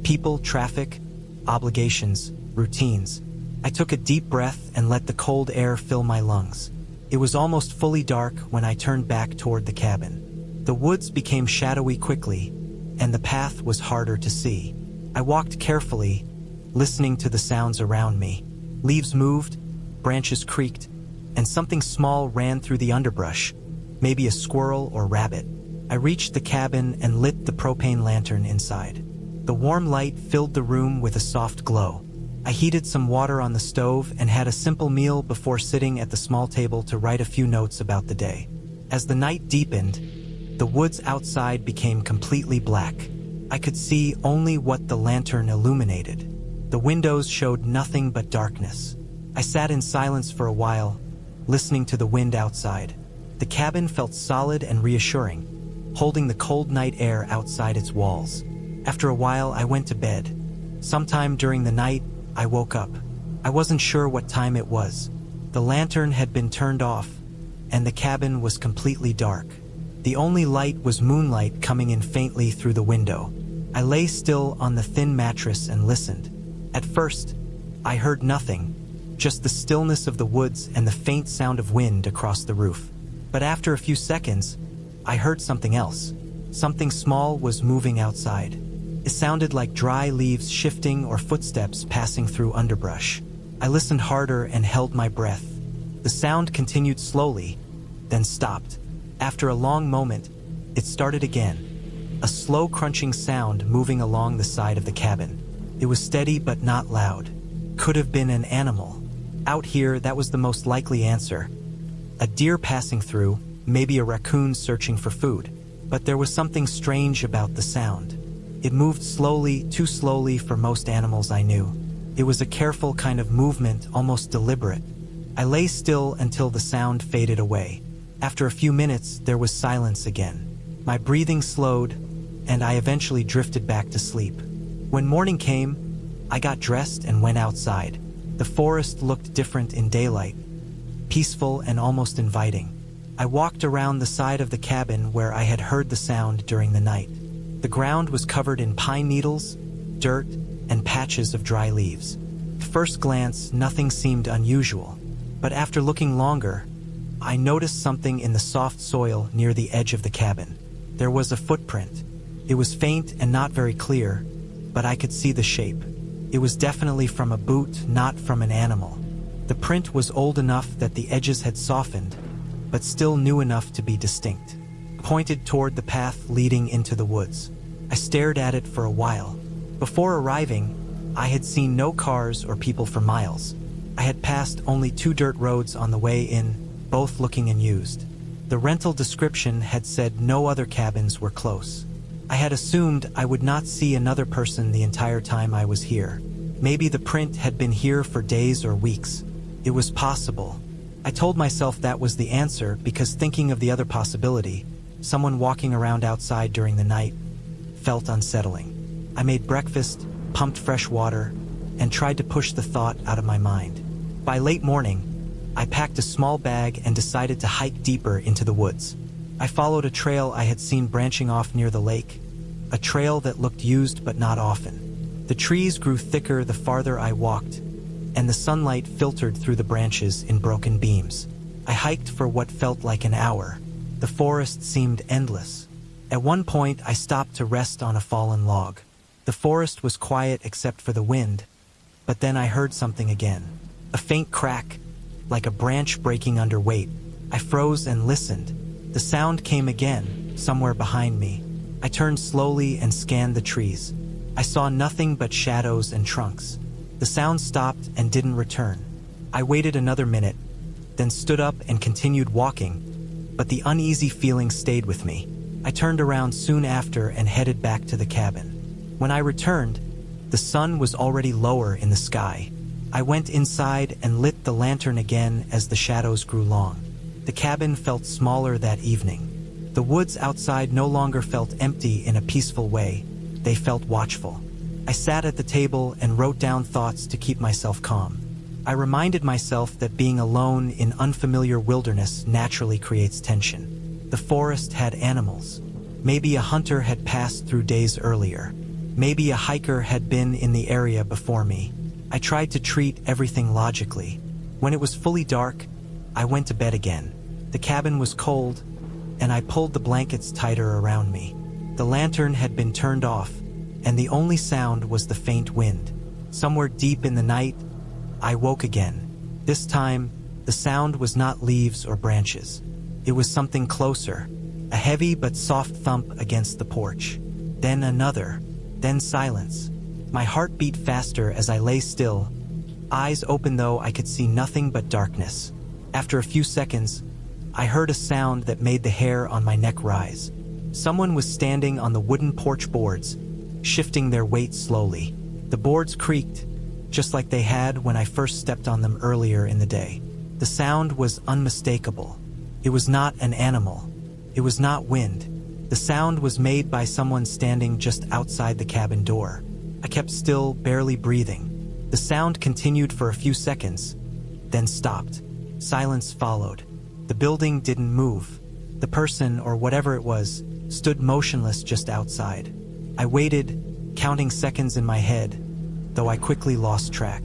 S1: People, traffic, obligations, routines. I took a deep breath and let the cold air fill my lungs. It was almost fully dark when I turned back toward the cabin. The woods became shadowy quickly, and the path was harder to see. I walked carefully, listening to the sounds around me. Leaves moved, branches creaked, and something small ran through the underbrush, maybe a squirrel or rabbit. I reached the cabin and lit the propane lantern inside. The warm light filled the room with a soft glow. I heated some water on the stove and had a simple meal before sitting at the small table to write a few notes about the day. As the night deepened, the woods outside became completely black. I could see only what the lantern illuminated. The windows showed nothing but darkness. I sat in silence for a while, listening to the wind outside. The cabin felt solid and reassuring, holding the cold night air outside its walls. After a while, I went to bed. Sometime during the night, I woke up. I wasn't sure what time it was. The lantern had been turned off, and the cabin was completely dark. The only light was moonlight coming in faintly through the window. I lay still on the thin mattress and listened. At first, I heard nothing, just the stillness of the woods and the faint sound of wind across the roof. But after a few seconds, I heard something else. Something small was moving outside. It sounded like dry leaves shifting or footsteps passing through underbrush. I listened harder and held my breath. The sound continued slowly, then stopped. After a long moment, it started again. A slow crunching sound moving along the side of the cabin. It was steady but not loud. Could have been an animal. Out here, that was the most likely answer. A deer passing through, maybe a raccoon searching for food. But there was something strange about the sound. It moved slowly, too slowly for most animals I knew. It was a careful kind of movement, almost deliberate. I lay still until the sound faded away. After a few minutes, there was silence again. My breathing slowed, and I eventually drifted back to sleep. When morning came, I got dressed and went outside. The forest looked different in daylight, peaceful and almost inviting. I walked around the side of the cabin where I had heard the sound during the night. The ground was covered in pine needles, dirt, and patches of dry leaves. At first glance, nothing seemed unusual, but after looking longer, I noticed something in the soft soil near the edge of the cabin. There was a footprint. It was faint and not very clear, but I could see the shape. It was definitely from a boot, not from an animal. The print was old enough that the edges had softened, but still new enough to be distinct. Pointed toward the path leading into the woods. I stared at it for a while. Before arriving, I had seen no cars or people for miles. I had passed only 2 dirt roads on the way in, both looking unused. The rental description had said no other cabins were close. I had assumed I would not see another person the entire time I was here. Maybe the print had been here for days or weeks. It was possible. I told myself that was the answer because thinking of the other possibility, someone walking around outside during the night, felt unsettling. I made breakfast, pumped fresh water, and tried to push the thought out of my mind. By late morning, I packed a small bag and decided to hike deeper into the woods. I followed a trail I had seen branching off near the lake, a trail that looked used but not often. The trees grew thicker the farther I walked, and the sunlight filtered through the branches in broken beams. I hiked for what felt like an hour. The forest seemed endless. At one point, I stopped to rest on a fallen log. The forest was quiet except for the wind, but then I heard something again. A faint crack, like a branch breaking under weight. I froze and listened. The sound came again, somewhere behind me. I turned slowly and scanned the trees. I saw nothing but shadows and trunks. The sound stopped and didn't return. I waited another minute, then stood up and continued walking, but the uneasy feeling stayed with me. I turned around soon after and headed back to the cabin. When I returned, the sun was already lower in the sky. I went inside and lit the lantern again as the shadows grew long. The cabin felt smaller that evening. The woods outside no longer felt empty in a peaceful way. They felt watchful. I sat at the table and wrote down thoughts to keep myself calm. I reminded myself that being alone in unfamiliar wilderness naturally creates tension. The forest had animals. Maybe a hunter had passed through days earlier. Maybe a hiker had been in the area before me. I tried to treat everything logically. When it was fully dark, I went to bed again. The cabin was cold, and I pulled the blankets tighter around me. The lantern had been turned off, and the only sound was the faint wind. Somewhere deep in the night, I woke again. This time, the sound was not leaves or branches. It was something closer, a heavy but soft thump against the porch. Then another, then silence. My heart beat faster as I lay still, eyes open though I could see nothing but darkness. After a few seconds, I heard a sound that made the hair on my neck rise. Someone was standing on the wooden porch boards, shifting their weight slowly. The boards creaked, just like they had when I first stepped on them earlier in the day. The sound was unmistakable. It was not an animal. It was not wind. The sound was made by someone standing just outside the cabin door. I kept still, barely breathing. The sound continued for a few seconds, then stopped. Silence followed. The building didn't move. The person, or whatever it was, stood motionless just outside. I waited, counting seconds in my head, though I quickly lost track.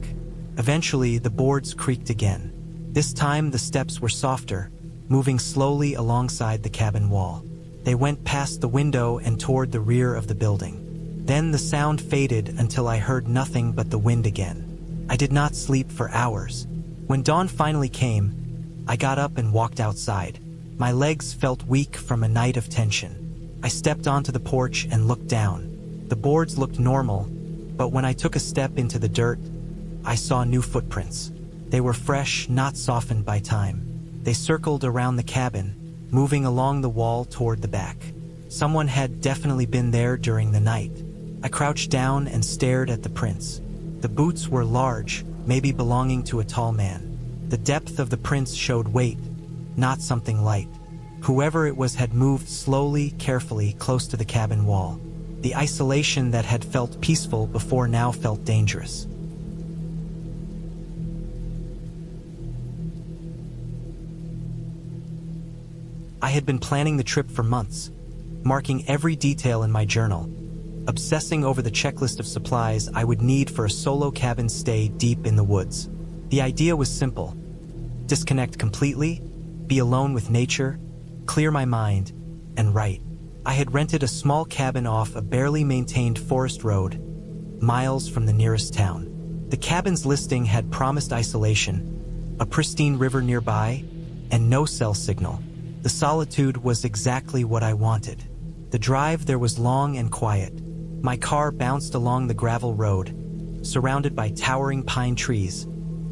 S1: Eventually, the boards creaked again. This time, the steps were softer, moving slowly alongside the cabin wall. They went past the window and toward the rear of the building. Then the sound faded until I heard nothing but the wind again. I did not sleep for hours. When dawn finally came, I got up and walked outside. My legs felt weak from a night of tension. I stepped onto the porch and looked down. The boards looked normal, but when I took a step into the dirt, I saw new footprints. They were fresh, not softened by time. They circled around the cabin, moving along the wall toward the back. Someone had definitely been there during the night. I crouched down and stared at the prints. The boots were large, maybe belonging to a tall man. The depth of the prints showed weight, not something light. Whoever it was had moved slowly, carefully, close to the cabin wall. The isolation that had felt peaceful before now felt dangerous. I had been planning the trip for months, marking every detail in my journal, obsessing over the checklist of supplies I would need for a solo cabin stay deep in the woods. The idea was simple: disconnect completely, be alone with nature, clear my mind, and write. I had rented a small cabin off a barely maintained forest road, miles from the nearest town. The cabin's listing had promised isolation, a pristine river nearby, and no cell signal. The solitude was exactly what I wanted. The drive there was long and quiet. My car bounced along the gravel road, surrounded by towering pine trees,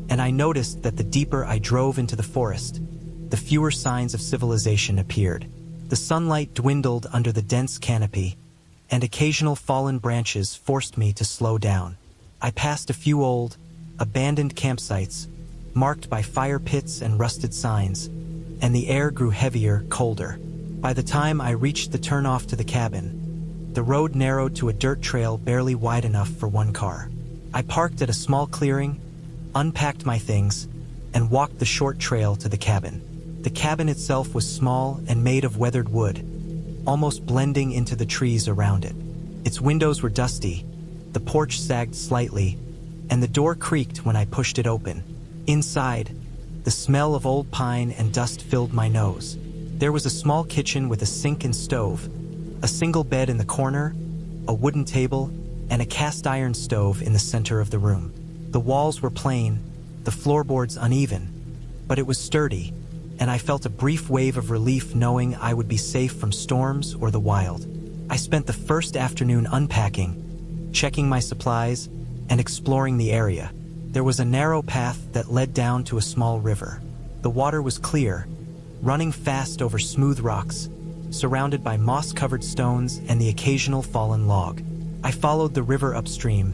S1: and I noticed that the deeper I drove into the forest, the fewer signs of civilization appeared. The sunlight dwindled under the dense canopy, and occasional fallen branches forced me to slow down. I passed a few old, abandoned campsites, marked by fire pits and rusted signs, and the air grew heavier, colder. By the time I reached the turnoff to the cabin, the road narrowed to a dirt trail barely wide enough for one car. I parked at a small clearing, unpacked my things, and walked the short trail to the cabin. The cabin itself was small and made of weathered wood, almost blending into the trees around it. Its windows were dusty, the porch sagged slightly, and the door creaked when I pushed it open. Inside, the smell of old pine and dust filled my nose. There was a small kitchen with a sink and stove, a single bed in the corner, a wooden table, and a cast iron stove in the center of the room. The walls were plain, the floorboards uneven, but it was sturdy, and I felt a brief wave of relief knowing I would be safe from storms or the wild. I spent the first afternoon unpacking, checking my supplies, and exploring the area. There was a narrow path that led down to a small river. The water was clear, running fast over smooth rocks, surrounded by moss-covered stones and the occasional fallen log. I followed the river upstream,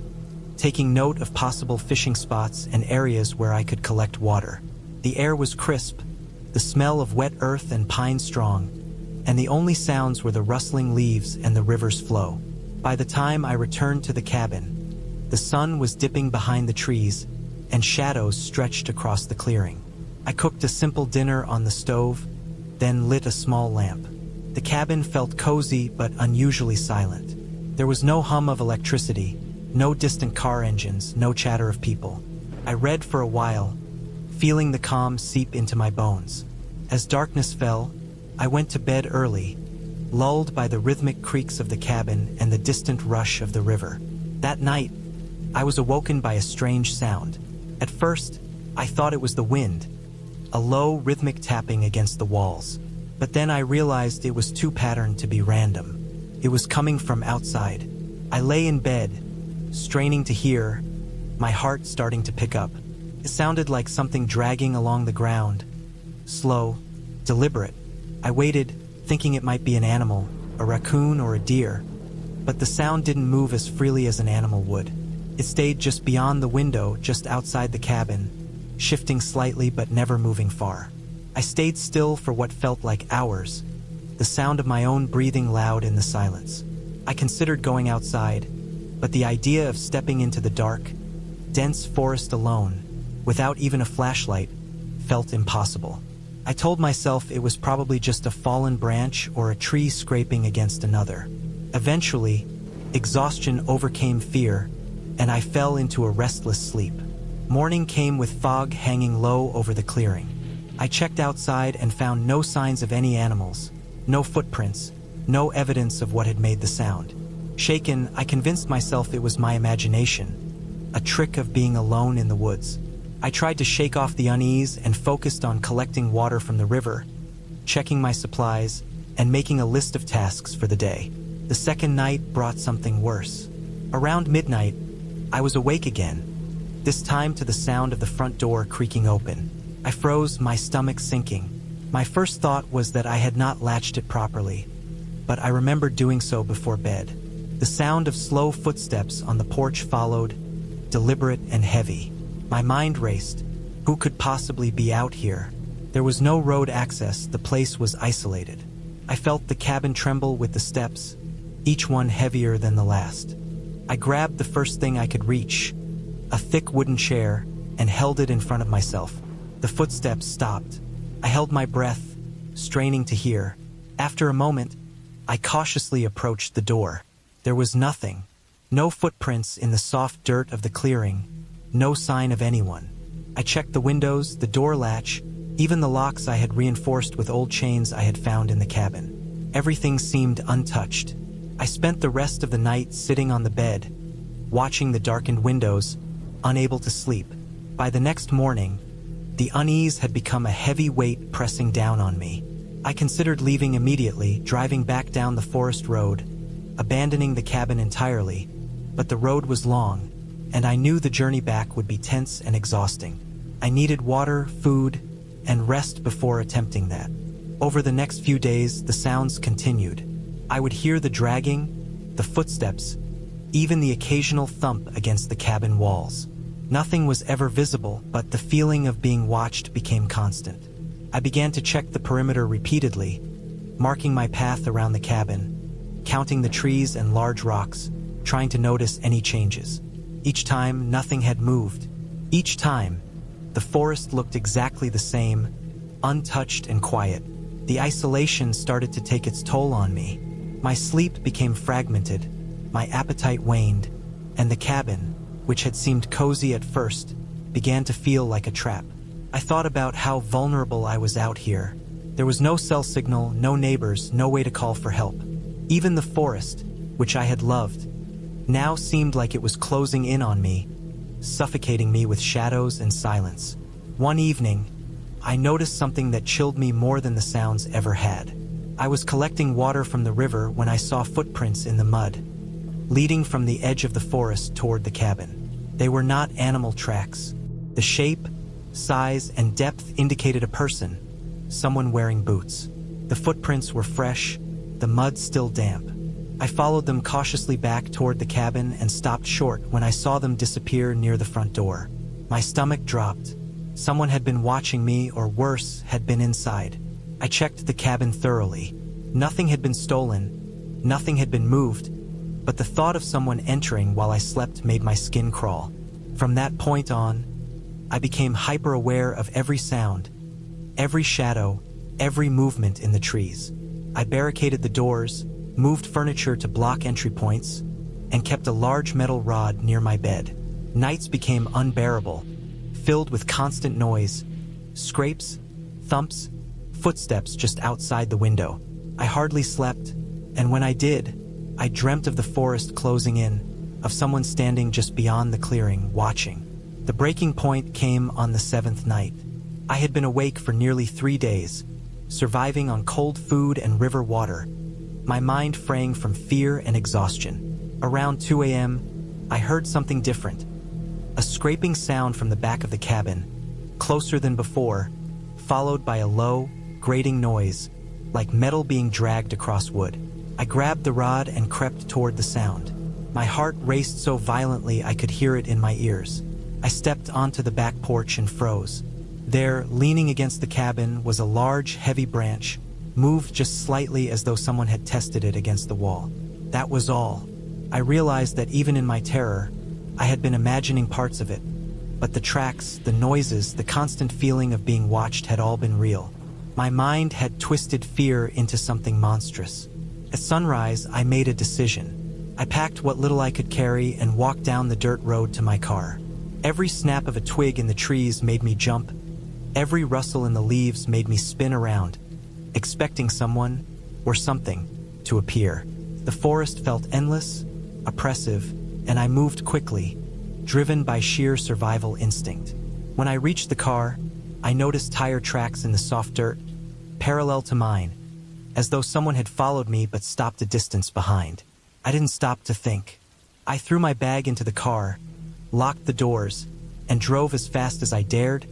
S1: taking note of possible fishing spots and areas where I could collect water. The air was crisp, the smell of wet earth and pine strong, and the only sounds were the rustling leaves and the river's flow. By the time I returned to the cabin, the sun was dipping behind the trees, and shadows stretched across the clearing. I cooked a simple dinner on the stove, then lit a small lamp. The cabin felt cozy but unusually silent. There was no hum of electricity, no distant car engines, no chatter of people. I read for a while, feeling the calm seep into my bones. As darkness fell, I went to bed early, lulled by the rhythmic creaks of the cabin and the distant rush of the river. That night, I was awoken by a strange sound. At first, I thought it was the wind, a low, rhythmic tapping against the walls. But then I realized it was too patterned to be random. It was coming from outside. I lay in bed, straining to hear, my heart starting to pick up. It sounded like something dragging along the ground, slow, deliberate. I waited, thinking it might be an animal, a raccoon or a deer, but the sound didn't move as freely as an animal would. It stayed just beyond the window, just outside the cabin, shifting slightly but never moving far. I stayed still for what felt like hours, the sound of my own breathing loud in the silence. I considered going outside, but the idea of stepping into the dark, dense forest alone, without even a flashlight, felt impossible. I told myself it was probably just a fallen branch or a tree scraping against another. Eventually, exhaustion overcame fear, and I fell into a restless sleep. Morning came with fog hanging low over the clearing. I checked outside and found no signs of any animals, no footprints, no evidence of what had made the sound. Shaken, I convinced myself it was my imagination, a trick of being alone in the woods. I tried to shake off the unease and focused on collecting water from the river, checking my supplies, and making a list of tasks for the day. The second night brought something worse. Around midnight, I was awake again, this time to the sound of the front door creaking open. I froze, my stomach sinking. My first thought was that I had not latched it properly, but I remembered doing so before bed. The sound of slow footsteps on the porch followed, deliberate and heavy. My mind raced. Who could possibly be out here? There was no road access, the place was isolated. I felt the cabin tremble with the steps, each one heavier than the last. I grabbed the first thing I could reach, a thick wooden chair, and held it in front of myself. The footsteps stopped. I held my breath, straining to hear. After a moment, I cautiously approached the door. There was nothing. No footprints in the soft dirt of the clearing. No sign of anyone. I checked the windows, the door latch, even the locks I had reinforced with old chains I had found in the cabin. Everything seemed untouched. I spent the rest of the night sitting on the bed, watching the darkened windows, unable to sleep. By the next morning, the unease had become a heavy weight pressing down on me. I considered leaving immediately, driving back down the forest road, abandoning the cabin entirely, but the road was long, and I knew the journey back would be tense and exhausting. I needed water, food, and rest before attempting that. Over the next few days, the sounds continued. I would hear the dragging, the footsteps, even the occasional thump against the cabin walls. Nothing was ever visible, but the feeling of being watched became constant. I began to check the perimeter repeatedly, marking my path around the cabin, counting the trees and large rocks, trying to notice any changes. Each time, nothing had moved. Each time, the forest looked exactly the same, untouched and quiet. The isolation started to take its toll on me. My sleep became fragmented, my appetite waned, and the cabin, which had seemed cozy at first, began to feel like a trap. I thought about how vulnerable I was out here. There was no cell signal, no neighbors, no way to call for help. Even the forest, which I had loved, now seemed like it was closing in on me, suffocating me with shadows and silence. One evening, I noticed something that chilled me more than the sounds ever had. I was collecting water from the river when I saw footprints in the mud, leading from the edge of the forest toward the cabin. They were not animal tracks. The shape, size, and depth indicated a person, someone wearing boots. The footprints were fresh, the mud still damp. I followed them cautiously back toward the cabin and stopped short when I saw them disappear near the front door. My stomach dropped. Someone had been watching me, or worse, had been inside. I checked the cabin thoroughly. Nothing had been stolen, nothing had been moved, but the thought of someone entering while I slept made my skin crawl. From that point on, I became hyper-aware of every sound, every shadow, every movement in the trees. I barricaded the doors, moved furniture to block entry points, and kept a large metal rod near my bed. Nights became unbearable, filled with constant noise, scrapes, thumps, footsteps just outside the window. I hardly slept, and when I did, I dreamt of the forest closing in, of someone standing just beyond the clearing, watching. The breaking point came on the 7th night. I had been awake for nearly 3 days, surviving on cold food and river water, my mind fraying from fear and exhaustion. Around 2 a.m., I heard something different. A scraping sound from the back of the cabin, closer than before, followed by a low, grating noise, like metal being dragged across wood. I grabbed the rod and crept toward the sound. My heart raced so violently I could hear it in my ears. I stepped onto the back porch and froze. There, leaning against the cabin, was a large, heavy branch, moved just slightly as though someone had tested it against the wall. That was all. I realized that even in my terror, I had been imagining parts of it. But the tracks, the noises, the constant feeling of being watched had all been real. My mind had twisted fear into something monstrous. At sunrise, I made a decision. I packed what little I could carry and walked down the dirt road to my car. Every snap of a twig in the trees made me jump. Every rustle in the leaves made me spin around, expecting someone, or something, to appear. The forest felt endless, oppressive, and I moved quickly, driven by sheer survival instinct. When I reached the car, I noticed tire tracks in the soft dirt, parallel to mine, as though someone had followed me but stopped a distance behind. I didn't stop to think. I threw my bag into the car, locked the doors, and drove as fast as I dared,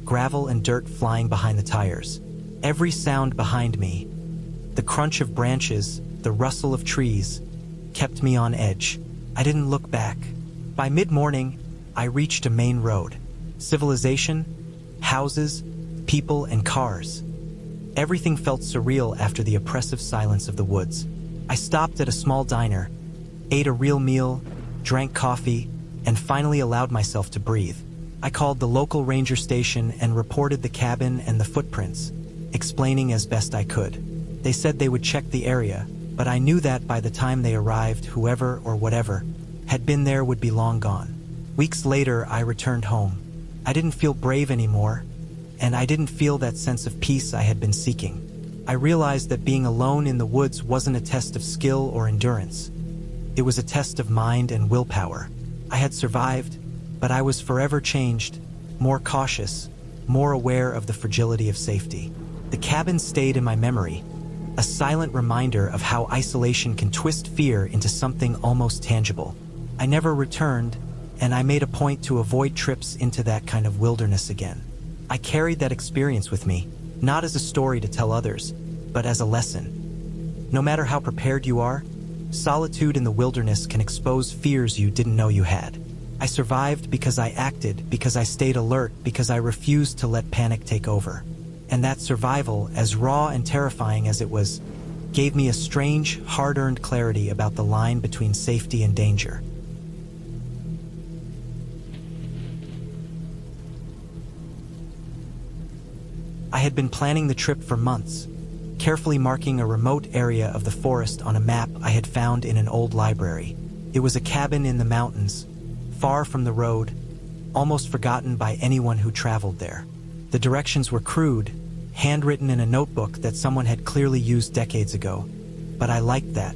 S1: gravel and dirt flying behind the tires. Every sound behind me, the crunch of branches, the rustle of trees, kept me on edge. I didn't look back. By mid-morning, I reached a main road. Civilization, houses, people, and cars. Everything felt surreal after the oppressive silence of the woods. I stopped at a small diner, ate a real meal, drank coffee, and finally allowed myself to breathe. I called the local ranger station and reported the cabin and the footprints, explaining as best I could. They said they would check the area, but I knew that by the time they arrived, whoever or whatever had been there would be long gone. Weeks later, I returned home. I didn't feel brave anymore, and I didn't feel that sense of peace I had been seeking. I realized that being alone in the woods wasn't a test of skill or endurance. It was a test of mind and willpower. I had survived, but I was forever changed, more cautious, more aware of the fragility of safety. The cabin stayed in my memory, a silent reminder of how isolation can twist fear into something almost tangible. I never returned, and I made a point to avoid trips into that kind of wilderness again. I carried that experience with me, not as a story to tell others, but as a lesson. No matter how prepared you are, solitude in the wilderness can expose fears you didn't know you had. I survived because I acted, because I stayed alert, because I refused to let panic take over. And that survival, as raw and terrifying as it was, gave me a strange, hard-earned clarity about the line between safety and danger. I had been planning the trip for months, carefully marking a remote area of the forest on a map I had found in an old library. It was a cabin in the mountains, far from the road, almost forgotten by anyone who traveled there. The directions were crude, handwritten in a notebook that someone had clearly used decades ago. But I liked that.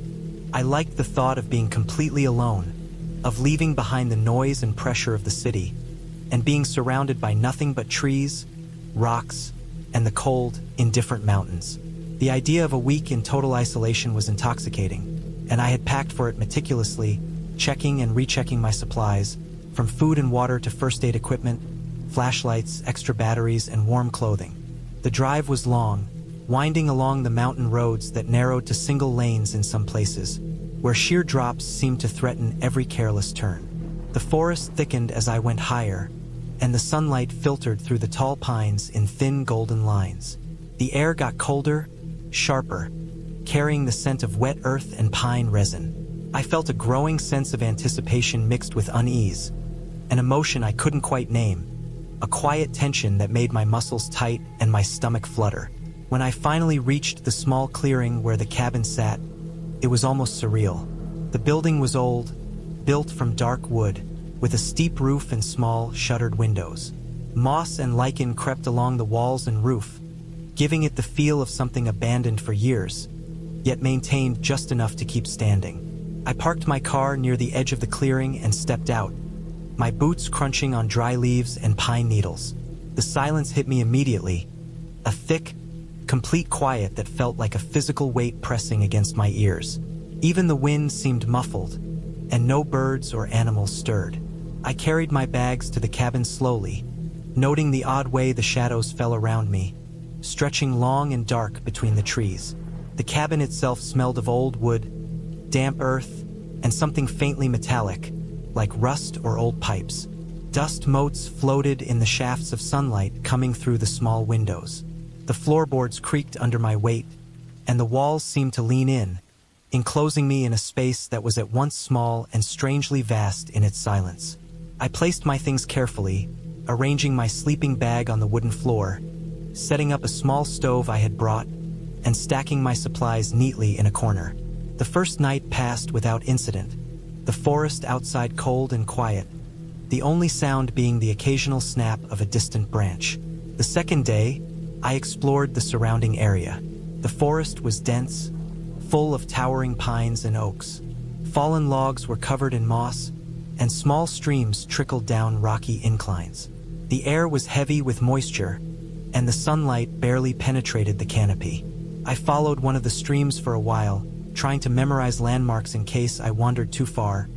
S1: I liked the thought of being completely alone, of leaving behind the noise and pressure of the city, and being surrounded by nothing but trees, rocks, and the cold, indifferent mountains. The idea of a week in total isolation was intoxicating, and I had packed for it meticulously, checking and rechecking my supplies, from food and water to first aid equipment, flashlights, extra batteries, and warm clothing. The drive was long, winding along the mountain roads that narrowed to single lanes in some places, where sheer drops seemed to threaten every careless turn. The forest thickened as I went higher, and the sunlight filtered through the tall pines in thin golden lines. The air got colder, sharper, carrying the scent of wet earth and pine resin. I felt a growing sense of anticipation mixed with unease, an emotion I couldn't quite name, a quiet tension that made my muscles tight and my stomach flutter. When I finally reached the small clearing where the cabin sat, it was almost surreal. The building was old, built from dark wood, with a steep roof and small, shuttered windows. Moss and lichen crept along the walls and roof, giving it the feel of something abandoned for years, yet maintained just enough to keep standing. I parked my car near the edge of the clearing and stepped out, my boots crunching on dry leaves and pine needles. The silence hit me immediately, a thick, complete quiet that felt like a physical weight pressing against my ears. Even the wind seemed muffled, and no birds or animals stirred. I carried my bags to the cabin slowly, noting the odd way the shadows fell around me, stretching long and dark between the trees. The cabin itself smelled of old wood, damp earth, and something faintly metallic, like rust or old pipes. Dust motes floated in the shafts of sunlight coming through the small windows. The floorboards creaked under my weight, and the walls seemed to lean in, enclosing me in a space that was at once small and strangely vast in its silence. I placed my things carefully, arranging my sleeping bag on the wooden floor, setting up a small stove I had brought, and stacking my supplies neatly in a corner. The first night passed without incident, the forest outside cold and quiet, the only sound being the occasional snap of a distant branch. The second day, I explored the surrounding area. The forest was dense, full of towering pines and oaks. Fallen logs were covered in moss, and small streams trickled down rocky inclines. The air was heavy with moisture, and the sunlight barely penetrated the canopy. I followed one of the streams for a while, trying to memorize landmarks in case I wandered too far,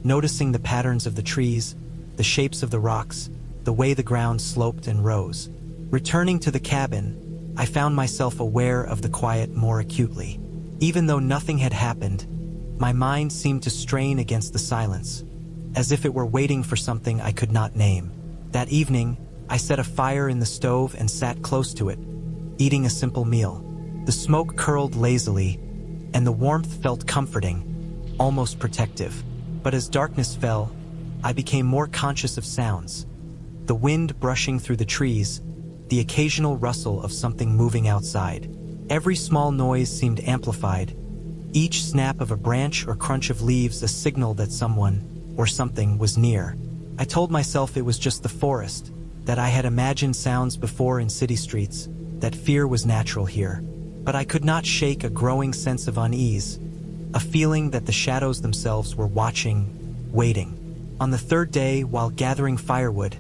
S1: noticing the patterns of the trees, the shapes of the rocks, the way the ground sloped and rose. Returning to the cabin, I found myself aware of the quiet more acutely. Even though nothing had happened, my mind seemed to strain against the silence, as if it were waiting for something I could not name. That evening, I set a fire in the stove and sat close to it, eating a simple meal. The smoke curled lazily, and the warmth felt comforting, almost protective. But as darkness fell, I became more conscious of sounds. The wind brushing through the trees, the occasional rustle of something moving outside. Every small noise seemed amplified, each snap of a branch or crunch of leaves a signal that someone or something was near. I told myself it was just the forest, that I had imagined sounds before in city streets, that fear was natural here. But I could not shake a growing sense of unease, a feeling that the shadows themselves were watching, waiting. On the third day, while gathering firewood,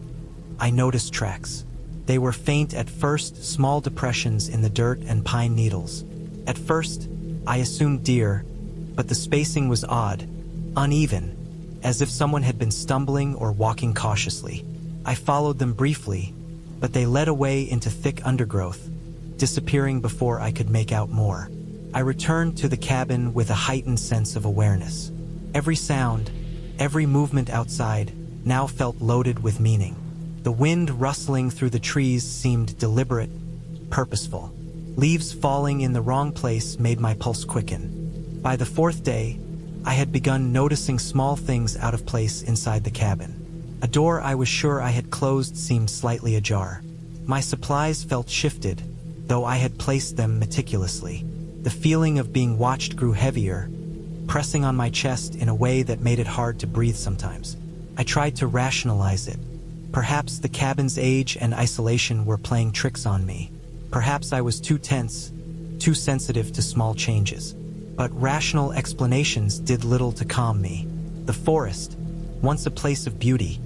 S1: I noticed tracks. They were faint at first, small depressions in the dirt and pine needles. At first, I assumed deer, but the spacing was odd, uneven, as if someone had been stumbling or walking cautiously. I followed them briefly, but they led away into thick undergrowth, disappearing before I could make out more. I returned to the cabin with a heightened sense of awareness. Every sound, every movement outside, now felt loaded with meaning. The wind rustling through the trees seemed deliberate, purposeful. Leaves falling in the wrong place made my pulse quicken. By the fourth day, I had begun noticing small things out of place inside the cabin. A door I was sure I had closed seemed slightly ajar. My supplies felt shifted, though I had placed them meticulously. The feeling of being watched grew heavier, pressing on my chest in a way that made it hard to breathe sometimes. I tried to rationalize it. Perhaps the cabin's age and isolation were playing tricks on me. Perhaps I was too tense, too sensitive to small changes. But rational explanations did little to calm me. The forest, once a place of beauty,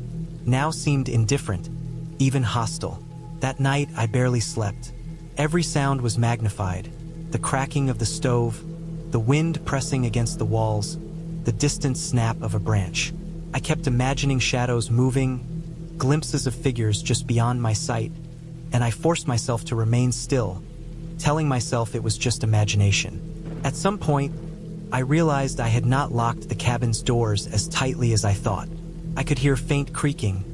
S1: now seemed indifferent, even hostile. That night I barely slept. Every sound was magnified. The cracking of the stove, the wind pressing against the walls, the distant snap of a branch. I kept imagining shadows moving, glimpses of figures just beyond my sight, and I forced myself to remain still, telling myself it was just imagination. At some point, I realized I had not locked the cabin's doors as tightly as I thought. I could hear faint creaking,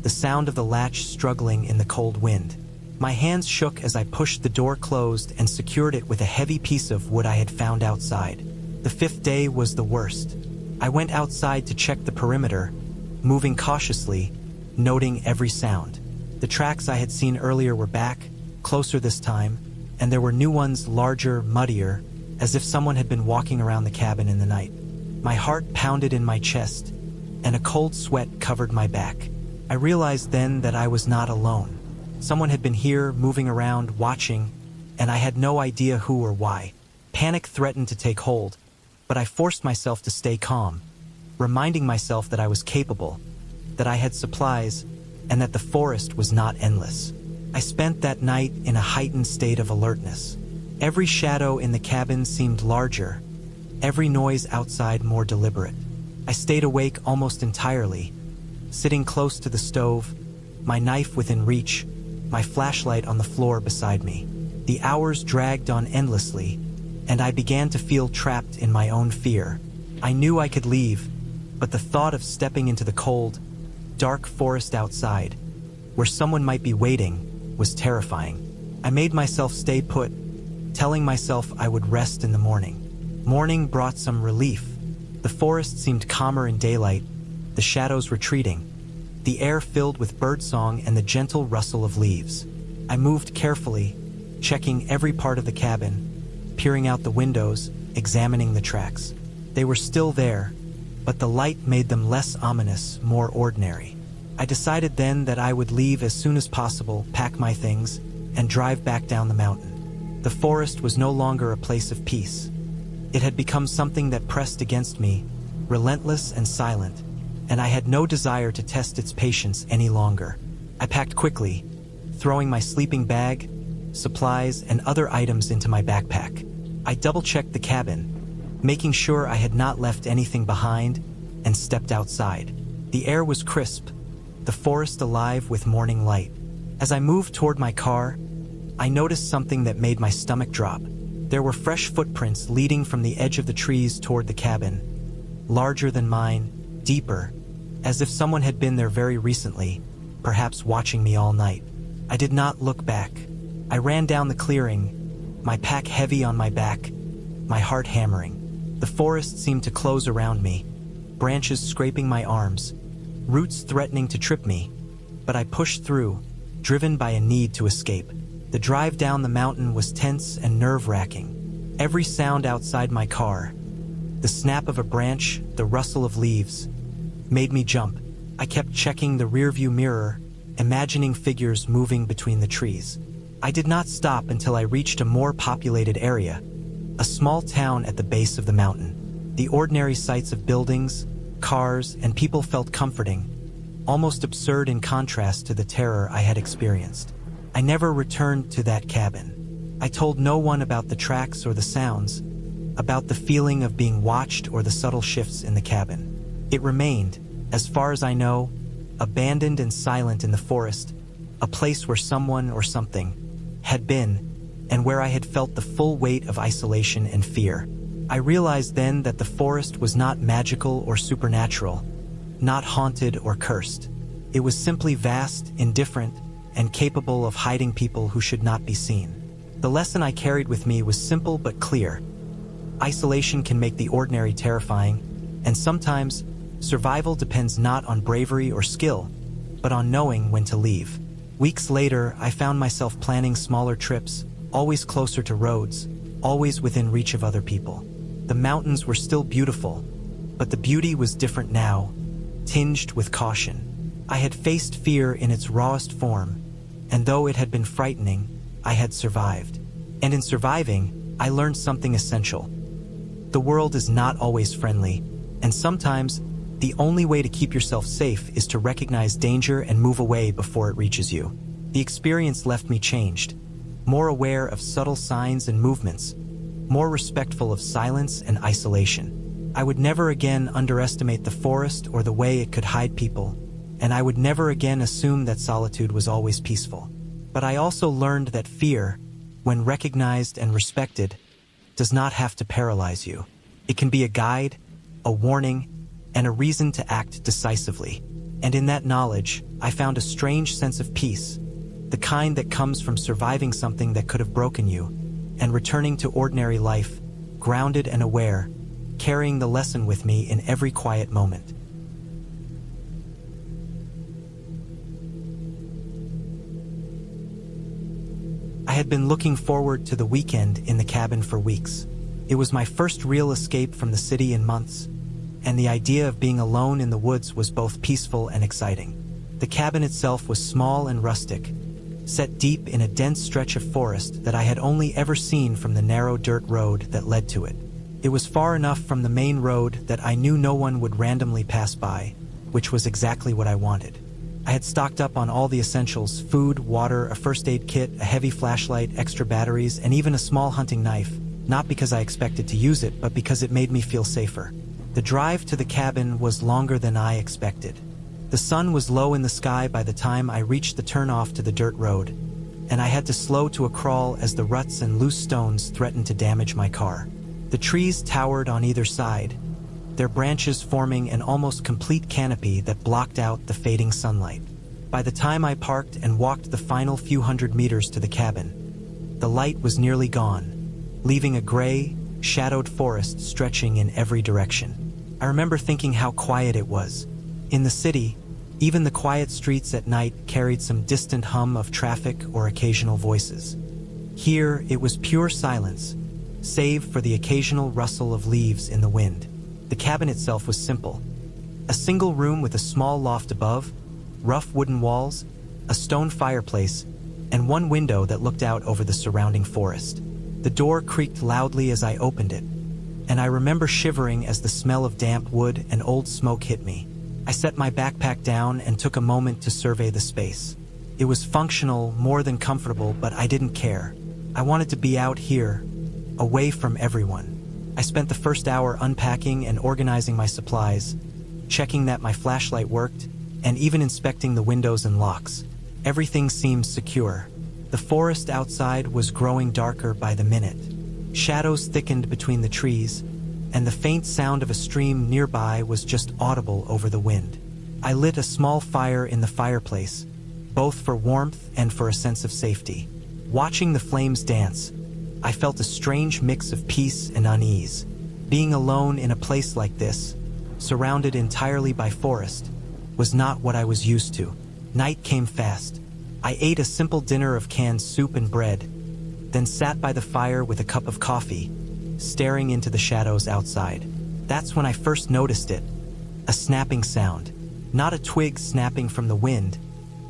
S1: the sound of the latch struggling in the cold wind. My hands shook as I pushed the door closed and secured it with a heavy piece of wood I had found outside. The fifth day was the worst. I went outside to check the perimeter, moving cautiously, noting every sound. The tracks I had seen earlier were back, closer this time, and there were new ones larger, muddier, as if someone had been walking around the cabin in the night. My heart pounded in my chest, and a cold sweat covered my back. I realized then that I was not alone. Someone had been here, moving around, watching, and I had no idea who or why. Panic threatened to take hold, but I forced myself to stay calm, reminding myself that I was capable, that I had supplies, and that the forest was not endless. I spent that night in a heightened state of alertness. Every shadow in the cabin seemed larger, every noise outside more deliberate. I stayed awake almost entirely, sitting close to the stove, my knife within reach, my flashlight on the floor beside me. The hours dragged on endlessly, and I began to feel trapped in my own fear. I knew I could leave, but the thought of stepping into the cold, dark forest outside, where someone might be waiting, was terrifying. I made myself stay put, telling myself I would rest in the morning. Morning brought some relief. The forest seemed calmer in daylight, the shadows retreating, the air filled with birdsong and the gentle rustle of leaves. I moved carefully, checking every part of the cabin, peering out the windows, examining the tracks. They were still there, but the light made them less ominous, more ordinary. I decided then that I would leave as soon as possible, pack my things, and drive back down the mountain. The forest was no longer a place of peace. It had become something that pressed against me, relentless and silent, and I had no desire to test its patience any longer. I packed quickly, throwing my sleeping bag, supplies, and other items into my backpack. I double-checked the cabin, making sure I had not left anything behind, and stepped outside. The air was crisp, the forest alive with morning light. As I moved toward my car, I noticed something that made my stomach drop. There were fresh footprints leading from the edge of the trees toward the cabin, larger than mine, deeper, as if someone had been there very recently, perhaps watching me all night. I did not look back. I ran down the clearing, my pack heavy on my back, my heart hammering. The forest seemed to close around me, branches scraping my arms, roots threatening to trip me, but I pushed through, driven by a need to escape. The drive down the mountain was tense and nerve-wracking. Every sound outside my car, the snap of a branch, the rustle of leaves, made me jump. I kept checking the rearview mirror, imagining figures moving between the trees. I did not stop until I reached a more populated area, a small town at the base of the mountain. The ordinary sights of buildings, cars, and people felt comforting, almost absurd in contrast to the terror I had experienced. I never returned to that cabin. I told no one about the tracks or the sounds, about the feeling of being watched or the subtle shifts in the cabin. It remained, as far as I know, abandoned and silent in the forest, a place where someone or something had been, and where I had felt the full weight of isolation and fear. I realized then that the forest was not magical or supernatural, not haunted or cursed. It was simply vast, indifferent, and capable of hiding people who should not be seen. The lesson I carried with me was simple but clear. Isolation can make the ordinary terrifying, and sometimes survival depends not on bravery or skill, but on knowing when to leave. Weeks later, I found myself planning smaller trips, always closer to roads, always within reach of other people. The mountains were still beautiful, but the beauty was different now, tinged with caution. I had faced fear in its rawest form, and though it had been frightening, I had survived. And in surviving, I learned something essential. The world is not always friendly, and sometimes the only way to keep yourself safe is to recognize danger and move away before it reaches you. The experience left me changed, more aware of subtle signs and movements, more respectful of silence and isolation. I would never again underestimate the forest or the way it could hide people, and I would never again assume that solitude was always peaceful. But I also learned that fear, when recognized and respected, does not have to paralyze you. It can be a guide, a warning, and a reason to act decisively. And in that knowledge, I found a strange sense of peace, the kind that comes from surviving something that could have broken you, and returning to ordinary life, grounded and aware, carrying the lesson with me in every quiet moment. I had been looking forward to the weekend in the cabin for weeks. It was my first real escape from the city in months, and the idea of being alone in the woods was both peaceful and exciting. The cabin itself was small and rustic, set deep in a dense stretch of forest that I had only ever seen from the narrow dirt road that led to it. It was far enough from the main road that I knew no one would randomly pass by, which was exactly what I wanted. I had stocked up on all the essentials: food, water, a first aid kit, a heavy flashlight, extra batteries, and even a small hunting knife, not because I expected to use it, but because it made me feel safer. The drive to the cabin was longer than I expected. The sun was low in the sky by the time I reached the turnoff to the dirt road, and I had to slow to a crawl as the ruts and loose stones threatened to damage my car. The trees towered on either side, their branches forming an almost complete canopy that blocked out the fading sunlight. By the time I parked and walked the final few hundred meters to the cabin, the light was nearly gone, leaving a gray, shadowed forest stretching in every direction. I remember thinking how quiet it was. In the city, even the quiet streets at night carried some distant hum of traffic or occasional voices. Here, it was pure silence, save for the occasional rustle of leaves in the wind. The cabin itself was simple. A single room with a small loft above, rough wooden walls, a stone fireplace, and one window that looked out over the surrounding forest. The door creaked loudly as I opened it, and I remember shivering as the smell of damp wood and old smoke hit me. I set my backpack down and took a moment to survey the space. It was functional, more than comfortable, but I didn't care. I wanted to be out here, away from everyone. I spent the first hour unpacking and organizing my supplies, checking that my flashlight worked, and even inspecting the windows and locks. Everything seemed secure. The forest outside was growing darker by the minute. Shadows thickened between the trees, and the faint sound of a stream nearby was just audible over the wind. I lit a small fire in the fireplace, both for warmth and for a sense of safety. Watching the flames dance, I felt a strange mix of peace and unease. Being alone in a place like this, surrounded entirely by forest, was not what I was used to. Night came fast. I ate a simple dinner of canned soup and bread, then sat by the fire with a cup of coffee, staring into the shadows outside. That's when I first noticed it. A snapping sound. Not a twig snapping from the wind,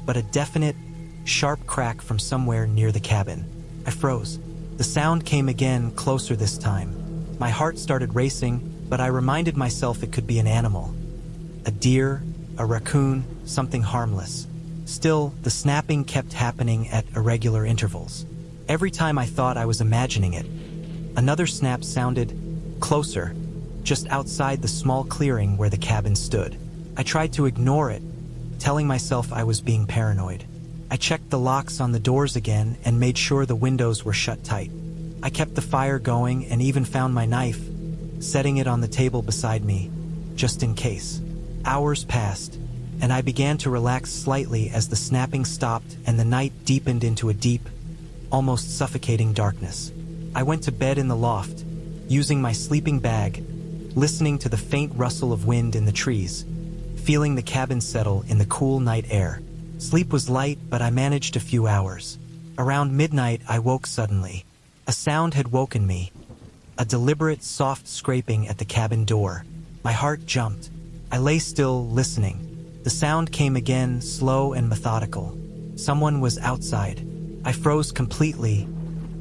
S1: but a definite, sharp crack from somewhere near the cabin. I froze. The sound came again, closer this time. My heart started racing, but I reminded myself it could be an animal. A deer, a raccoon, something harmless. Still, the snapping kept happening at irregular intervals. Every time I thought I was imagining it, another snap sounded closer, just outside the small clearing where the cabin stood. I tried to ignore it, telling myself I was being paranoid. I checked the locks on the doors again and made sure the windows were shut tight. I kept the fire going and even found my knife, setting it on the table beside me, just in case. Hours passed, and I began to relax slightly as the snapping stopped and the night deepened into a deep, almost suffocating darkness. I went to bed in the loft, using my sleeping bag, listening to the faint rustle of wind in the trees, feeling the cabin settle in the cool night air. Sleep was light, but I managed a few hours. Around midnight, I woke suddenly. A sound had woken me, a deliberate, soft scraping at the cabin door. My heart jumped. I lay still, listening. The sound came again, slow and methodical. Someone was outside. I froze completely,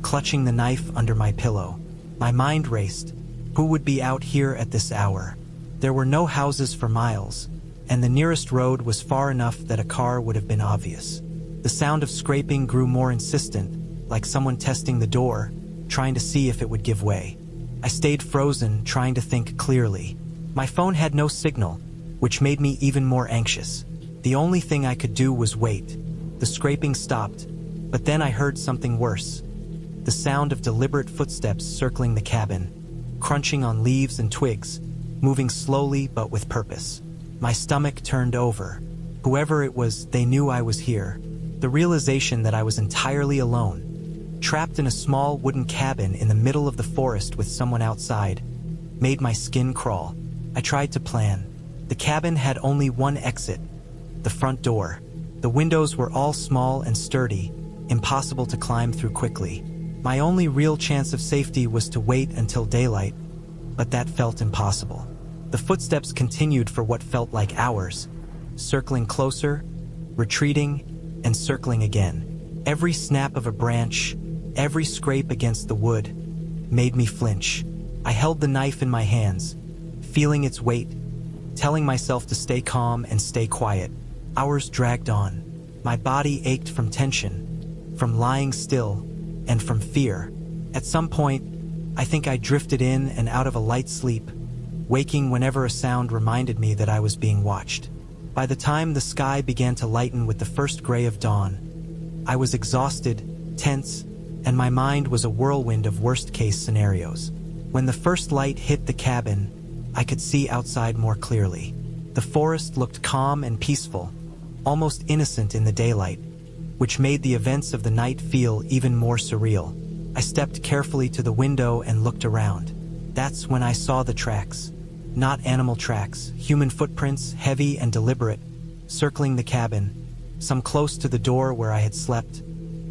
S1: clutching the knife under my pillow. My mind raced. Who would be out here at this hour? There were no houses for miles, and the nearest road was far enough that a car would have been obvious. The sound of scraping grew more insistent, like someone testing the door, trying to see if it would give way. I stayed frozen, trying to think clearly. My phone had no signal, which made me even more anxious. The only thing I could do was wait. The scraping stopped, but then I heard something worse. The sound of deliberate footsteps circling the cabin, crunching on leaves and twigs, moving slowly but with purpose. My stomach turned over. Whoever it was, they knew I was here. The realization that I was entirely alone, trapped in a small wooden cabin in the middle of the forest with someone outside, made my skin crawl. I tried to plan. The cabin had only one exit, the front door. The windows were all small and sturdy, impossible to climb through quickly. My only real chance of safety was to wait until daylight, but that felt impossible. The footsteps continued for what felt like hours, circling closer, retreating, and circling again. Every snap of a branch, every scrape against the wood, made me flinch. I held the knife in my hands, feeling its weight, telling myself to stay calm and stay quiet. Hours dragged on. My body ached from tension, from lying still, and from fear. At some point, I think I drifted in and out of a light sleep, waking whenever a sound reminded me that I was being watched. By the time the sky began to lighten with the first gray of dawn, I was exhausted, tense, and my mind was a whirlwind of worst-case scenarios. When the first light hit the cabin, I could see outside more clearly. The forest looked calm and peaceful, almost innocent in the daylight, which made the events of the night feel even more surreal. I stepped carefully to the window and looked around. That's when I saw the tracks. Not animal tracks, human footprints, heavy and deliberate, circling the cabin, some close to the door where I had slept,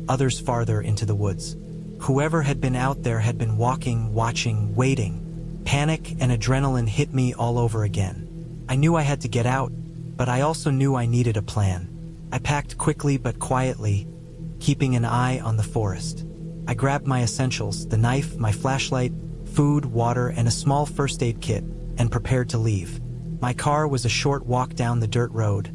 S1: others farther into the woods. Whoever had been out there had been walking, watching, waiting. Panic and adrenaline hit me all over again. I knew I had to get out, but I also knew I needed a plan. I packed quickly but quietly, keeping an eye on the forest. I grabbed my essentials, the knife, my flashlight, food, water, and a small first aid kit, and prepared to leave. My car was a short walk down the dirt road,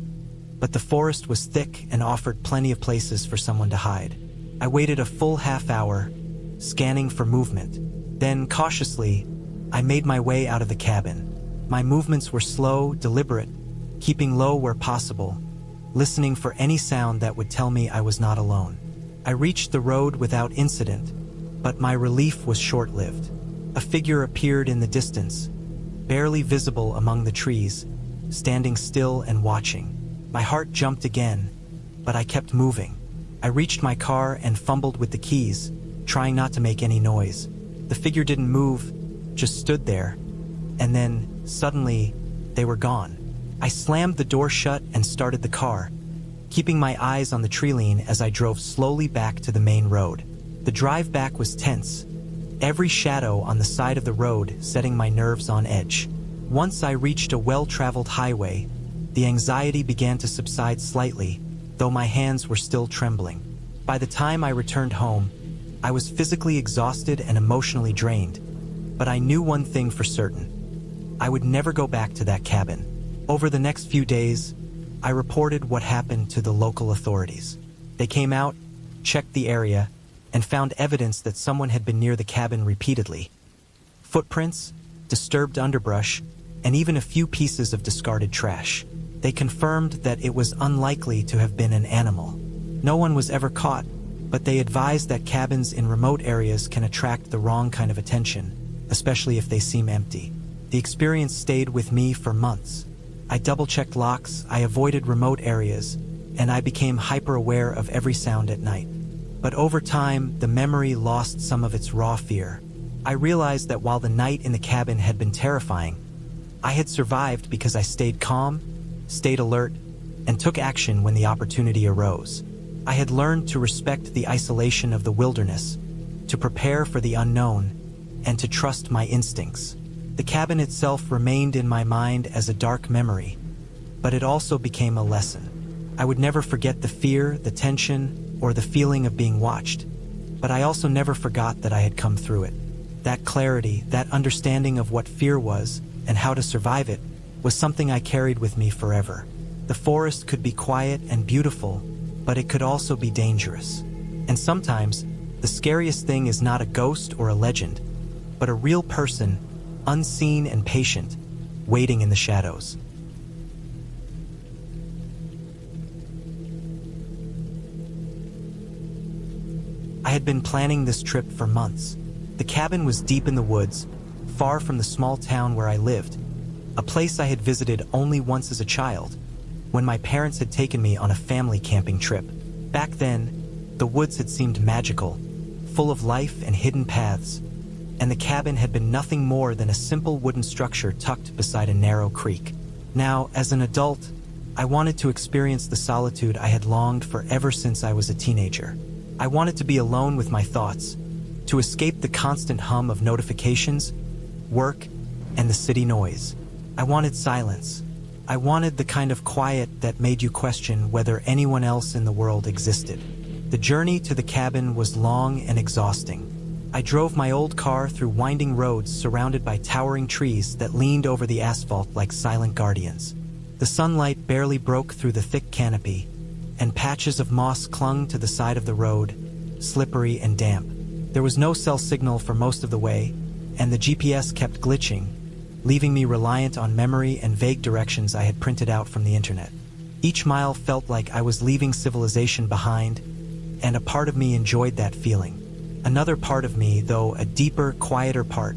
S1: but the forest was thick and offered plenty of places for someone to hide. I waited a full half hour, scanning for movement. Then, cautiously, I made my way out of the cabin. My movements were slow, deliberate, keeping low where possible, listening for any sound that would tell me I was not alone. I reached the road without incident, but my relief was short-lived. A figure appeared in the distance, barely visible among the trees, standing still and watching. My heart jumped again, but I kept moving. I reached my car and fumbled with the keys, trying not to make any noise. The figure didn't move, just stood there, and then, suddenly, they were gone. I slammed the door shut and started the car, keeping my eyes on the tree line as I drove slowly back to the main road. The drive back was tense, every shadow on the side of the road setting my nerves on edge. Once I reached a well-traveled highway, the anxiety began to subside slightly, though my hands were still trembling. By the time I returned home, I was physically exhausted and emotionally drained, but I knew one thing for certain: I would never go back to that cabin. Over the next few days, I reported what happened to the local authorities. They came out, checked the area, and found evidence that someone had been near the cabin repeatedly. Footprints, disturbed underbrush, and even a few pieces of discarded trash. They confirmed that it was unlikely to have been an animal. No one was ever caught, but they advised that cabins in remote areas can attract the wrong kind of attention, especially if they seem empty. The experience stayed with me for months. I double-checked locks, I avoided remote areas, and I became hyper-aware of every sound at night. But over time, the memory lost some of its raw fear. I realized that while the night in the cabin had been terrifying, I had survived because I stayed calm, stayed alert, and took action when the opportunity arose. I had learned to respect the isolation of the wilderness, to prepare for the unknown, and to trust my instincts. The cabin itself remained in my mind as a dark memory, but it also became a lesson. I would never forget the fear, the tension, or the feeling of being watched, but I also never forgot that I had come through it. That clarity, that understanding of what fear was and how to survive it, was something I carried with me forever. The forest could be quiet and beautiful, but it could also be dangerous. And sometimes, the scariest thing is not a ghost or a legend, but a real person, unseen and patient, waiting in the shadows. I had been planning this trip for months. The cabin was deep in the woods, far from the small town where I lived, a place I had visited only once as a child, when my parents had taken me on a family camping trip. Back then, the woods had seemed magical, full of life and hidden paths, and the cabin had been nothing more than a simple wooden structure tucked beside a narrow creek. Now, as an adult, I wanted to experience the solitude I had longed for ever since I was a teenager. I wanted to be alone with my thoughts, to escape the constant hum of notifications, work, and the city noise. I wanted silence. I wanted the kind of quiet that made you question whether anyone else in the world existed. The journey to the cabin was long and exhausting. I drove my old car through winding roads surrounded by towering trees that leaned over the asphalt like silent guardians. The sunlight barely broke through the thick canopy, and patches of moss clung to the side of the road, slippery and damp. There was no cell signal for most of the way, and the GPS kept glitching, leaving me reliant on memory and vague directions I had printed out from the internet. Each mile felt like I was leaving civilization behind, and a part of me enjoyed that feeling. Another part of me, though a deeper, quieter part,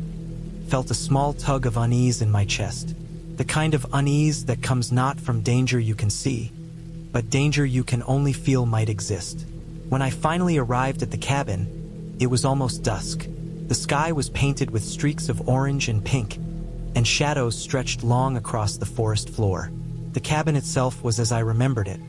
S1: felt a small tug of unease in my chest. The kind of unease that comes not from danger you can see, but danger you can only feel might exist. When I finally arrived at the cabin, it was almost dusk. The sky was painted with streaks of orange and pink, and shadows stretched long across the forest floor. The cabin itself was as I remembered it,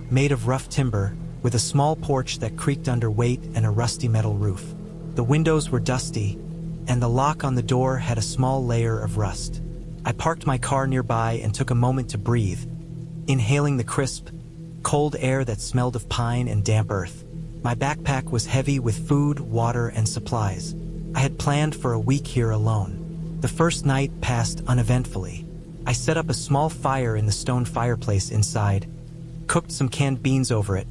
S1: made of rough timber, with a small porch that creaked under weight and a rusty metal roof. The windows were dusty, and the lock on the door had a small layer of rust. I parked my car nearby and took a moment to breathe, inhaling the crisp, cold air that smelled of pine and damp earth. My backpack was heavy with food, water, and supplies, I had planned for a week here alone. The first night passed uneventfully. I set up a small fire in the stone fireplace inside, cooked some canned beans over it,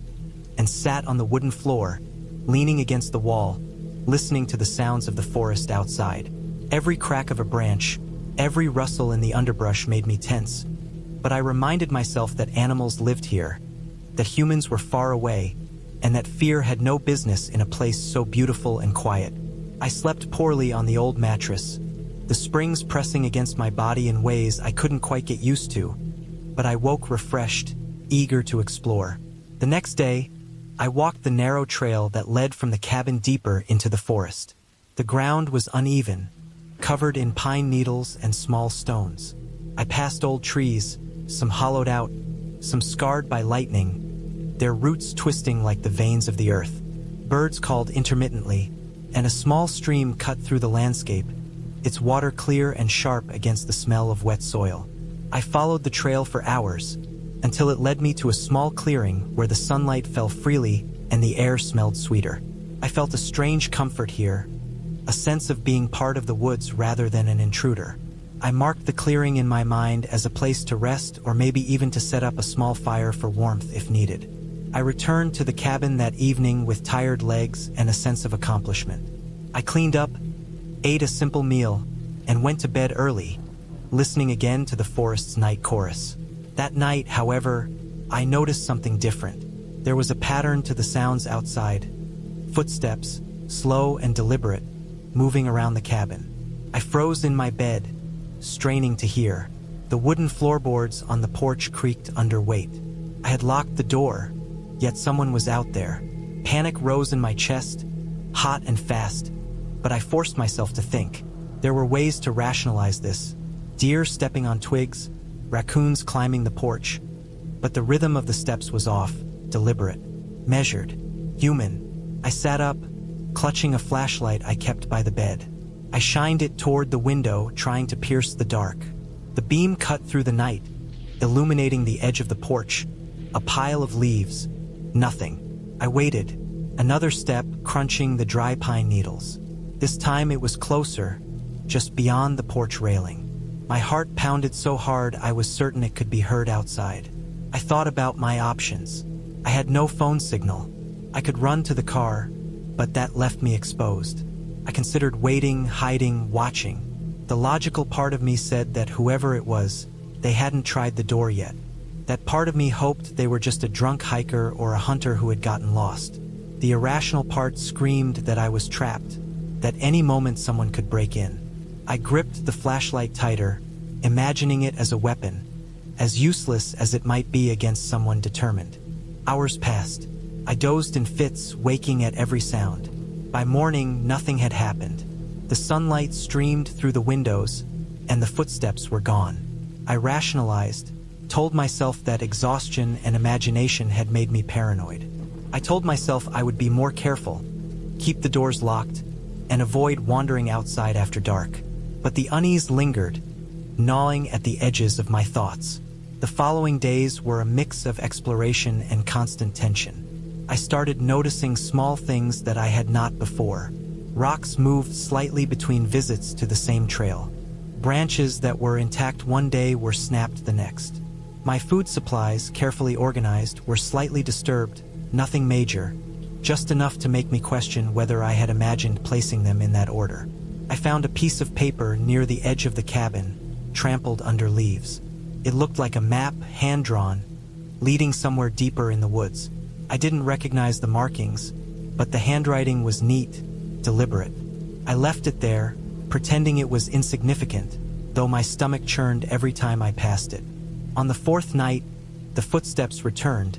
S1: and sat on the wooden floor, leaning against the wall, listening to the sounds of the forest outside. Every crack of a branch, every rustle in the underbrush made me tense. But I reminded myself that animals lived here, that humans were far away, and that fear had no business in a place so beautiful and quiet. I slept poorly on the old mattress, the springs pressing against my body in ways I couldn't quite get used to, but I woke refreshed, eager to explore. The next day, I walked the narrow trail that led from the cabin deeper into the forest. The ground was uneven, covered in pine needles and small stones. I passed old trees, some hollowed out, some scarred by lightning, their roots twisting like the veins of the earth. Birds called intermittently, and a small stream cut through the landscape, its water clear and sharp against the smell of wet soil. I followed the trail for hours, until it led me to a small clearing where the sunlight fell freely and the air smelled sweeter. I felt a strange comfort here, a sense of being part of the woods rather than an intruder. I marked the clearing in my mind as a place to rest or maybe even to set up a small fire for warmth if needed. I returned to the cabin that evening with tired legs and a sense of accomplishment. I cleaned up, ate a simple meal, and went to bed early, listening again to the forest's night chorus. That night, however, I noticed something different. There was a pattern to the sounds outside. Footsteps, slow and deliberate, moving around the cabin. I froze in my bed, straining to hear. The wooden floorboards on the porch creaked under weight. I had locked the door, yet someone was out there. Panic rose in my chest, hot and fast, but I forced myself to think. There were ways to rationalize this. Deer stepping on twigs, raccoons climbing the porch. But the rhythm of the steps was off, deliberate, measured, human. I sat up, clutching a flashlight I kept by the bed. I shined it toward the window, trying to pierce the dark. The beam cut through the night, illuminating the edge of the porch. A pile of leaves. Nothing. I waited. Another step, crunching the dry pine needles. This time it was closer, just beyond the porch railing. My heart pounded so hard I was certain it could be heard outside. I thought about my options. I had no phone signal. I could run to the car, but that left me exposed. I considered waiting, hiding, watching. The logical part of me said that whoever it was, they hadn't tried the door yet. That part of me hoped they were just a drunk hiker or a hunter who had gotten lost. The irrational part screamed that I was trapped, that any moment someone could break in. I gripped the flashlight tighter, imagining it as a weapon, as useless as it might be against someone determined. Hours passed. I dozed in fits, waking at every sound. By morning, nothing had happened. The sunlight streamed through the windows, and the footsteps were gone. I rationalized, told myself that exhaustion and imagination had made me paranoid. I told myself I would be more careful, keep the doors locked, and avoid wandering outside after dark. But the unease lingered, gnawing at the edges of my thoughts. The following days were a mix of exploration and constant tension. I started noticing small things that I had not before. Rocks moved slightly between visits to the same trail. Branches that were intact one day were snapped the next. My food supplies, carefully organized, were slightly disturbed, nothing major, just enough to make me question whether I had imagined placing them in that order. I found a piece of paper near the edge of the cabin, trampled under leaves. It looked like a map, hand-drawn, leading somewhere deeper in the woods. I didn't recognize the markings, but the handwriting was neat, deliberate. I left it there, pretending it was insignificant, though my stomach churned every time I passed it. On the fourth night, the footsteps returned,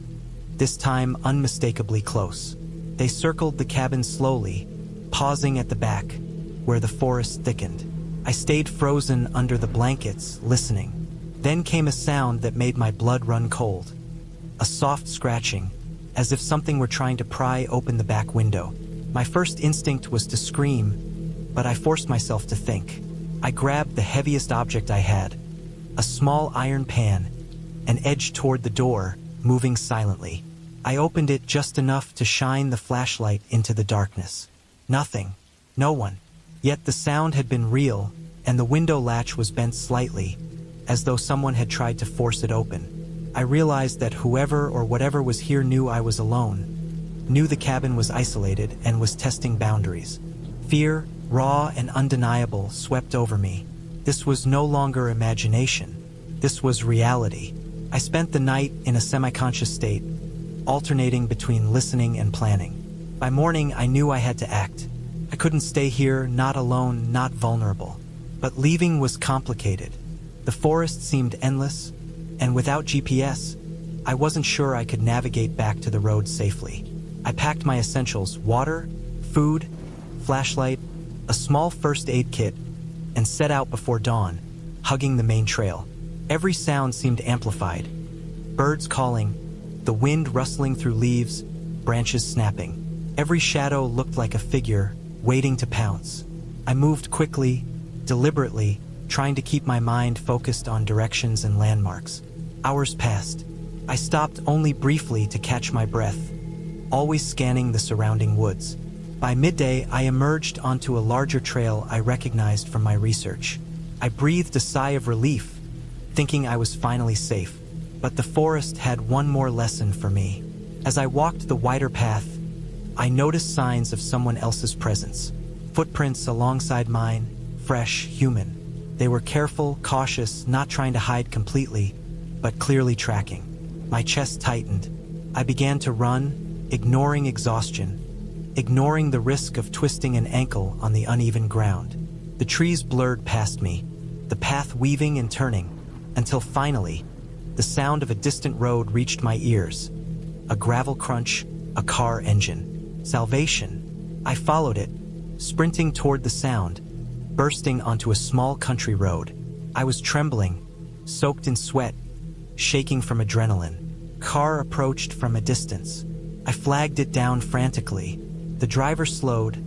S1: this time unmistakably close. They circled the cabin slowly, pausing at the back, where the forest thickened. I stayed frozen under the blankets, listening. Then came a sound that made my blood run cold. A soft scratching, as if something were trying to pry open the back window. My first instinct was to scream, but I forced myself to think. I grabbed the heaviest object I had, a small iron pan, and edged toward the door, moving silently. I opened it just enough to shine the flashlight into the darkness. Nothing. No one. Yet the sound had been real, and the window latch was bent slightly, as though someone had tried to force it open. I realized that whoever or whatever was here knew I was alone, knew the cabin was isolated and was testing boundaries. Fear, raw and undeniable, swept over me. This was no longer imagination. This was reality. I spent the night in a semi-conscious state, alternating between listening and planning. By morning, I knew I had to act. I couldn't stay here, not alone, not vulnerable. But leaving was complicated. The forest seemed endless, and without GPS, I wasn't sure I could navigate back to the road safely. I packed my essentials: water, food, flashlight, a small first aid kit, and set out before dawn, hugging the main trail. Every sound seemed amplified. Birds calling, the wind rustling through leaves, branches snapping. Every shadow looked like a figure, waiting to pounce. I moved quickly, deliberately, trying to keep my mind focused on directions and landmarks. Hours passed. I stopped only briefly to catch my breath, always scanning the surrounding woods. By midday, I emerged onto a larger trail I recognized from my research. I breathed a sigh of relief, thinking I was finally safe. But the forest had one more lesson for me. As I walked the wider path, I noticed signs of someone else's presence. Footprints alongside mine, fresh, human. They were careful, cautious, not trying to hide completely, but clearly tracking. My chest tightened. I began to run, ignoring exhaustion, ignoring the risk of twisting an ankle on the uneven ground. The trees blurred past me, the path weaving and turning, until finally, the sound of a distant road reached my ears. A gravel crunch, a car engine. Salvation. I followed it, sprinting toward the sound, bursting onto a small country road. I was trembling, soaked in sweat, shaking from adrenaline. Car approached from a distance. I flagged it down frantically. The driver slowed,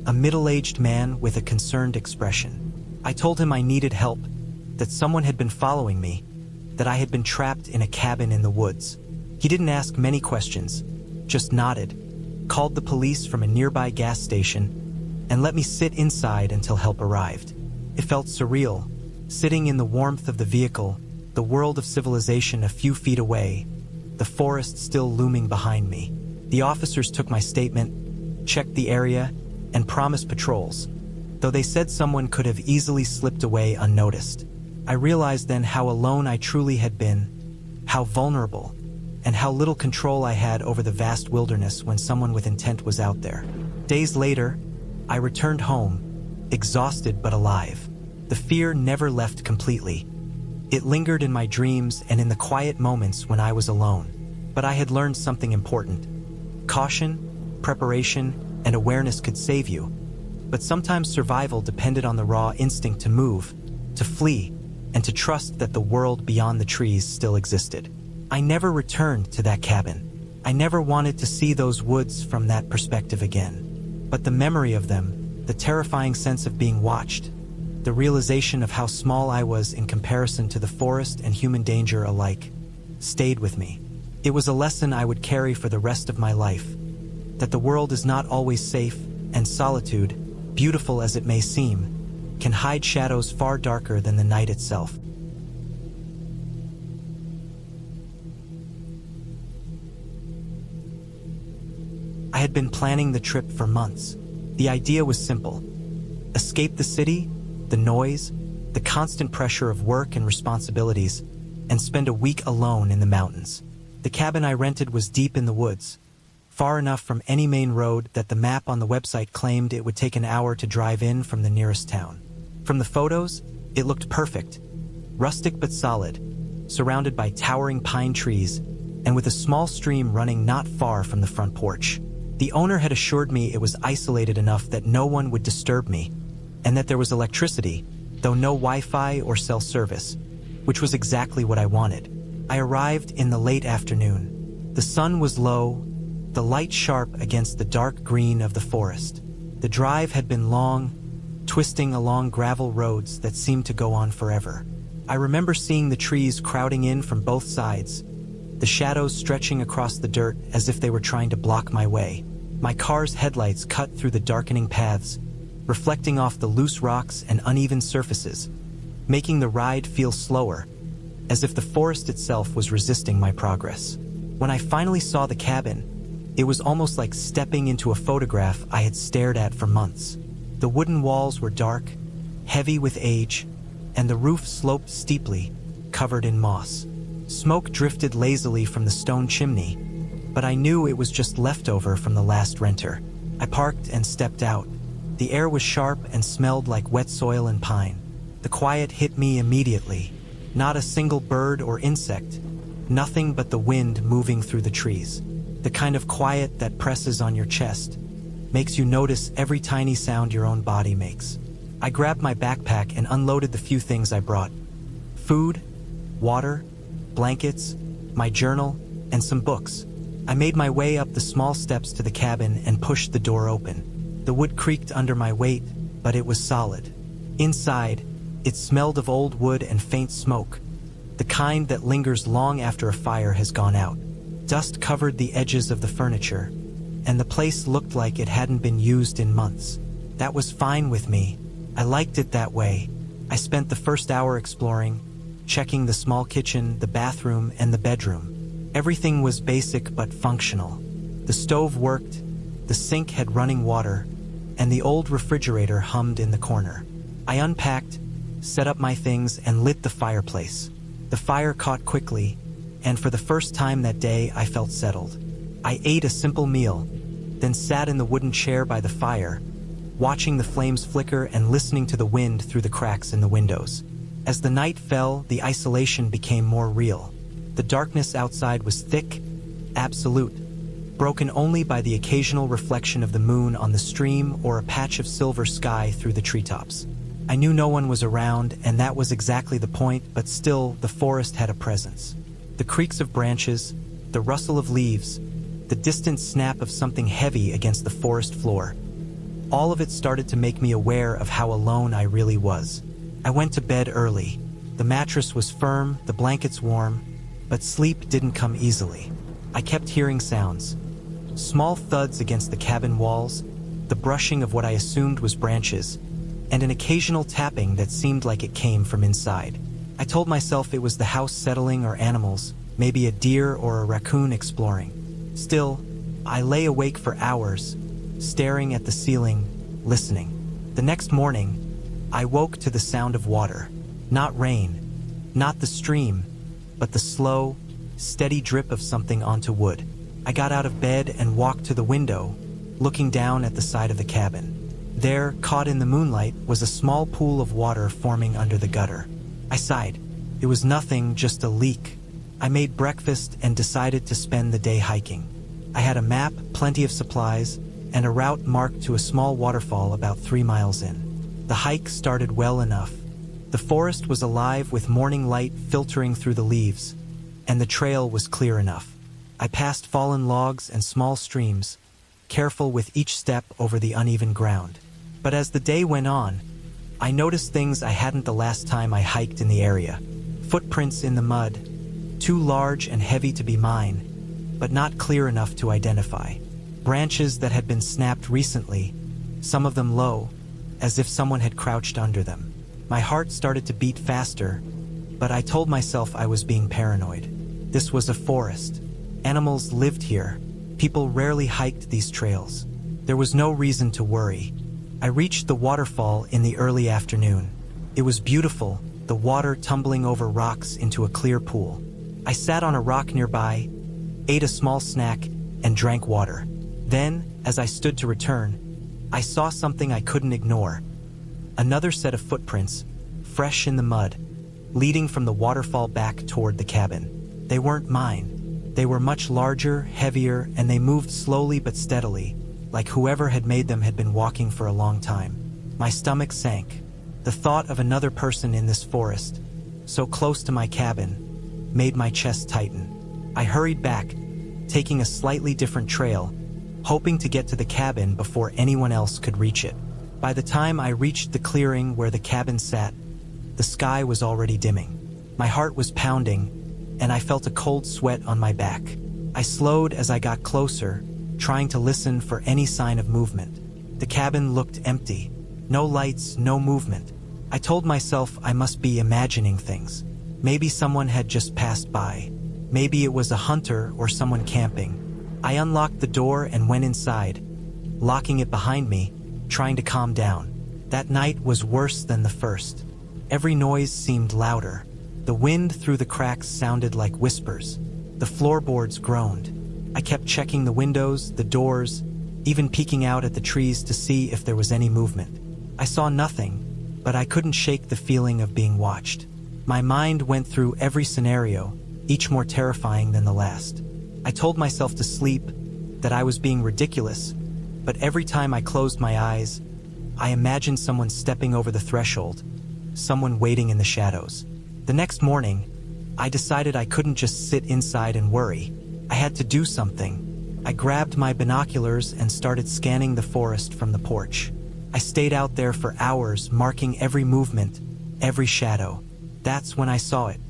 S1: a middle-aged man with a concerned expression. I told him I needed help, that someone had been following me, that I had been trapped in a cabin in the woods. He didn't ask many questions, just nodded, called the police from a nearby gas station, and let me sit inside until help arrived. It felt surreal, sitting in the warmth of the vehicle, the world of civilization a few feet away, the forest still looming behind me. The officers took my statement, checked the area, and promised patrols, though they said someone could have easily slipped away unnoticed. I realized then how alone I truly had been, how vulnerable, and how little control I had over the vast wilderness when someone with intent was out there. Days later, I returned home, exhausted but alive. The fear never left completely. It lingered in my dreams and in the quiet moments when I was alone. But I had learned something important. Caution, preparation, and awareness could save you. But sometimes survival depended on the raw instinct to move, to flee, and to trust that the world beyond the trees still existed. I never returned to that cabin. I never wanted to see those woods from that perspective again. But the memory of them, the terrifying sense of being watched, the realization of how small I was in comparison to the forest and human danger alike, stayed with me. It was a lesson I would carry for the rest of my life, that the world is not always safe, and solitude, beautiful as it may seem, can hide shadows far darker than the night itself. I had been planning the trip for months. The idea was simple. Escape the city, the noise, the constant pressure of work and responsibilities, and spend a week alone in the mountains. The cabin I rented was deep in the woods, far enough from any main road that the map on the website claimed it would take an hour to drive in from the nearest town. From the photos, it looked perfect, rustic but solid, surrounded by towering pine trees, and with a small stream running not far from the front porch. The owner had assured me it was isolated enough that no one would disturb me, and that there was electricity, though no Wi-Fi or cell service, which was exactly what I wanted. I arrived in the late afternoon. The sun was low, the light sharp against the dark green of the forest. The drive had been long, twisting along gravel roads that seemed to go on forever. I remember seeing the trees crowding in from both sides, the shadows stretching across the dirt as if they were trying to block my way. My car's headlights cut through the darkening paths, reflecting off the loose rocks and uneven surfaces, making the ride feel slower, as if the forest itself was resisting my progress. When I finally saw the cabin, it was almost like stepping into a photograph I had stared at for months. The wooden walls were dark, heavy with age, and the roof sloped steeply, covered in moss. Smoke drifted lazily from the stone chimney, but I knew it was just leftover from the last renter. I parked and stepped out. The air was sharp and smelled like wet soil and pine. The quiet hit me immediately. Not a single bird or insect, nothing but the wind moving through the trees. The kind of quiet that presses on your chest, makes you notice every tiny sound your own body makes. I grabbed my backpack and unloaded the few things I brought. Food, water, blankets, my journal, and some books. I made my way up the small steps to the cabin and pushed the door open. The wood creaked under my weight, but it was solid. Inside, it smelled of old wood and faint smoke, the kind that lingers long after a fire has gone out. Dust covered the edges of the furniture, and the place looked like it hadn't been used in months. That was fine with me. I liked it that way. I spent the first hour exploring, checking the small kitchen, the bathroom, and the bedroom. Everything was basic but functional. The stove worked, the sink had running water, and the old refrigerator hummed in the corner. I unpacked, set up my things, and lit the fireplace. The fire caught quickly, and for the first time that day I felt settled. I ate a simple meal, then sat in the wooden chair by the fire, watching the flames flicker and listening to the wind through the cracks in the windows. As the night fell, the isolation became more real. The darkness outside was thick, absolute, broken only by the occasional reflection of the moon on the stream or a patch of silver sky through the treetops. I knew no one was around, and that was exactly the point, but still, the forest had a presence. The creaks of branches, the rustle of leaves, the distant snap of something heavy against the forest floor. All of it started to make me aware of how alone I really was. I went to bed early. The mattress was firm, the blankets warm, but sleep didn't come easily. I kept hearing sounds. Small thuds against the cabin walls, the brushing of what I assumed was branches, and an occasional tapping that seemed like it came from inside. I told myself it was the house settling or animals, maybe a deer or a raccoon exploring. Still, I lay awake for hours, staring at the ceiling, listening. The next morning, I woke to the sound of water. Not rain, not the stream, but the slow, steady drip of something onto wood. I got out of bed and walked to the window, looking down at the side of the cabin. There, caught in the moonlight, was a small pool of water forming under the gutter. I sighed. It was nothing, just a leak. I made breakfast and decided to spend the day hiking. I had a map, plenty of supplies, and a route marked to a small waterfall about 3 miles in. The hike started well enough. The forest was alive with morning light filtering through the leaves, and the trail was clear enough. I passed fallen logs and small streams, careful with each step over the uneven ground. But as the day went on, I noticed things I hadn't the last time I hiked in the area. Footprints in the mud, too large and heavy to be mine, but not clear enough to identify. Branches that had been snapped recently, some of them low, as if someone had crouched under them. My heart started to beat faster, but I told myself I was being paranoid. This was a forest. Animals lived here. People rarely hiked these trails. There was no reason to worry. I reached the waterfall in the early afternoon. It was beautiful, the water tumbling over rocks into a clear pool. I sat on a rock nearby, ate a small snack, and drank water. Then, as I stood to return, I saw something I couldn't ignore. Another set of footprints, fresh in the mud, leading from the waterfall back toward the cabin. They weren't mine. They were much larger, heavier, and they moved slowly but steadily, like whoever had made them had been walking for a long time. My stomach sank. The thought of another person in this forest, so close to my cabin, made my chest tighten. I hurried back, taking a slightly different trail, hoping to get to the cabin before anyone else could reach it. By the time I reached the clearing where the cabin sat, the sky was already dimming. My heart was pounding, and I felt a cold sweat on my back. I slowed as I got closer, trying to listen for any sign of movement. The cabin looked empty. No lights, no movement. I told myself I must be imagining things. Maybe someone had just passed by. Maybe it was a hunter or someone camping. I unlocked the door and went inside, locking it behind me, trying to calm down. That night was worse than the first. Every noise seemed louder. The wind through the cracks sounded like whispers. The floorboards groaned. I kept checking the windows, the doors, even peeking out at the trees to see if there was any movement. I saw nothing, but I couldn't shake the feeling of being watched. My mind went through every scenario, each more terrifying than the last. I told myself to sleep, that I was being ridiculous, but every time I closed my eyes, I imagined someone stepping over the threshold, someone waiting in the shadows. The next morning, I decided I couldn't just sit inside and worry. I had to do something. I grabbed my binoculars and started scanning the forest from the porch. I stayed out there for hours, marking every movement, every shadow. That's when I saw it.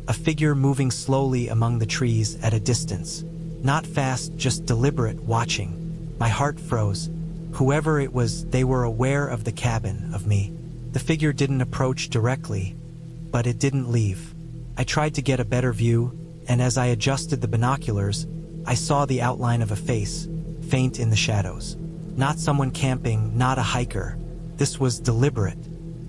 S1: A figure moving slowly among the trees at a distance. Not fast, just deliberate, watching. My heart froze. Whoever it was, they were aware of the cabin, of me. The figure didn't approach directly, but it didn't leave. I tried to get a better view, and as I adjusted the binoculars, I saw the outline of a face, faint in the shadows. Not someone camping, not a hiker. This was deliberate.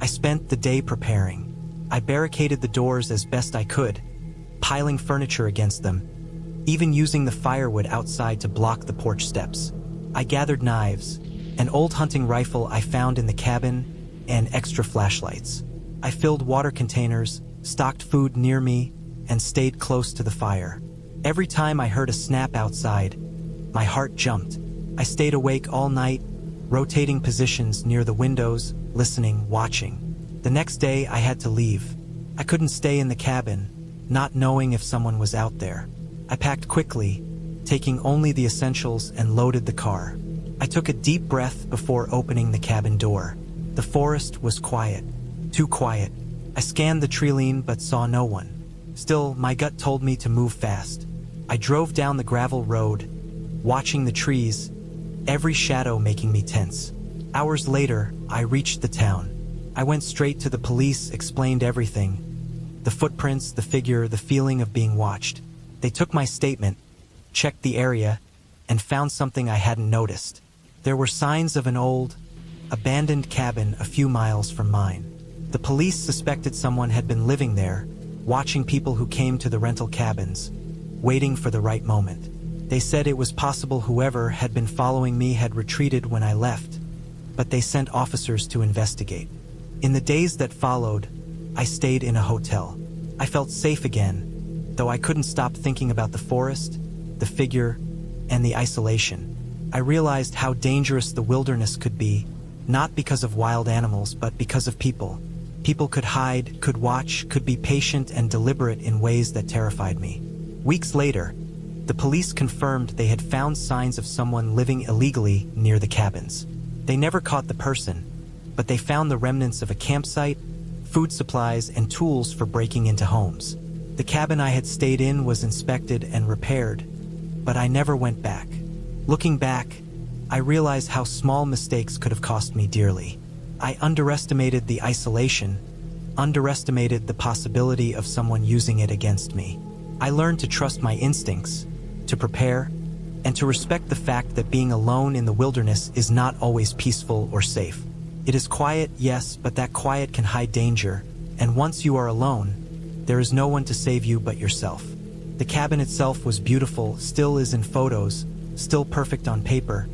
S1: I spent the day preparing. I barricaded the doors as best I could, piling furniture against them, even using the firewood outside to block the porch steps. I gathered knives, an old hunting rifle I found in the cabin, and extra flashlights. I filled water containers, stocked food near me, and stayed close to the fire. Every time I heard a snap outside, my heart jumped. I stayed awake all night, rotating positions near the windows, listening, watching. The next day, I had to leave. I couldn't stay in the cabin, not knowing if someone was out there. I packed quickly, taking only the essentials, and loaded the car. I took a deep breath before opening the cabin door. The forest was quiet, too quiet. I scanned the tree-line but saw no one. Still, my gut told me to move fast. I drove down the gravel road, watching the trees, every shadow making me tense. Hours later, I reached the town. I went straight to the police, explained everything. The footprints, the figure, the feeling of being watched. They took my statement, checked the area, and found something I hadn't noticed. There were signs of an old, abandoned cabin a few miles from mine. The police suspected someone had been living there, watching people who came to the rental cabins, waiting for the right moment. They said it was possible whoever had been following me had retreated when I left, but they sent officers to investigate. In the days that followed, I stayed in a hotel. I felt safe again, though I couldn't stop thinking about the forest, the figure, and the isolation. I realized how dangerous the wilderness could be, not because of wild animals, but because of people. People could hide, could watch, could be patient and deliberate in ways that terrified me. Weeks later, the police confirmed they had found signs of someone living illegally near the cabins. They never caught the person, but they found the remnants of a campsite, food supplies, and tools for breaking into homes. The cabin I had stayed in was inspected and repaired, but I never went back. Looking back, I realized how small mistakes could have cost me dearly. I underestimated the isolation, underestimated the possibility of someone using it against me. I learned to trust my instincts, to prepare, and to respect the fact that being alone in the wilderness is not always peaceful or safe. It is quiet, yes, but that quiet can hide danger, and once you are alone, there is no one to save you but yourself. The cabin itself was beautiful, still is in photos, still perfect on paper,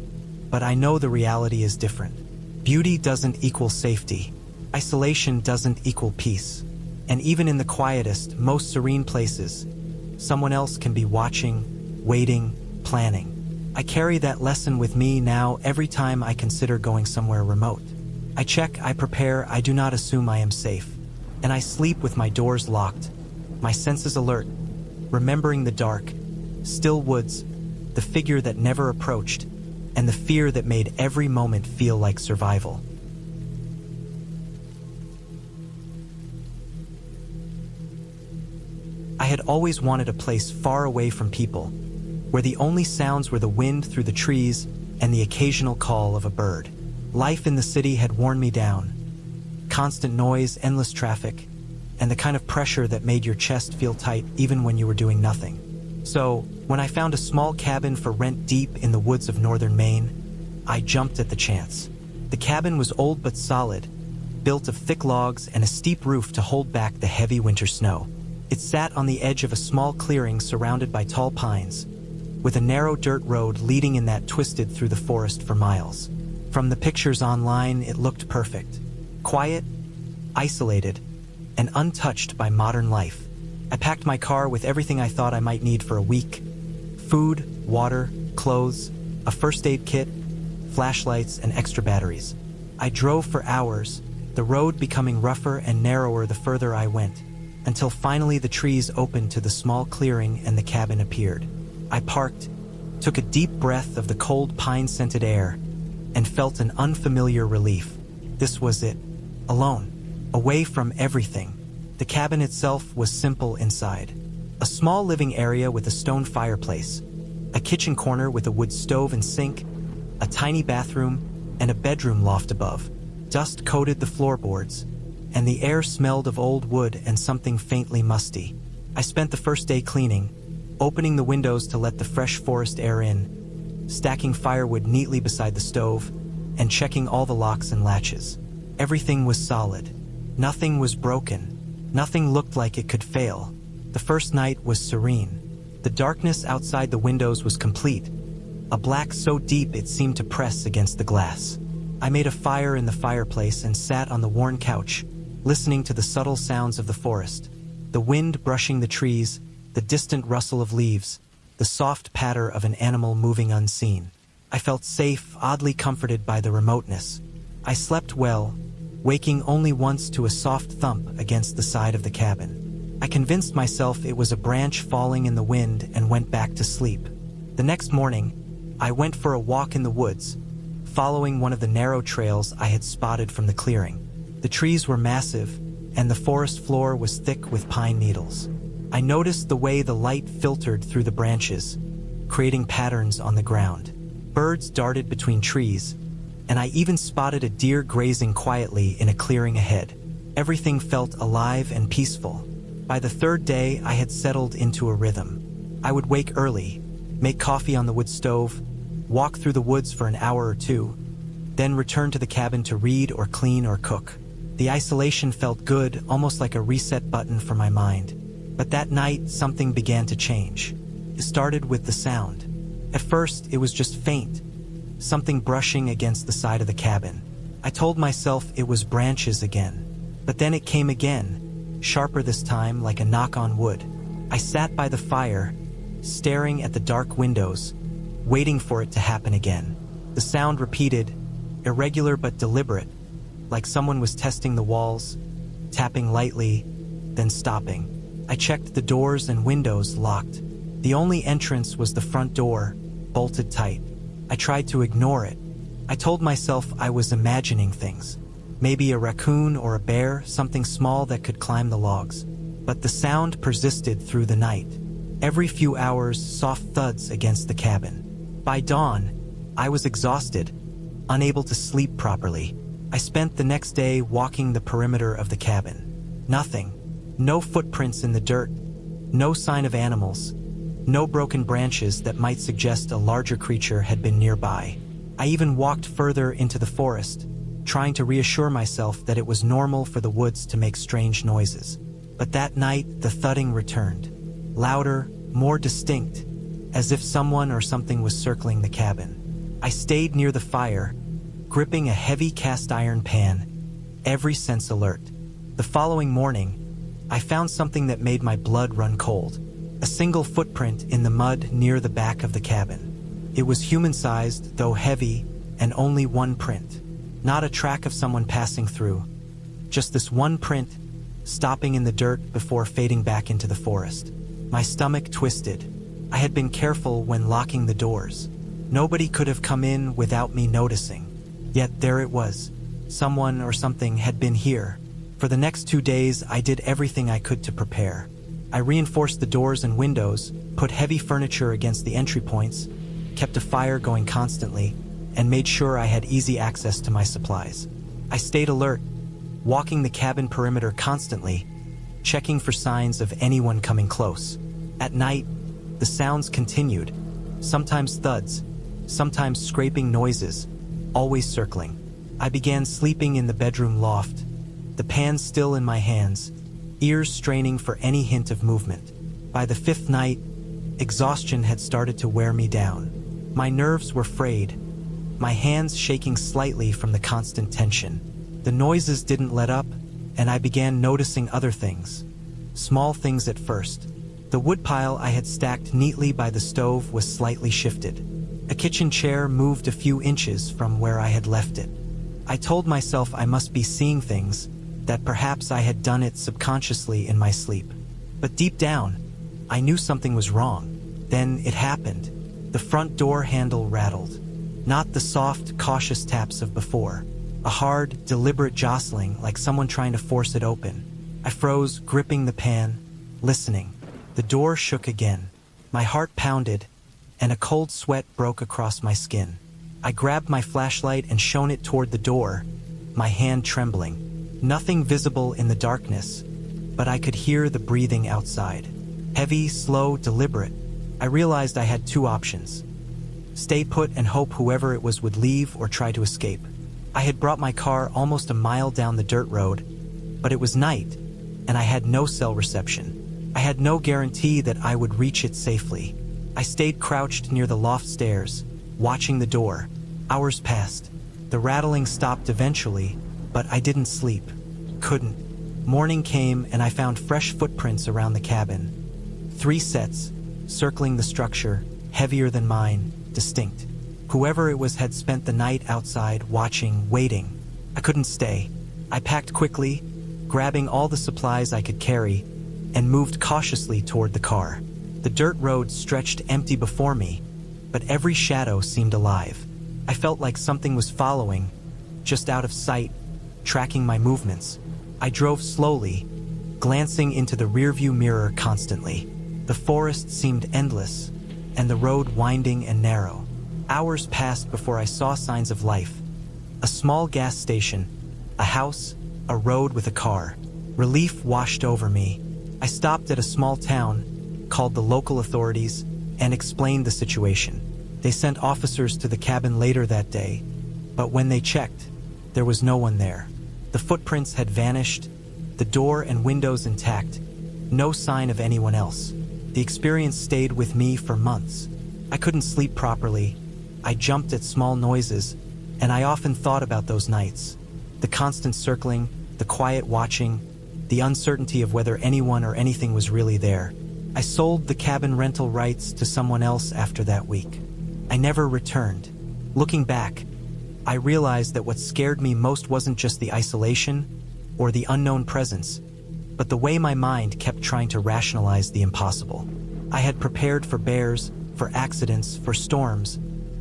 S1: but I know the reality is different. Beauty doesn't equal safety. Isolation doesn't equal peace. And even in the quietest, most serene places, someone else can be watching, waiting, planning. I carry that lesson with me now every time I consider going somewhere remote. I check, I prepare, I do not assume I am safe. And I sleep with my doors locked, my senses alert, remembering the dark, still woods, the figure that never approached, and the fear that made every moment feel like survival. I had always wanted a place far away from people, where the only sounds were the wind through the trees and the occasional call of a bird. Life in the city had worn me down. Constant noise, endless traffic, and the kind of pressure that made your chest feel tight even when you were doing nothing. So, when I found a small cabin for rent deep in the woods of northern Maine, I jumped at the chance. The cabin was old but solid, built of thick logs and a steep roof to hold back the heavy winter snow. It sat on the edge of a small clearing surrounded by tall pines, with a narrow dirt road leading in that twisted through the forest for miles. From the pictures online, it looked perfect. Quiet, isolated, and untouched by modern life. I packed my car with everything I thought I might need for a week: food, water, clothes, a first aid kit, flashlights, and extra batteries. I drove for hours, the road becoming rougher and narrower the further I went, until finally the trees opened to the small clearing and the cabin appeared. I parked, took a deep breath of the cold pine-scented air, and felt an unfamiliar relief. This was it. Alone. Away from everything. The cabin itself was simple inside. A small living area with a stone fireplace, a kitchen corner with a wood stove and sink, a tiny bathroom, and a bedroom loft above. Dust coated the floorboards, and the air smelled of old wood and something faintly musty. I spent the first day cleaning, opening the windows to let the fresh forest air in, stacking firewood neatly beside the stove, and checking all the locks and latches. Everything was solid. Nothing was broken. Nothing looked like it could fail. The first night was serene. The darkness outside the windows was complete, a black so deep it seemed to press against the glass. I made a fire in the fireplace and sat on the worn couch, listening to the subtle sounds of the forest, the wind brushing the trees, the distant rustle of leaves, the soft patter of an animal moving unseen. I felt safe, oddly comforted by the remoteness. I slept well, waking only once to a soft thump against the side of the cabin. I convinced myself it was a branch falling in the wind and went back to sleep. The next morning, I went for a walk in the woods, following one of the narrow trails I had spotted from the clearing. The trees were massive, and the forest floor was thick with pine needles. I noticed the way the light filtered through the branches, creating patterns on the ground. Birds darted between trees, and I even spotted a deer grazing quietly in a clearing ahead. Everything felt alive and peaceful. By the third day, I had settled into a rhythm. I would wake early, make coffee on the wood stove, walk through the woods for an hour or two, then return to the cabin to read or clean or cook. The isolation felt good, almost like a reset button for my mind. But that night, something began to change. It started with the sound. At first, it was just faint, something brushing against the side of the cabin. I told myself it was branches again. But then it came again, sharper this time, like a knock on wood. I sat by the fire, staring at the dark windows, waiting for it to happen again. The sound repeated, irregular but deliberate, like someone was testing the walls, tapping lightly, then stopping. I checked the doors and windows locked. The only entrance was the front door, bolted tight. I tried to ignore it. I told myself I was imagining things. Maybe a raccoon or a bear, something small that could climb the logs. But the sound persisted through the night. Every few hours, soft thuds against the cabin. By dawn, I was exhausted, unable to sleep properly. I spent the next day walking the perimeter of the cabin. Nothing. No footprints in the dirt. No sign of animals. No broken branches that might suggest a larger creature had been nearby. I even walked further into the forest, trying to reassure myself that it was normal for the woods to make strange noises. But that night, the thudding returned. Louder, more distinct, as if someone or something was circling the cabin. I stayed near the fire, gripping a heavy cast iron pan, every sense alert. The following morning, I found something that made my blood run cold. A single footprint in the mud near the back of the cabin. It was human-sized, though heavy, and only one print. Not a track of someone passing through. Just this one print, stopping in the dirt before fading back into the forest. My stomach twisted. I had been careful when locking the doors. Nobody could have come in without me noticing. Yet there it was. Someone or something had been here. For the next 2 days, I did everything I could to prepare. I reinforced the doors and windows, put heavy furniture against the entry points, kept a fire going constantly, and made sure I had easy access to my supplies. I stayed alert, walking the cabin perimeter constantly, checking for signs of anyone coming close. At night, the sounds continued, sometimes thuds, sometimes scraping noises, always circling. I began sleeping in the bedroom loft, the pan still in my hands, ears straining for any hint of movement. By the fifth night, exhaustion had started to wear me down. My nerves were frayed, my hands shaking slightly from the constant tension. The noises didn't let up, and I began noticing other things. Small things at first. The woodpile I had stacked neatly by the stove was slightly shifted. A kitchen chair moved a few inches from where I had left it. I told myself I must be seeing things, that perhaps I had done it subconsciously in my sleep. But deep down, I knew something was wrong. Then it happened. The front door handle rattled. Not the soft, cautious taps of before. A hard, deliberate jostling, like someone trying to force it open. I froze, gripping the pan, listening. The door shook again. My heart pounded, and a cold sweat broke across my skin. I grabbed my flashlight and shone it toward the door, my hand trembling. Nothing visible in the darkness, but I could hear the breathing outside. Heavy, slow, deliberate. I realized I had two options. Stay put and hope whoever it was would leave or try to escape. I had brought my car almost a mile down the dirt road, but it was night, and I had no cell reception. I had no guarantee that I would reach it safely. I stayed crouched near the loft stairs, watching the door. Hours passed. The rattling stopped eventually, but I didn't sleep. Couldn't. Morning came, and I found fresh footprints around the cabin. 3 sets, circling the structure, heavier than mine, distinct. Whoever it was had spent the night outside, watching, waiting. I couldn't stay. I packed quickly, grabbing all the supplies I could carry, and moved cautiously toward the car. The dirt road stretched empty before me, but every shadow seemed alive. I felt like something was following, just out of sight, tracking my movements. I drove slowly, glancing into the rearview mirror constantly. The forest seemed endless, and the road winding and narrow. Hours passed before I saw signs of life. A small gas station, a house, a road with a car. Relief washed over me. I stopped at a small town, called the local authorities, and explained the situation. They sent officers to the cabin later that day, but when they checked, there was no one there. The footprints had vanished, the door and windows intact, no sign of anyone else. The experience stayed with me for months. I couldn't sleep properly. I jumped at small noises, and I often thought about those nights. The constant circling, the quiet watching, the uncertainty of whether anyone or anything was really there. I sold the cabin rental rights to someone else after that week. I never returned. Looking back, I realized that what scared me most wasn't just the isolation or the unknown presence, but the way my mind kept trying to rationalize the impossible. I had prepared for bears, for accidents, for storms,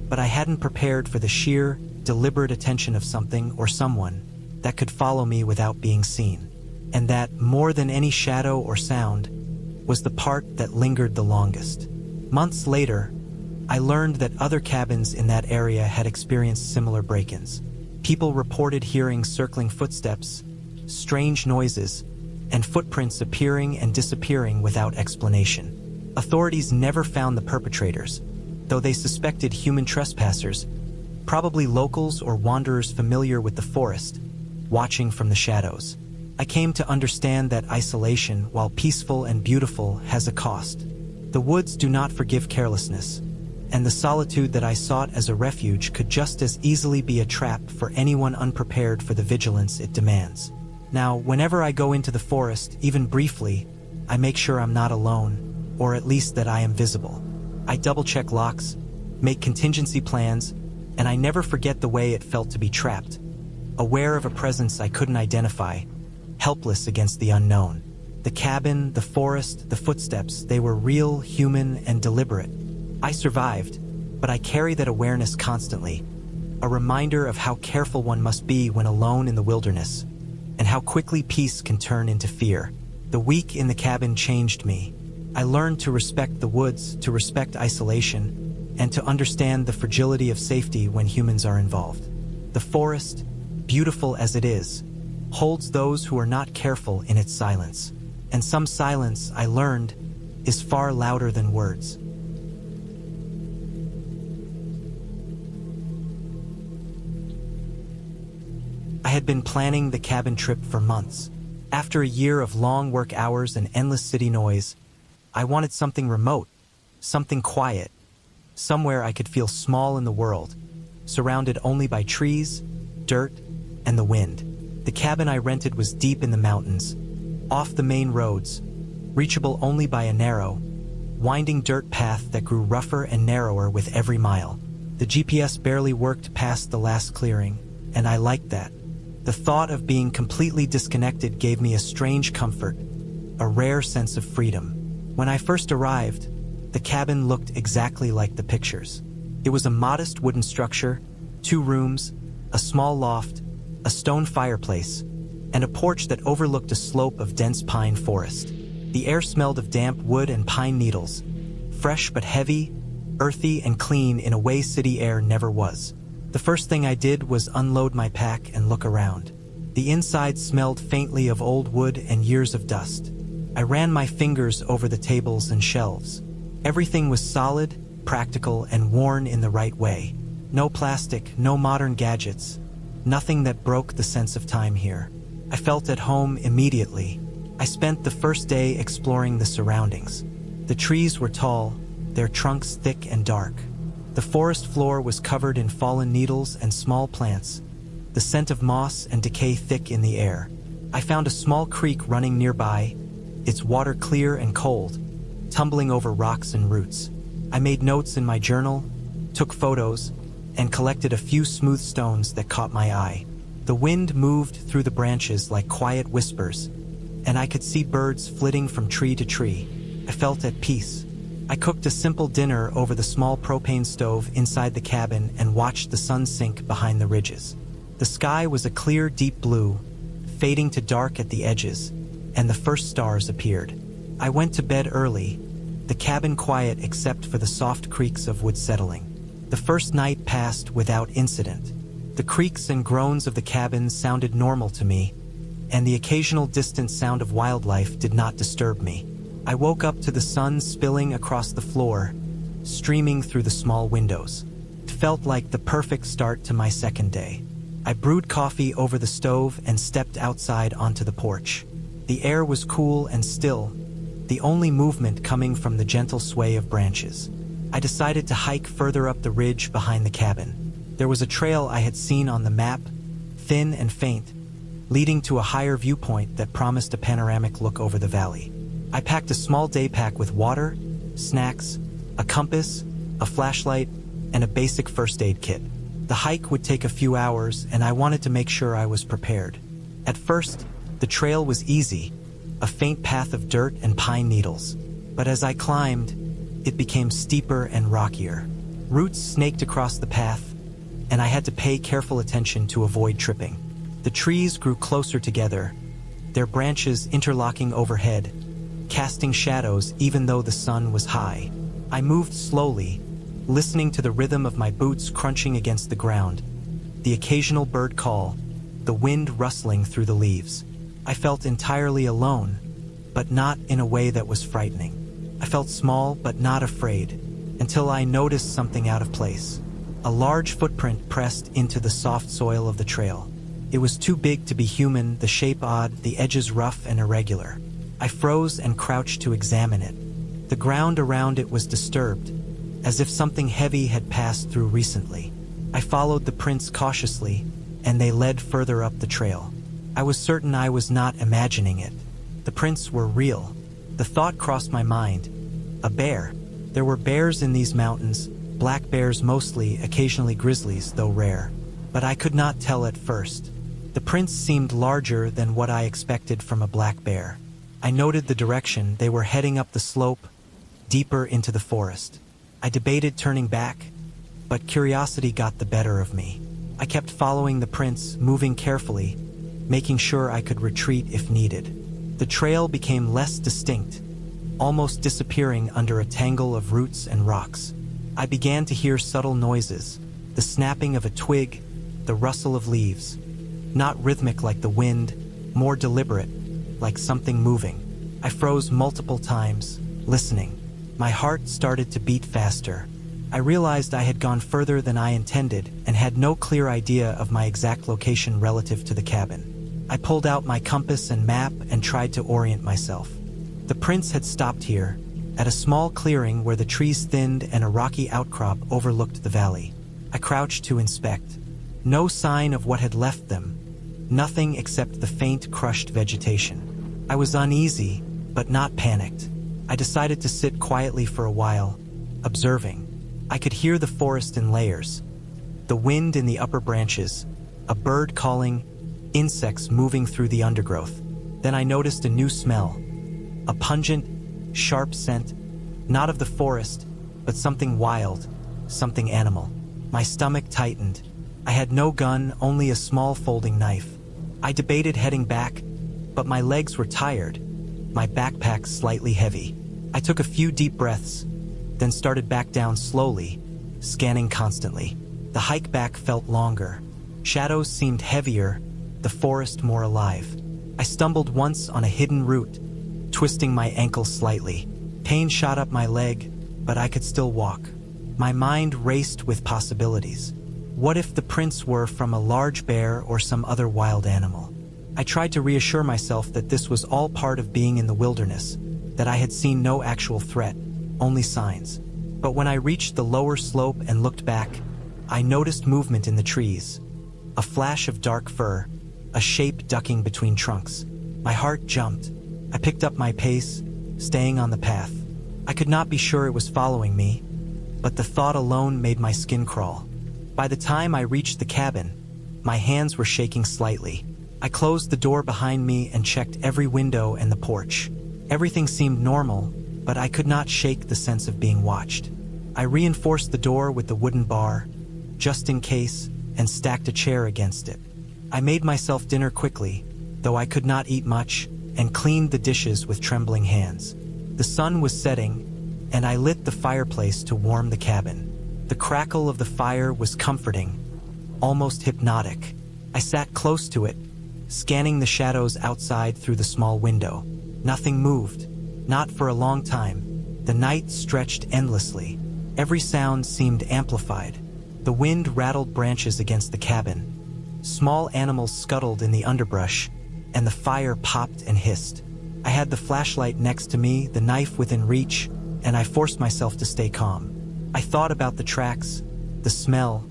S1: but I hadn't prepared for the sheer, deliberate attention of something or someone that could follow me without being seen. And that, more than any shadow or sound, was the part that lingered the longest. Months later, I learned that other cabins in that area had experienced similar break-ins. People reported hearing circling footsteps, strange noises, and footprints appearing and disappearing without explanation. Authorities never found the perpetrators, though they suspected human trespassers, probably locals or wanderers familiar with the forest, watching from the shadows. I came to understand that isolation, while peaceful and beautiful, has a cost. The woods do not forgive carelessness, and the solitude that I sought as a refuge could just as easily be a trap for anyone unprepared for the vigilance it demands. Now, whenever I go into the forest, even briefly, I make sure I'm not alone, or at least that I am visible. I double-check locks, make contingency plans, and I never forget the way it felt to be trapped, aware of a presence I couldn't identify, helpless against the unknown. The cabin, the forest, the footsteps, they were real, human, and deliberate. I survived, but I carry that awareness constantly, a reminder of how careful one must be when alone in the wilderness, and how quickly peace can turn into fear. The week in the cabin changed me. I learned to respect the woods, to respect isolation, and to understand the fragility of safety when humans are involved. The forest, beautiful as it is, holds those who are not careful in its silence. And some silence, I learned, is far louder than words. I had been planning the cabin trip for months. After a year of long work hours and endless city noise, I wanted something remote, something quiet, somewhere I could feel small in the world, surrounded only by trees, dirt, and the wind. The cabin I rented was deep in the mountains, off the main roads, reachable only by a narrow, winding dirt path that grew rougher and narrower with every mile. The GPS barely worked past the last clearing, and I liked that. The thought of being completely disconnected gave me a strange comfort, a rare sense of freedom. When I first arrived, the cabin looked exactly like the pictures. It was a modest wooden structure, 2 rooms, a small loft, a stone fireplace, and a porch that overlooked a slope of dense pine forest. The air smelled of damp wood and pine needles, fresh but heavy, earthy and clean in a way city air never was. The first thing I did was unload my pack and look around. The inside smelled faintly of old wood and years of dust. I ran my fingers over the tables and shelves. Everything was solid, practical, and worn in the right way. No plastic, no modern gadgets, nothing that broke the sense of time here. I felt at home immediately. I spent the first day exploring the surroundings. The trees were tall, their trunks thick and dark. The forest floor was covered in fallen needles and small plants, the scent of moss and decay thick in the air. I found a small creek running nearby, its water clear and cold, tumbling over rocks and roots. I made notes in my journal, took photos, and collected a few smooth stones that caught my eye. The wind moved through the branches like quiet whispers, and I could see birds flitting from tree to tree. I felt at peace. I cooked a simple dinner over the small propane stove inside the cabin and watched the sun sink behind the ridges. The sky was a clear, deep blue, fading to dark at the edges, and the first stars appeared. I went to bed early, the cabin quiet except for the soft creaks of wood settling. The first night passed without incident. The creaks and groans of the cabin sounded normal to me, and the occasional distant sound of wildlife did not disturb me. I woke up to the sun spilling across the floor, streaming through the small windows. It felt like the perfect start to my second day. I brewed coffee over the stove and stepped outside onto the porch. The air was cool and still, the only movement coming from the gentle sway of branches. I decided to hike further up the ridge behind the cabin. There was a trail I had seen on the map, thin and faint, leading to a higher viewpoint that promised a panoramic look over the valley. I packed a small day pack with water, snacks, a compass, a flashlight, and a basic first aid kit. The hike would take a few hours, and I wanted to make sure I was prepared. At first, the trail was easy, a faint path of dirt and pine needles. But as I climbed, it became steeper and rockier. Roots snaked across the path, and I had to pay careful attention to avoid tripping. The trees grew closer together, their branches interlocking overhead, casting shadows even though the sun was high. I moved slowly, listening to the rhythm of my boots crunching against the ground, the occasional bird call, the wind rustling through the leaves. I felt entirely alone, but not in a way that was frightening. I felt small but not afraid, until I noticed something out of place. A large footprint pressed into the soft soil of the trail. It was too big to be human, the shape odd, the edges rough and irregular. I froze and crouched to examine it. The ground around it was disturbed, as if something heavy had passed through recently. I followed the prints cautiously, and they led further up the trail. I was certain I was not imagining it. The prints were real. The thought crossed my mind. A bear. There were bears in these mountains, black bears mostly, occasionally grizzlies, though rare. But I could not tell at first. The prints seemed larger than what I expected from a black bear. I noted the direction. They were heading up the slope, deeper into the forest. I debated turning back, but curiosity got the better of me. I kept following the prints, moving carefully, making sure I could retreat if needed. The trail became less distinct, almost disappearing under a tangle of roots and rocks. I began to hear subtle noises, the snapping of a twig, the rustle of leaves. Not rhythmic like the wind, more deliberate, like something moving. I froze multiple times, listening. My heart started to beat faster. I realized I had gone further than I intended and had no clear idea of my exact location relative to the cabin. I pulled out my compass and map and tried to orient myself. The prince had stopped here, at a small clearing where the trees thinned and a rocky outcrop overlooked the valley. I crouched to inspect. No sign of what had left them, nothing except the faint, crushed vegetation. I was uneasy, but not panicked. I decided to sit quietly for a while, observing. I could hear the forest in layers, the wind in the upper branches, a bird calling, insects moving through the undergrowth. Then I noticed a new smell, a pungent, sharp scent, not of the forest, but something wild, something animal. My stomach tightened. I had no gun, only a small folding knife. I debated heading back, but my legs were tired, my backpack slightly heavy. I took a few deep breaths, then started back down slowly, scanning constantly. The hike back felt longer. Shadows seemed heavier, the forest more alive. I stumbled once on a hidden route, twisting my ankle slightly. Pain shot up my leg, but I could still walk. My mind raced with possibilities. What if the prints were from a large bear or some other wild animal? I tried to reassure myself that this was all part of being in the wilderness, that I had seen no actual threat, only signs. But when I reached the lower slope and looked back, I noticed movement in the trees. A flash of dark fur, a shape ducking between trunks. My heart jumped. I picked up my pace, staying on the path. I could not be sure it was following me, but the thought alone made my skin crawl. By the time I reached the cabin, my hands were shaking slightly. I closed the door behind me and checked every window and the porch. Everything seemed normal, but I could not shake the sense of being watched. I reinforced the door with the wooden bar, just in case, and stacked a chair against it. I made myself dinner quickly, though I could not eat much, and cleaned the dishes with trembling hands. The sun was setting, and I lit the fireplace to warm the cabin. The crackle of the fire was comforting, almost hypnotic. I sat close to it, scanning the shadows outside through the small window. Nothing moved, not for a long time. The night stretched endlessly. Every sound seemed amplified. The wind rattled branches against the cabin. Small animals scuttled in the underbrush, and the fire popped and hissed. I had the flashlight next to me, the knife within reach, and I forced myself to stay calm. I thought about the tracks, the smell,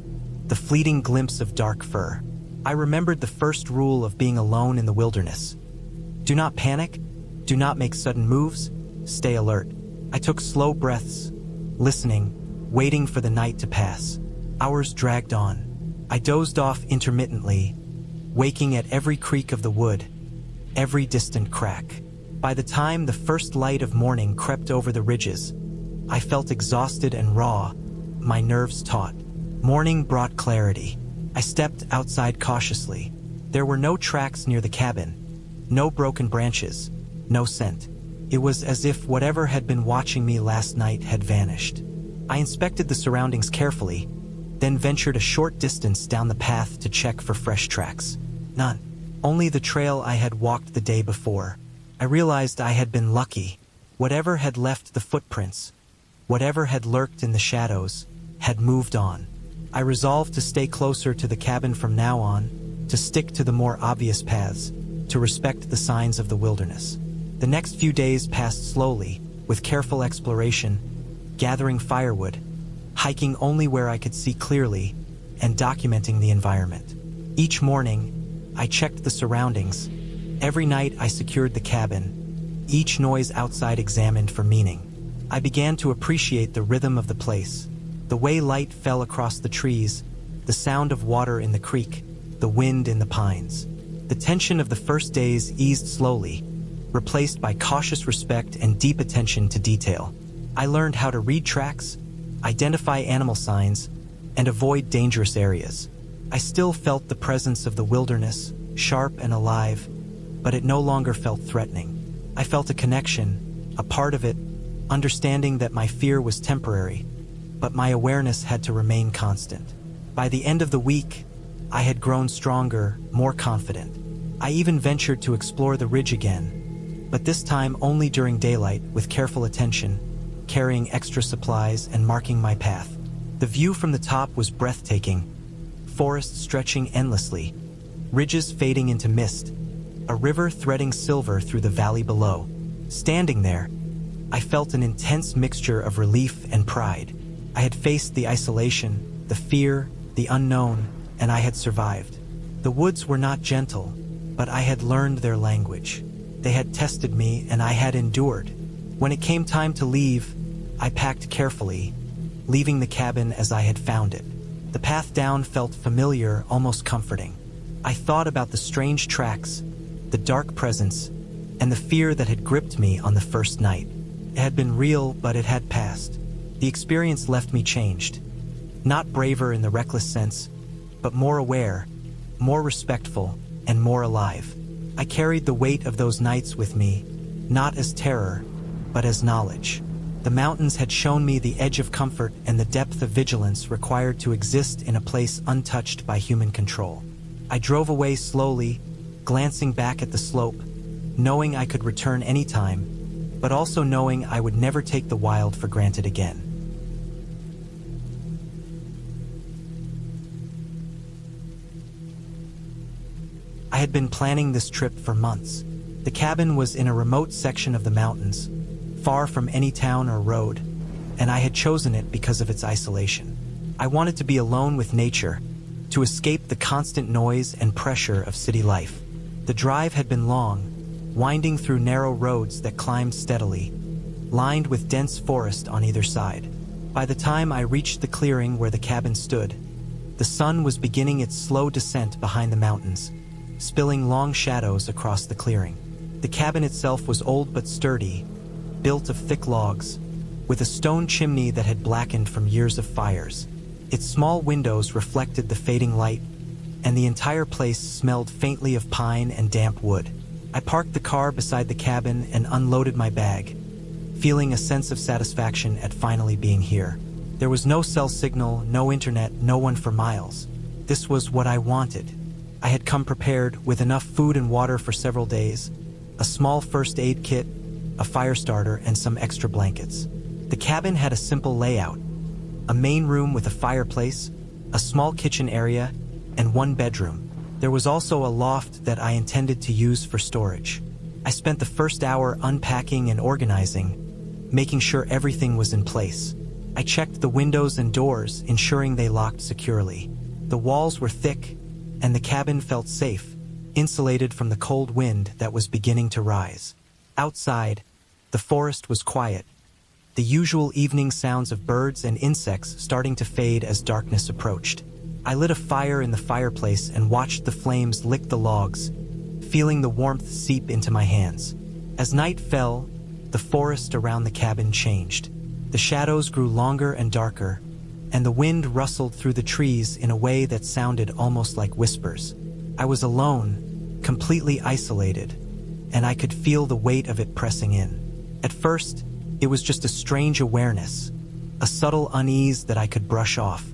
S1: the fleeting glimpse of dark fur. I remembered the first rule of being alone in the wilderness. Do not panic, do not make sudden moves, stay alert. I took slow breaths, listening, waiting for the night to pass. Hours dragged on. I dozed off intermittently, waking at every creak of the wood, every distant crack. By the time the first light of morning crept over the ridges, I felt exhausted and raw, my nerves taut. Morning brought clarity. I stepped outside cautiously. There were no tracks near the cabin, no broken branches, no scent. It was as if whatever had been watching me last night had vanished. I inspected the surroundings carefully, then ventured a short distance down the path to check for fresh tracks. None. Only the trail I had walked the day before. I realized I had been lucky. Whatever had left the footprints, whatever had lurked in the shadows, had moved on. I resolved to stay closer to the cabin from now on, to stick to the more obvious paths, to respect the signs of the wilderness. The next few days passed slowly, with careful exploration, gathering firewood, hiking only where I could see clearly, and documenting the environment. Each morning, I checked the surroundings. Every night I secured the cabin, each noise outside examined for meaning. I began to appreciate the rhythm of the place, the way light fell across the trees, the sound of water in the creek, the wind in the pines. The tension of the first days eased slowly, replaced by cautious respect and deep attention to detail. I learned how to read tracks, identify animal signs, and avoid dangerous areas. I still felt the presence of the wilderness, sharp and alive, but it no longer felt threatening. I felt a connection, a part of it, understanding that my fear was temporary, but my awareness had to remain constant. By the end of the week, I had grown stronger, more confident. I even ventured to explore the ridge again, but this time only during daylight with careful attention, carrying extra supplies and marking my path. The view from the top was breathtaking, forests stretching endlessly, ridges fading into mist, a river threading silver through the valley below. Standing there, I felt an intense mixture of relief and pride. I had faced the isolation, the fear, the unknown, and I had survived. The woods were not gentle, but I had learned their language. They had tested me, and I had endured. When it came time to leave, I packed carefully, leaving the cabin as I had found it. The path down felt familiar, almost comforting. I thought about the strange tracks, the dark presence, and the fear that had gripped me on the first night. It had been real, but it had passed. The experience left me changed. Not braver in the reckless sense, but more aware, more respectful, and more alive. I carried the weight of those nights with me, not as terror, but as knowledge. The mountains had shown me the edge of comfort and the depth of vigilance required to exist in a place untouched by human control. I drove away slowly, glancing back at the slope, knowing I could return anytime, but also knowing I would never take the wild for granted again. I had been planning this trip for months. The cabin was in a remote section of the mountains, far from any town or road, and I had chosen it because of its isolation. I wanted to be alone with nature, to escape the constant noise and pressure of city life. The drive had been long, winding through narrow roads that climbed steadily, lined with dense forest on either side. By the time I reached the clearing where the cabin stood, the sun was beginning its slow descent behind the mountains, spilling long shadows across the clearing. The cabin itself was old but sturdy, built of thick logs, with a stone chimney that had blackened from years of fires. Its small windows reflected the fading light, and the entire place smelled faintly of pine and damp wood. I parked the car beside the cabin and unloaded my bag, feeling a sense of satisfaction at finally being here. There was no cell signal, no internet, no one for miles. This was what I wanted. I had come prepared with enough food and water for several days, a small first aid kit, a fire starter, and some extra blankets. The cabin had a simple layout: a main room with a fireplace, a small kitchen area, and one bedroom. There was also a loft that I intended to use for storage. I spent the first hour unpacking and organizing, making sure everything was in place. I checked the windows and doors, ensuring they locked securely. The walls were thick, and the cabin felt safe, insulated from the cold wind that was beginning to rise. Outside, the forest was quiet, the usual evening sounds of birds and insects starting to fade as darkness approached. I lit a fire in the fireplace and watched the flames lick the logs, feeling the warmth seep into my hands. As night fell, the forest around the cabin changed. The shadows grew longer and darker, and the wind rustled through the trees in a way that sounded almost like whispers. I was alone, completely isolated, and I could feel the weight of it pressing in. At first, it was just a strange awareness, a subtle unease that I could brush off.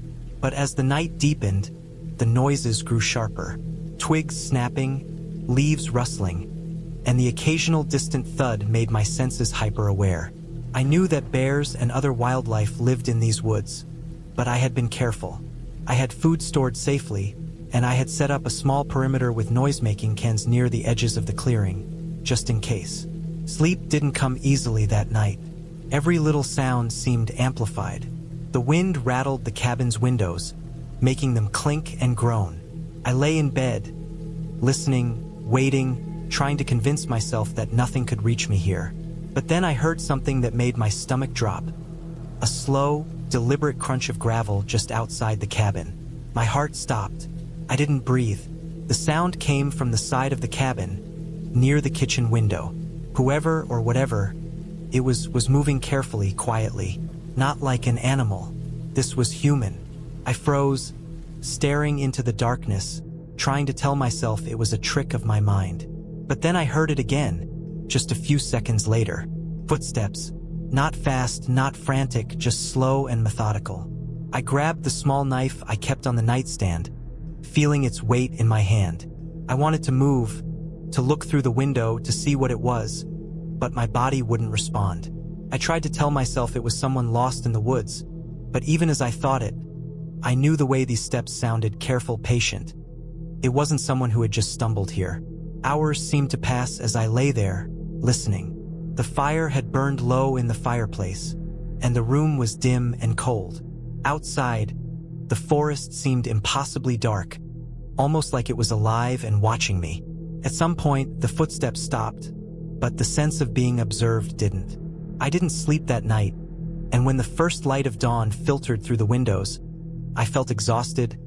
S1: But as the night deepened, the noises grew sharper. Twigs snapping, leaves rustling, and the occasional distant thud made my senses hyper-aware. I knew that bears and other wildlife lived in these woods, but I had been careful. I had food stored safely, and I had set up a small perimeter with noise-making cans near the edges of the clearing, just in case. Sleep didn't come easily that night. Every little sound seemed amplified. The wind rattled the cabin's windows, making them clink and groan. I lay in bed, listening, waiting, trying to convince myself that nothing could reach me here. But then I heard something that made my stomach drop. A slow, deliberate crunch of gravel just outside the cabin. My heart stopped. I didn't breathe. The sound came from the side of the cabin, near the kitchen window. Whoever or whatever it was moving carefully, quietly, not like an animal. This was human. I froze, staring into the darkness, trying to tell myself it was a trick of my mind. But then I heard it again, just a few seconds later. Footsteps. Not fast, not frantic, just slow and methodical. I grabbed the small knife I kept on the nightstand, feeling its weight in my hand. I wanted to move, to look through the window to see what it was, but my body wouldn't respond. I tried to tell myself it was someone lost in the woods, but even as I thought it, I knew the way these steps sounded: careful, patient. It wasn't someone who had just stumbled here. Hours seemed to pass as I lay there, listening. The fire had burned low in the fireplace, and the room was dim and cold. Outside, the forest seemed impossibly dark, almost like it was alive and watching me. At some point, the footsteps stopped, but the sense of being observed didn't. I didn't sleep that night, and when the first light of dawn filtered through the windows, I felt exhausted,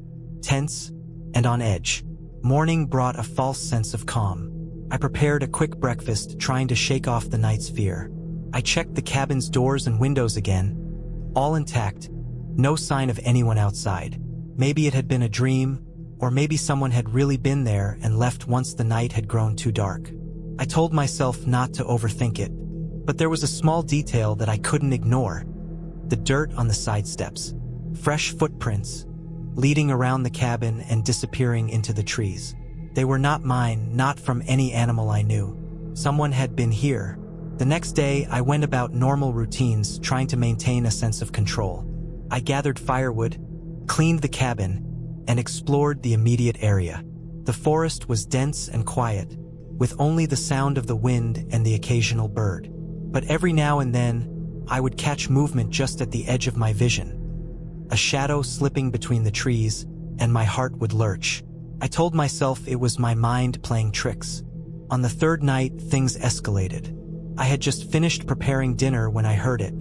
S1: tense, and on edge. Morning brought a false sense of calm. I prepared a quick breakfast, trying to shake off the night's fear. I checked the cabin's doors and windows again, all intact, no sign of anyone outside. Maybe it had been a dream, or maybe someone had really been there and left once the night had grown too dark. I told myself not to overthink it, but there was a small detail that I couldn't ignore: the dirt on the side steps. Fresh footprints, leading around the cabin and disappearing into the trees. They were not mine, not from any animal I knew. Someone had been here. The next day, I went about normal routines, trying to maintain a sense of control. I gathered firewood, cleaned the cabin, and explored the immediate area. The forest was dense and quiet, with only the sound of the wind and the occasional bird. But every now and then, I would catch movement just at the edge of my vision. A shadow slipping between the trees, and my heart would lurch. I told myself it was my mind playing tricks. On the third night, things escalated. I had just finished preparing dinner when I heard it.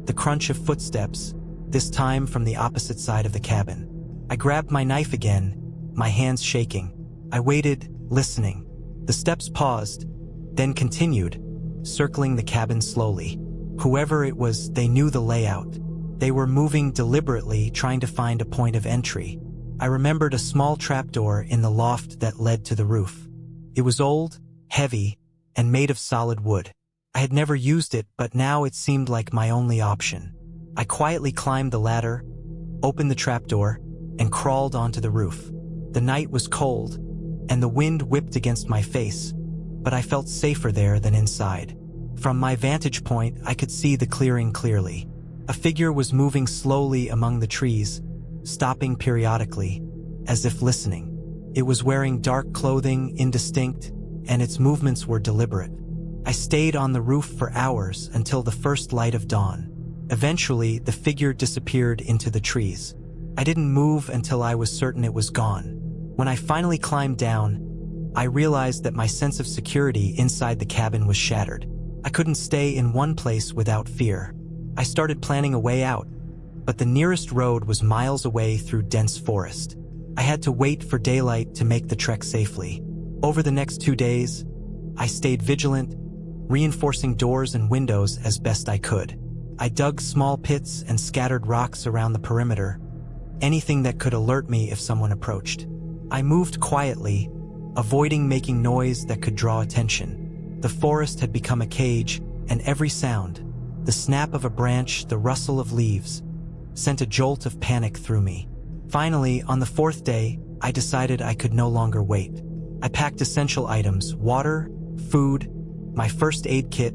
S1: The crunch of footsteps, this time from the opposite side of the cabin. I grabbed my knife again, my hands shaking. I waited, listening. The steps paused, then continued, circling the cabin slowly. Whoever it was, they knew the layout. They were moving deliberately, trying to find a point of entry. I remembered a small trapdoor in the loft that led to the roof. It was old, heavy, and made of solid wood. I had never used it, but now it seemed like my only option. I quietly climbed the ladder, opened the trapdoor, and crawled onto the roof. The night was cold, and the wind whipped against my face, but I felt safer there than inside. From my vantage point, I could see the clearing clearly. A figure was moving slowly among the trees, stopping periodically, as if listening. It was wearing dark clothing, indistinct, and its movements were deliberate. I stayed on the roof for hours until the first light of dawn. Eventually, the figure disappeared into the trees. I didn't move until I was certain it was gone. When I finally climbed down, I realized that my sense of security inside the cabin was shattered. I couldn't stay in one place without fear. I started planning a way out, but the nearest road was miles away through dense forest. I had to wait for daylight to make the trek safely. Over the next 2 days, I stayed vigilant, reinforcing doors and windows as best I could. I dug small pits and scattered rocks around the perimeter, anything that could alert me if someone approached. I moved quietly, avoiding making noise that could draw attention. The forest had become a cage, and every sound, the snap of a branch, the rustle of leaves, sent a jolt of panic through me. Finally, on the 4th day, I decided I could no longer wait. I packed essential items: water, food, my first aid kit,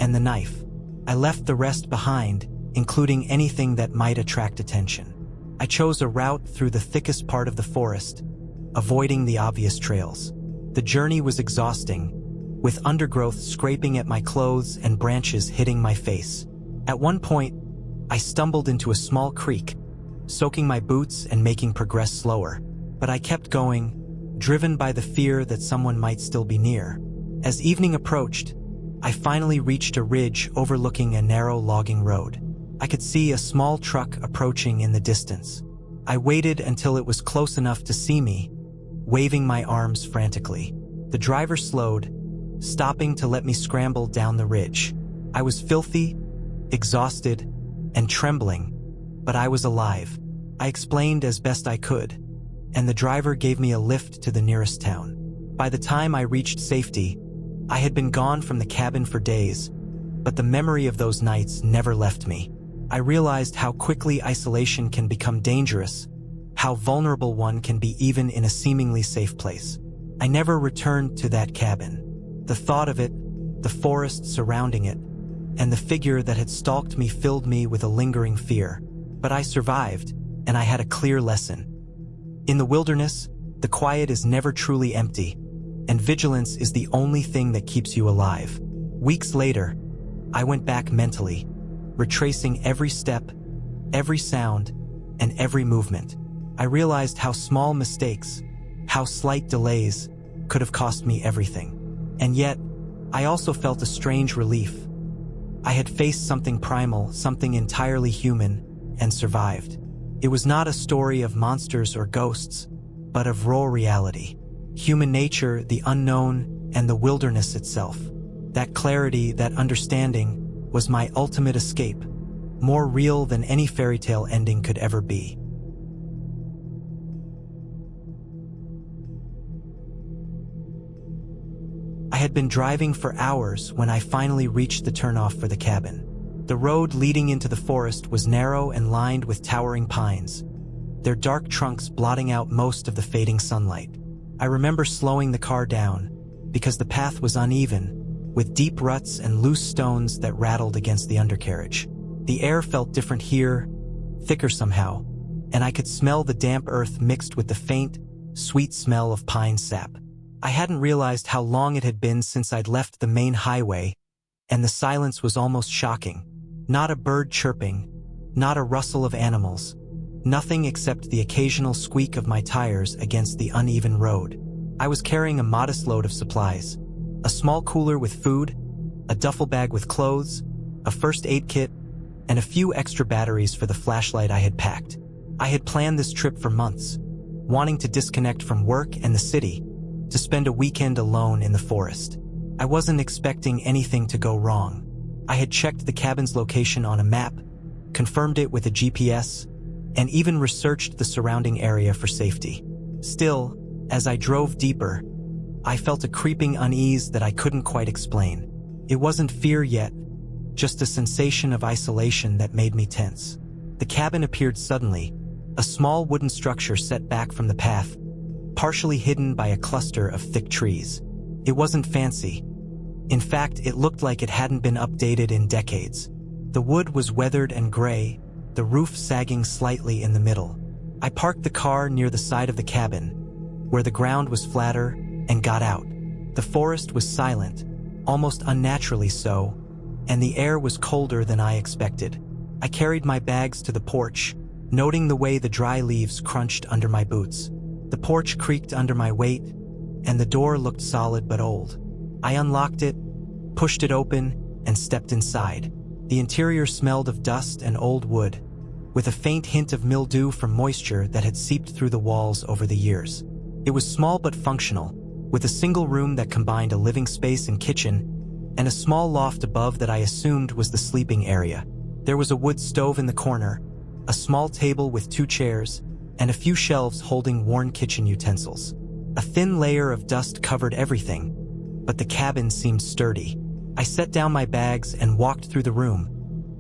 S1: and the knife. I left the rest behind, including anything that might attract attention. I chose a route through the thickest part of the forest, avoiding the obvious trails. The journey was exhausting, with undergrowth scraping at my clothes and branches hitting my face. At one point, I stumbled into a small creek, soaking my boots and making progress slower. But I kept going, driven by the fear that someone might still be near. As evening approached, I finally reached a ridge overlooking a narrow logging road. I could see a small truck approaching in the distance. I waited until it was close enough to see me, waving my arms frantically. The driver slowed, stopping to let me scramble down the ridge. I was filthy, exhausted, and trembling, but I was alive. I explained as best I could, and the driver gave me a lift to the nearest town. By the time I reached safety, I had been gone from the cabin for days, but the memory of those nights never left me. I realized how quickly isolation can become dangerous, how vulnerable one can be even in a seemingly safe place. I never returned to that cabin. The thought of it, the forest surrounding it, and the figure that had stalked me filled me with a lingering fear. But I survived, and I had a clear lesson. In the wilderness, the quiet is never truly empty, and vigilance is the only thing that keeps you alive. Weeks later, I went back mentally, retracing every step, every sound, and every movement. I realized how small mistakes, how slight delays, could have cost me everything. And yet, I also felt a strange relief. I had faced something primal, something entirely human, and survived. It was not a story of monsters or ghosts, but of raw reality. Human nature, the unknown, and the wilderness itself. That clarity, that understanding, was my ultimate escape, more real than any fairy tale ending could ever be. I had been driving for hours when I finally reached the turnoff for the cabin. The road leading into the forest was narrow and lined with towering pines, their dark trunks blotting out most of the fading sunlight. I remember slowing the car down, because the path was uneven, with deep ruts and loose stones that rattled against the undercarriage. The air felt different here, thicker somehow, and I could smell the damp earth mixed with the faint, sweet smell of pine sap. I hadn't realized how long it had been since I'd left the main highway, and the silence was almost shocking. Not a bird chirping, not a rustle of animals, nothing except the occasional squeak of my tires against the uneven road. I was carrying a modest load of supplies, a small cooler with food, a duffel bag with clothes, a first aid kit, and a few extra batteries for the flashlight I had packed. I had planned this trip for months, wanting to disconnect from work and the city, to spend a weekend alone in the forest. I wasn't expecting anything to go wrong. I had checked the cabin's location on a map, confirmed it with a GPS, and even researched the surrounding area for safety. Still, as I drove deeper, I felt a creeping unease that I couldn't quite explain. It wasn't fear yet, just a sensation of isolation that made me tense. The cabin appeared suddenly, a small wooden structure set back from the path, partially hidden by a cluster of thick trees. It wasn't fancy. In fact, it looked like it hadn't been updated in decades. The wood was weathered and gray, the roof sagging slightly in the middle. I parked the car near the side of the cabin, where the ground was flatter, and got out. The forest was silent, almost unnaturally so, and the air was colder than I expected. I carried my bags to the porch, noting the way the dry leaves crunched under my boots. The porch creaked under my weight, and the door looked solid but old. I unlocked it, pushed it open, and stepped inside. The interior smelled of dust and old wood, with a faint hint of mildew from moisture that had seeped through the walls over the years. It was small but functional, with a single room that combined a living space and kitchen, and a small loft above that I assumed was the sleeping area. There was a wood stove in the corner, a small table with 2 chairs, and a few shelves holding worn kitchen utensils. A thin layer of dust covered everything, but the cabin seemed sturdy. I set down my bags and walked through the room,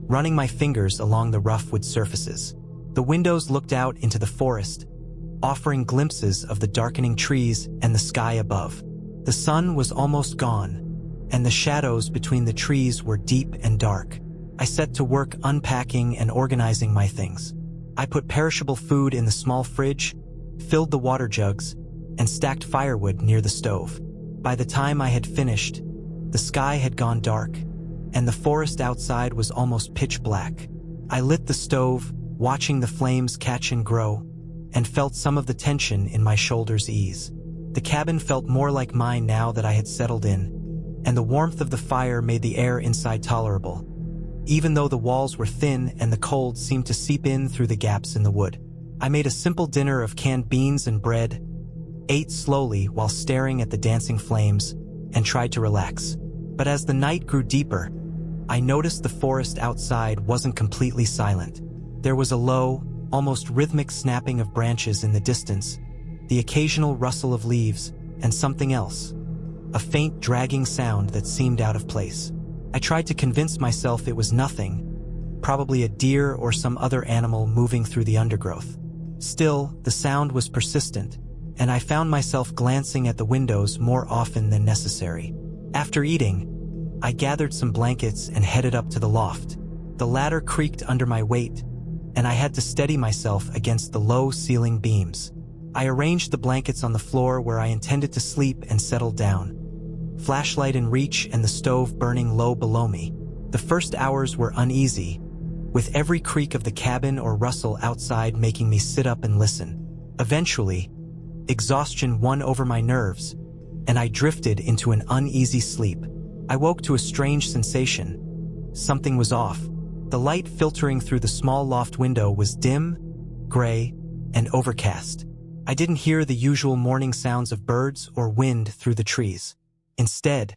S1: running my fingers along the rough wood surfaces. The windows looked out into the forest, offering glimpses of the darkening trees and the sky above. The sun was almost gone, and the shadows between the trees were deep and dark. I set to work unpacking and organizing my things. I put perishable food in the small fridge, filled the water jugs, and stacked firewood near the stove. By the time I had finished, the sky had gone dark, and the forest outside was almost pitch black. I lit the stove, watching the flames catch and grow, and felt some of the tension in my shoulders ease. The cabin felt more like mine now that I had settled in, and the warmth of the fire made the air inside tolerable, even though the walls were thin and the cold seemed to seep in through the gaps in the wood. I made a simple dinner of canned beans and bread, ate slowly while staring at the dancing flames, and tried to relax. But as the night grew deeper, I noticed the forest outside wasn't completely silent. There was a low, almost rhythmic snapping of branches in the distance, the occasional rustle of leaves, and something else, a faint dragging sound that seemed out of place. I tried to convince myself it was nothing, probably a deer or some other animal moving through the undergrowth. Still, the sound was persistent, and I found myself glancing at the windows more often than necessary. After eating, I gathered some blankets and headed up to the loft. The ladder creaked under my weight, and I had to steady myself against the low ceiling beams. I arranged the blankets on the floor where I intended to sleep and settled down, flashlight in reach and the stove burning low below me. The first hours were uneasy, with every creak of the cabin or rustle outside making me sit up and listen. Eventually, exhaustion won over my nerves, and I drifted into an uneasy sleep. I woke to a strange sensation. Something was off. The light filtering through the small loft window was dim, gray, and overcast. I didn't hear the usual morning sounds of birds or wind through the trees. Instead,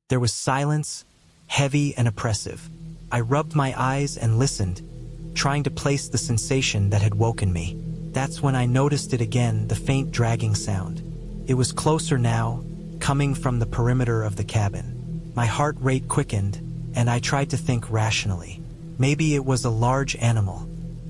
S1: there was silence, heavy and oppressive. I rubbed my eyes and listened, trying to place the sensation that had woken me. That's when I noticed it again, the faint dragging sound. It was closer now, coming from the perimeter of the cabin. My heart rate quickened, and I tried to think rationally. Maybe it was a large animal.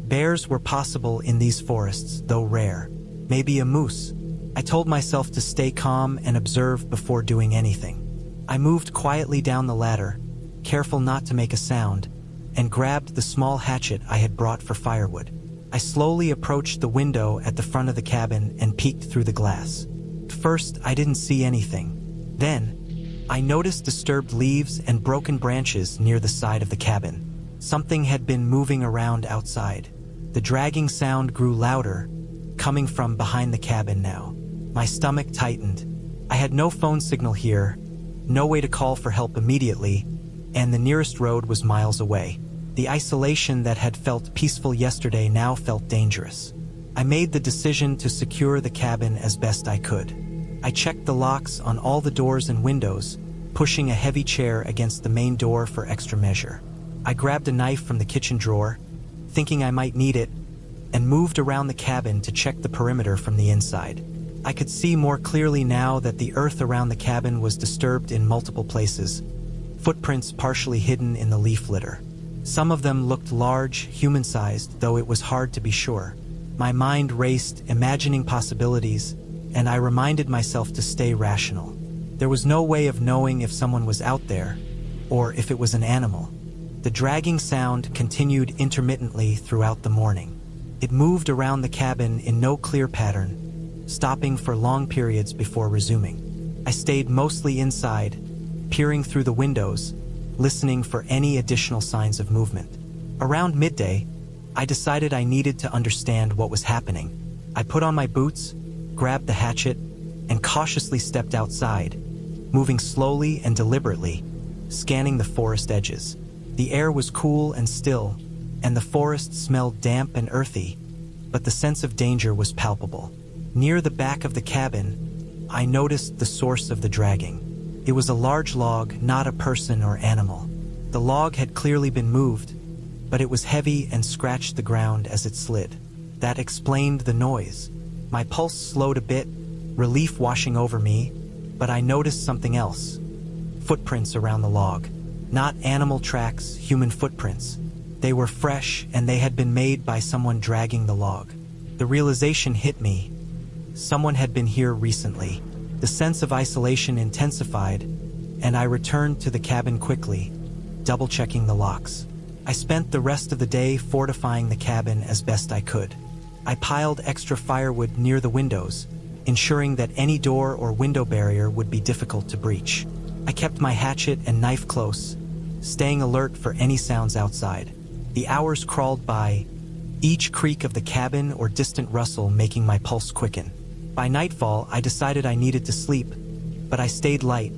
S1: Bears were possible in these forests, though rare. Maybe a moose. I told myself to stay calm and observe before doing anything. I moved quietly down the ladder, careful not to make a sound, and grabbed the small hatchet I had brought for firewood. I slowly approached the window at the front of the cabin and peeked through the glass. At first, I didn't see anything. Then, I noticed disturbed leaves and broken branches near the side of the cabin. Something had been moving around outside. The dragging sound grew louder, coming from behind the cabin now. My stomach tightened. I had no phone signal here, no way to call for help immediately, and the nearest road was miles away. The isolation that had felt peaceful yesterday now felt dangerous. I made the decision to secure the cabin as best I could. I checked the locks on all the doors and windows, pushing a heavy chair against the main door for extra measure. I grabbed a knife from the kitchen drawer, thinking I might need it, and moved around the cabin to check the perimeter from the inside. I could see more clearly now that the earth around the cabin was disturbed in multiple places, footprints partially hidden in the leaf litter. Some of them looked large, human-sized, though it was hard to be sure. My mind raced, imagining possibilities, and I reminded myself to stay rational. There was no way of knowing if someone was out there, or if it was an animal. The dragging sound continued intermittently throughout the morning. It moved around the cabin in no clear pattern, stopping for long periods before resuming. I stayed mostly inside, peering through the windows, listening for any additional signs of movement. Around midday, I decided I needed to understand what was happening. I put on my boots, grabbed the hatchet, and cautiously stepped outside, moving slowly and deliberately, scanning the forest edges. The air was cool and still, and the forest smelled damp and earthy, but the sense of danger was palpable. Near the back of the cabin, I noticed the source of the dragging. It was a large log, not a person or animal. The log had clearly been moved, but it was heavy and scratched the ground as it slid. That explained the noise. My pulse slowed a bit, relief washing over me, but I noticed something else. Footprints around the log. Not animal tracks, human footprints. They were fresh, and they had been made by someone dragging the log. The realization hit me. Someone had been here recently. The sense of isolation intensified, and I returned to the cabin quickly, double-checking the locks. I spent the rest of the day fortifying the cabin as best I could. I piled extra firewood near the windows, ensuring that any door or window barrier would be difficult to breach. I kept my hatchet and knife close, staying alert for any sounds outside. The hours crawled by, each creak of the cabin or distant rustle making my pulse quicken. By nightfall, I decided I needed to sleep, but I stayed light,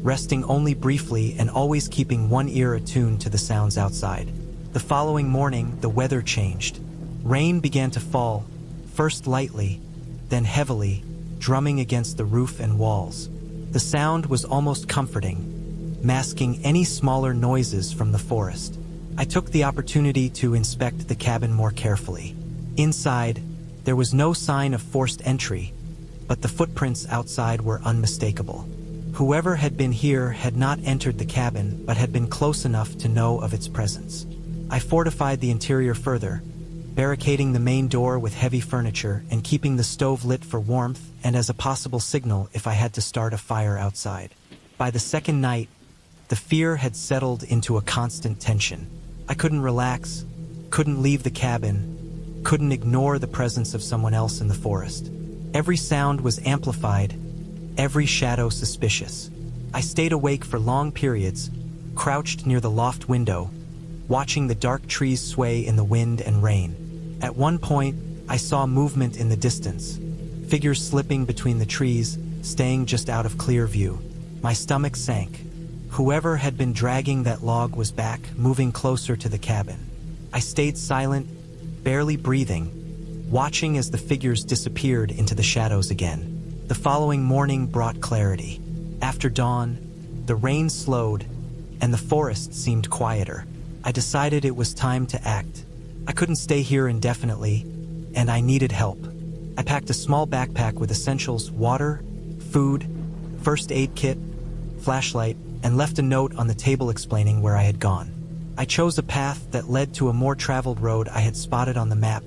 S1: resting only briefly and always keeping one ear attuned to the sounds outside. The following morning, the weather changed. Rain began to fall, first lightly, then heavily, drumming against the roof and walls. The sound was almost comforting, masking any smaller noises from the forest. I took the opportunity to inspect the cabin more carefully. Inside, there was no sign of forced entry, but the footprints outside were unmistakable. Whoever had been here had not entered the cabin but had been close enough to know of its presence. I fortified the interior further, barricading the main door with heavy furniture and keeping the stove lit for warmth and as a possible signal if I had to start a fire outside. By the second night, the fear had settled into a constant tension. I couldn't relax, couldn't leave the cabin, couldn't ignore the presence of someone else in the forest. Every sound was amplified, every shadow suspicious. I stayed awake for long periods, crouched near the loft window, watching the dark trees sway in the wind and rain. At one point, I saw movement in the distance, figures slipping between the trees, staying just out of clear view. My stomach sank. Whoever had been dragging that log was back, moving closer to the cabin. I stayed silent, barely breathing, watching as the figures disappeared into the shadows again. The following morning brought clarity. After dawn, the rain slowed, and the forest seemed quieter. I decided it was time to act. I couldn't stay here indefinitely, and I needed help. I packed a small backpack with essentials: water, food, first aid kit, flashlight, and left a note on the table explaining where I had gone. I chose a path that led to a more traveled road I had spotted on the map,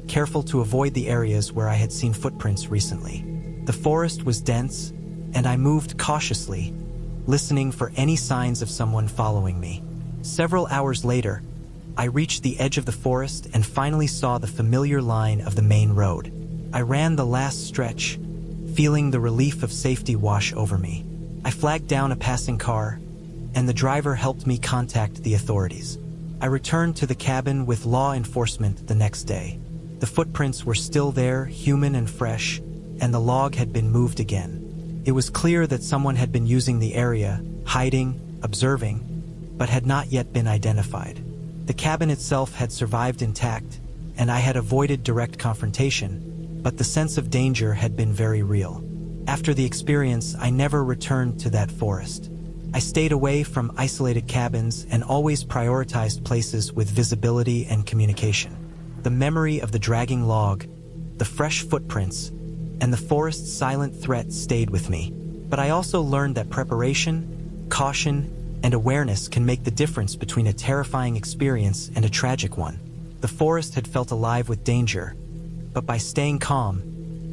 S1: careful to avoid the areas where I had seen footprints recently. The forest was dense, and I moved cautiously, listening for any signs of someone following me. Several hours later, I reached the edge of the forest and finally saw the familiar line of the main road. I ran the last stretch, feeling the relief of safety wash over me. I flagged down a passing car, and the driver helped me contact the authorities. I returned to the cabin with law enforcement the next day. The footprints were still there, human and fresh, and the log had been moved again. It was clear that someone had been using the area, hiding, observing, but had not yet been identified. The cabin itself had survived intact, and I had avoided direct confrontation, but the sense of danger had been very real. After the experience, I never returned to that forest. I stayed away from isolated cabins and always prioritized places with visibility and communication. The memory of the dragging log, the fresh footprints, and the forest's silent threat stayed with me. But I also learned that preparation, caution, and awareness can make the difference between a terrifying experience and a tragic one. The forest had felt alive with danger, but by staying calm,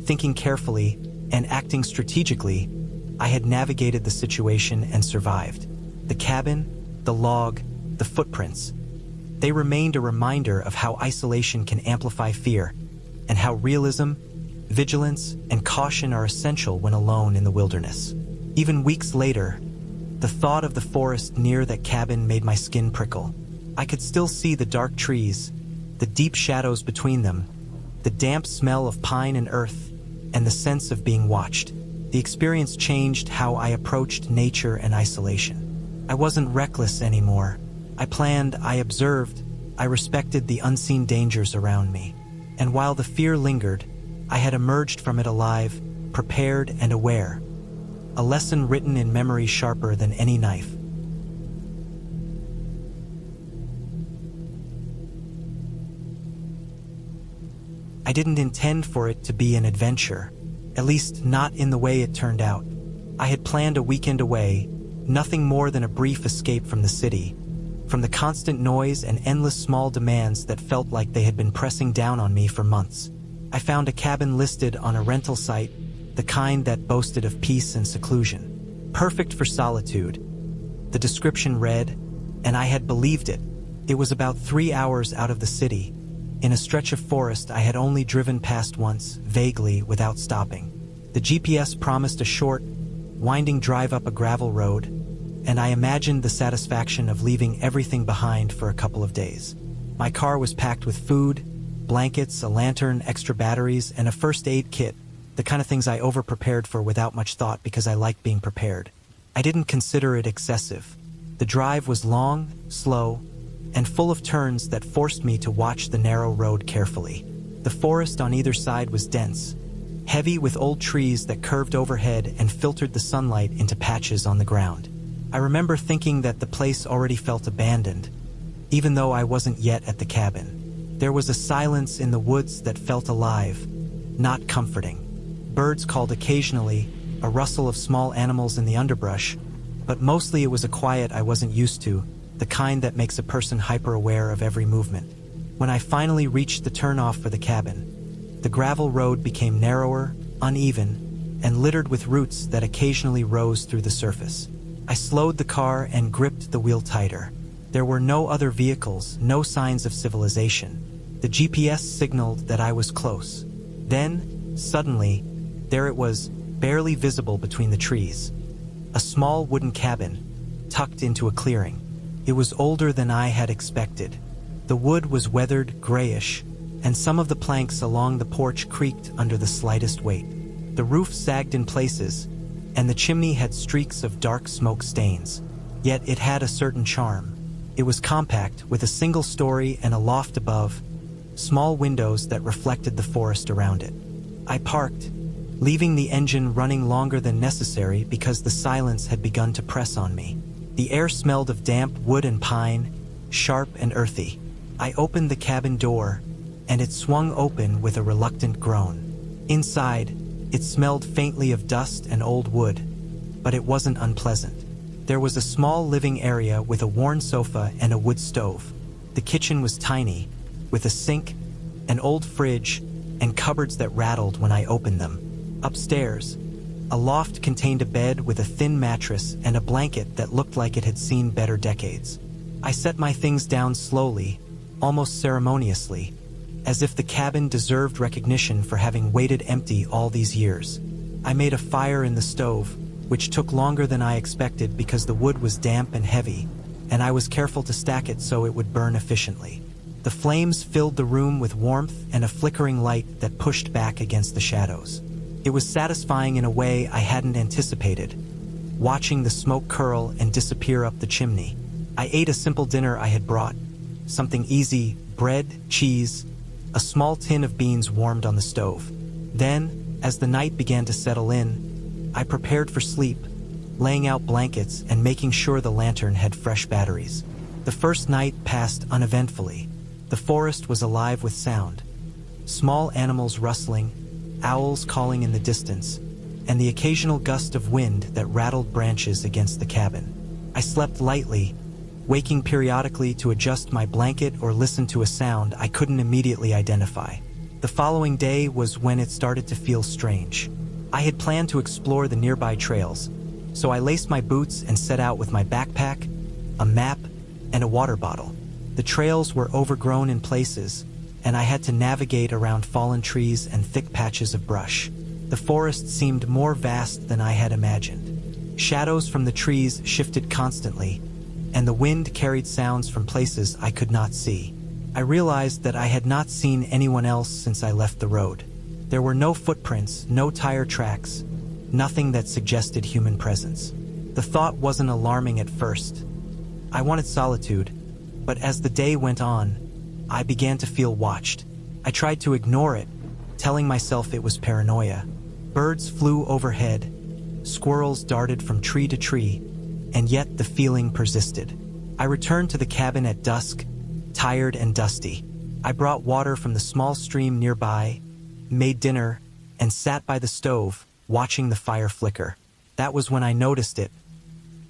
S1: thinking carefully, and acting strategically, I had navigated the situation and survived. The cabin, the log, the footprints, they remained a reminder of how isolation can amplify fear, and how realism, vigilance, and caution are essential when alone in the wilderness. Even weeks later, the thought of the forest near that cabin made my skin prickle. I could still see the dark trees, the deep shadows between them, the damp smell of pine and earth, and the sense of being watched. The experience changed how I approached nature and isolation. I wasn't reckless anymore. I planned, I observed, I respected the unseen dangers around me. And while the fear lingered, I had emerged from it alive, prepared and aware. A lesson written in memory sharper than any knife. I didn't intend for it to be an adventure, at least not in the way it turned out. I had planned a weekend away, nothing more than a brief escape from the city, from the constant noise and endless small demands that felt like they had been pressing down on me for months. I found a cabin listed on a rental site, the kind that boasted of peace and seclusion. Perfect for solitude. The description read, and I had believed it. It was about 3 hours out of the city, in a stretch of forest I had only driven past once, vaguely, without stopping. The GPS promised a short, winding drive up a gravel road, and I imagined the satisfaction of leaving everything behind for a couple of days. My car was packed with food, blankets, a lantern, extra batteries, and a first aid kit, the kind of things I over-prepared for without much thought because I liked being prepared. I didn't consider it excessive. The drive was long, slow, and full of turns that forced me to watch the narrow road carefully. The forest on either side was dense, heavy with old trees that curved overhead and filtered the sunlight into patches on the ground. I remember thinking that the place already felt abandoned, even though I wasn't yet at the cabin. There was a silence in the woods that felt alive, not comforting. Birds called occasionally, a rustle of small animals in the underbrush, but mostly it was a quiet I wasn't used to, the kind that makes a person hyper-aware of every movement. When I finally reached the turnoff for the cabin, the gravel road became narrower, uneven, and littered with roots that occasionally rose through the surface. I slowed the car and gripped the wheel tighter. There were no other vehicles, no signs of civilization. The GPS signaled that I was close. Then, suddenly, there it was, barely visible between the trees. A small wooden cabin, tucked into a clearing. It was older than I had expected. The wood was weathered, grayish, and some of the planks along the porch creaked under the slightest weight. The roof sagged in places, and the chimney had streaks of dark smoke stains. Yet it had a certain charm. It was compact, with a single story and a loft above, small windows that reflected the forest around it. I parked, leaving the engine running longer than necessary because the silence had begun to press on me. The air smelled of damp wood and pine, sharp and earthy. I opened the cabin door, and it swung open with a reluctant groan. Inside, it smelled faintly of dust and old wood, but it wasn't unpleasant. There was a small living area with a worn sofa and a wood stove. The kitchen was tiny, with a sink, an old fridge, and cupboards that rattled when I opened them. Upstairs, a loft contained a bed with a thin mattress and a blanket that looked like it had seen better decades. I set my things down slowly, almost ceremoniously, as if the cabin deserved recognition for having waited empty all these years. I made a fire in the stove, which took longer than I expected because the wood was damp and heavy, and I was careful to stack it so it would burn efficiently. The flames filled the room with warmth and a flickering light that pushed back against the shadows. It was satisfying in a way I hadn't anticipated, watching the smoke curl and disappear up the chimney. I ate a simple dinner I had brought, something easy: bread, cheese, a small tin of beans warmed on the stove. Then, as the night began to settle in, I prepared for sleep, laying out blankets and making sure the lantern had fresh batteries. The first night passed uneventfully. The forest was alive with sound. Small animals rustling, owls calling in the distance, and the occasional gust of wind that rattled branches against the cabin. I slept lightly, waking periodically to adjust my blanket or listen to a sound I couldn't immediately identify. The following day was when it started to feel strange. I had planned to explore the nearby trails, so I laced my boots and set out with my backpack, a map, and a water bottle. The trails were overgrown in places, and I had to navigate around fallen trees and thick patches of brush. The forest seemed more vast than I had imagined. Shadows from the trees shifted constantly, and the wind carried sounds from places I could not see. I realized that I had not seen anyone else since I left the road. There were no footprints, no tire tracks, nothing that suggested human presence. The thought wasn't alarming at first. I wanted solitude, but as the day went on, I began to feel watched. I tried to ignore it, telling myself it was paranoia. Birds flew overhead, squirrels darted from tree to tree, and yet the feeling persisted. I returned to the cabin at dusk, tired and dusty. I brought water from the small stream nearby, made dinner, and sat by the stove, watching the fire flicker. That was when I noticed it.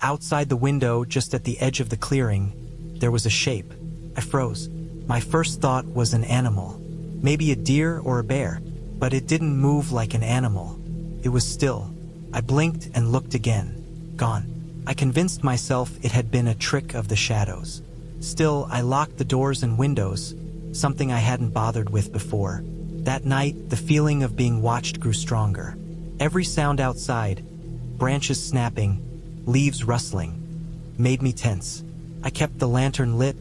S1: Outside the window, just at the edge of the clearing, there was a shape. I froze. My first thought was an animal, maybe a deer or a bear, but it didn't move like an animal. It was still. I blinked and looked again. Gone. I convinced myself it had been a trick of the shadows. Still, I locked the doors and windows, something I hadn't bothered with before. That night, the feeling of being watched grew stronger. Every sound outside, branches snapping, leaves rustling, made me tense. I kept the lantern lit,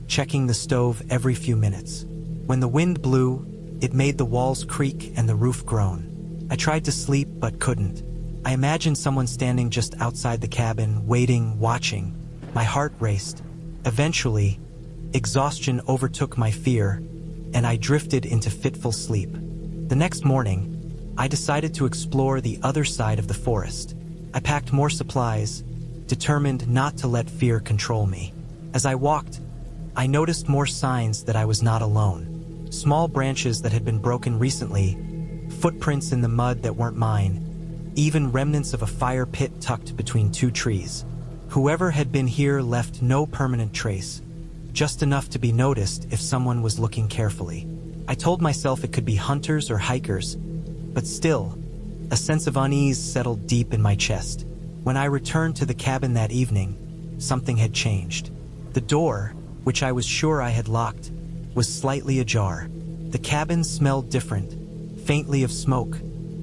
S1: checking the stove every few minutes. When the wind blew, it made the walls creak and the roof groan. I tried to sleep but couldn't. I imagined someone standing just outside the cabin, waiting, watching. My heart raced. Eventually, exhaustion overtook my fear, and I drifted into fitful sleep. The next morning, I decided to explore the other side of the forest. I packed more supplies, determined not to let fear control me. As I walked, I noticed more signs that I was not alone. Small branches that had been broken recently, footprints in the mud that weren't mine, even remnants of a fire pit tucked between two trees. Whoever had been here left no permanent trace, just enough to be noticed if someone was looking carefully. I told myself it could be hunters or hikers, but still, a sense of unease settled deep in my chest. When I returned to the cabin that evening, something had changed. The door, which I was sure I had locked, was slightly ajar. The cabin smelled different, faintly of smoke,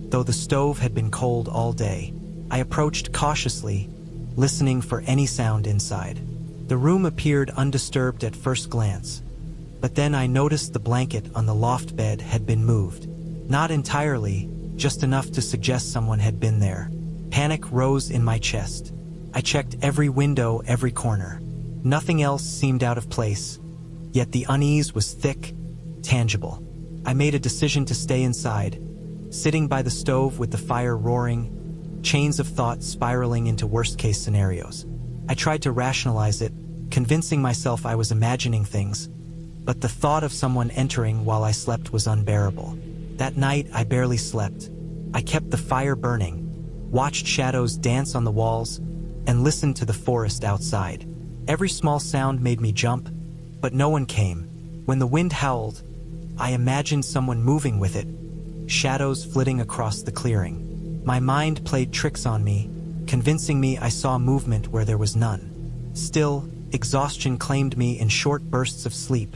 S1: though the stove had been cold all day. I approached cautiously, listening for any sound inside. The room appeared undisturbed at first glance, but then I noticed the blanket on the loft bed had been moved. Not entirely, just enough to suggest someone had been there. Panic rose in my chest. I checked every window, every corner. Nothing else seemed out of place, yet the unease was thick, tangible. I made a decision to stay inside, sitting by the stove with the fire roaring, chains of thought spiraling into worst-case scenarios. I tried to rationalize it, convincing myself I was imagining things, but the thought of someone entering while I slept was unbearable. That night, I barely slept. I kept the fire burning, watched shadows dance on the walls, and listened to the forest outside. Every small sound made me jump, but no one came. When the wind howled, I imagined someone moving with it, shadows flitting across the clearing. My mind played tricks on me, convincing me I saw movement where there was none. Still, exhaustion claimed me in short bursts of sleep,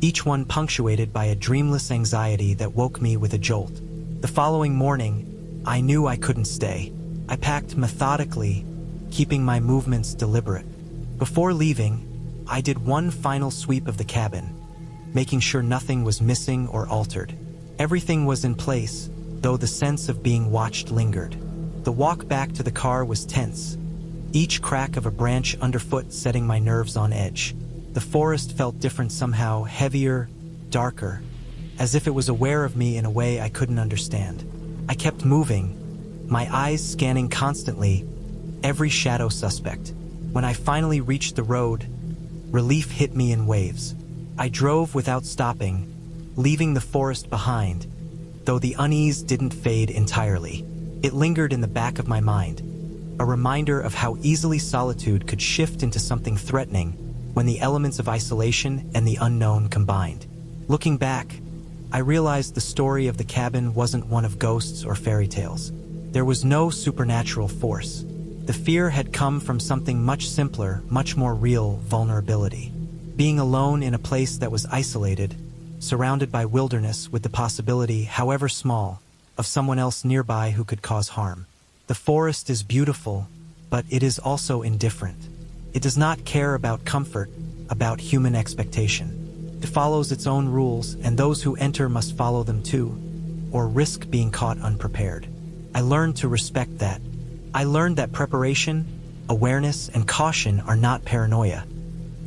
S1: each one punctuated by a dreamless anxiety that woke me with a jolt. The following morning, I knew I couldn't stay. I packed methodically, keeping my movements deliberate. Before leaving, I did one final sweep of the cabin, making sure nothing was missing or altered. Everything was in place, though the sense of being watched lingered. The walk back to the car was tense, each crack of a branch underfoot setting my nerves on edge. The forest felt different somehow, heavier, darker, as if it was aware of me in a way I couldn't understand. I kept moving, my eyes scanning constantly, every shadow suspect. When I finally reached the road, relief hit me in waves. I drove without stopping, leaving the forest behind, though the unease didn't fade entirely. It lingered in the back of my mind, a reminder of how easily solitude could shift into something threatening when the elements of isolation and the unknown combined. Looking back, I realized the story of the cabin wasn't one of ghosts or fairy tales. There was no supernatural force. The fear had come from something much simpler, much more real: vulnerability. Being alone in a place that was isolated, surrounded by wilderness with the possibility, however small, of someone else nearby who could cause harm. The forest is beautiful, but it is also indifferent. It does not care about comfort, about human expectation. It follows its own rules, and those who enter must follow them too, or risk being caught unprepared. I learned to respect that. I learned that preparation, awareness, and caution are not paranoia.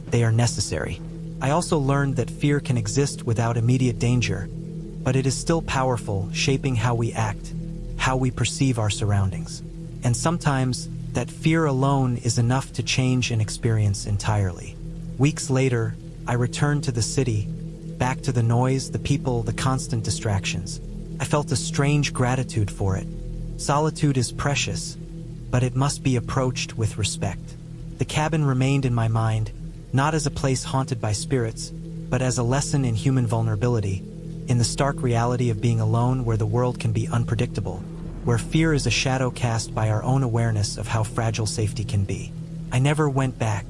S1: They are necessary. I also learned that fear can exist without immediate danger, but it is still powerful, shaping how we act, how we perceive our surroundings. And sometimes, that fear alone is enough to change an experience entirely. Weeks later, I returned to the city, back to the noise, the people, the constant distractions. I felt a strange gratitude for it. Solitude is precious, but it must be approached with respect. The cabin remained in my mind, not as a place haunted by spirits, but as a lesson in human vulnerability, in the stark reality of being alone where the world can be unpredictable, where fear is a shadow cast by our own awareness of how fragile safety can be. I never went back.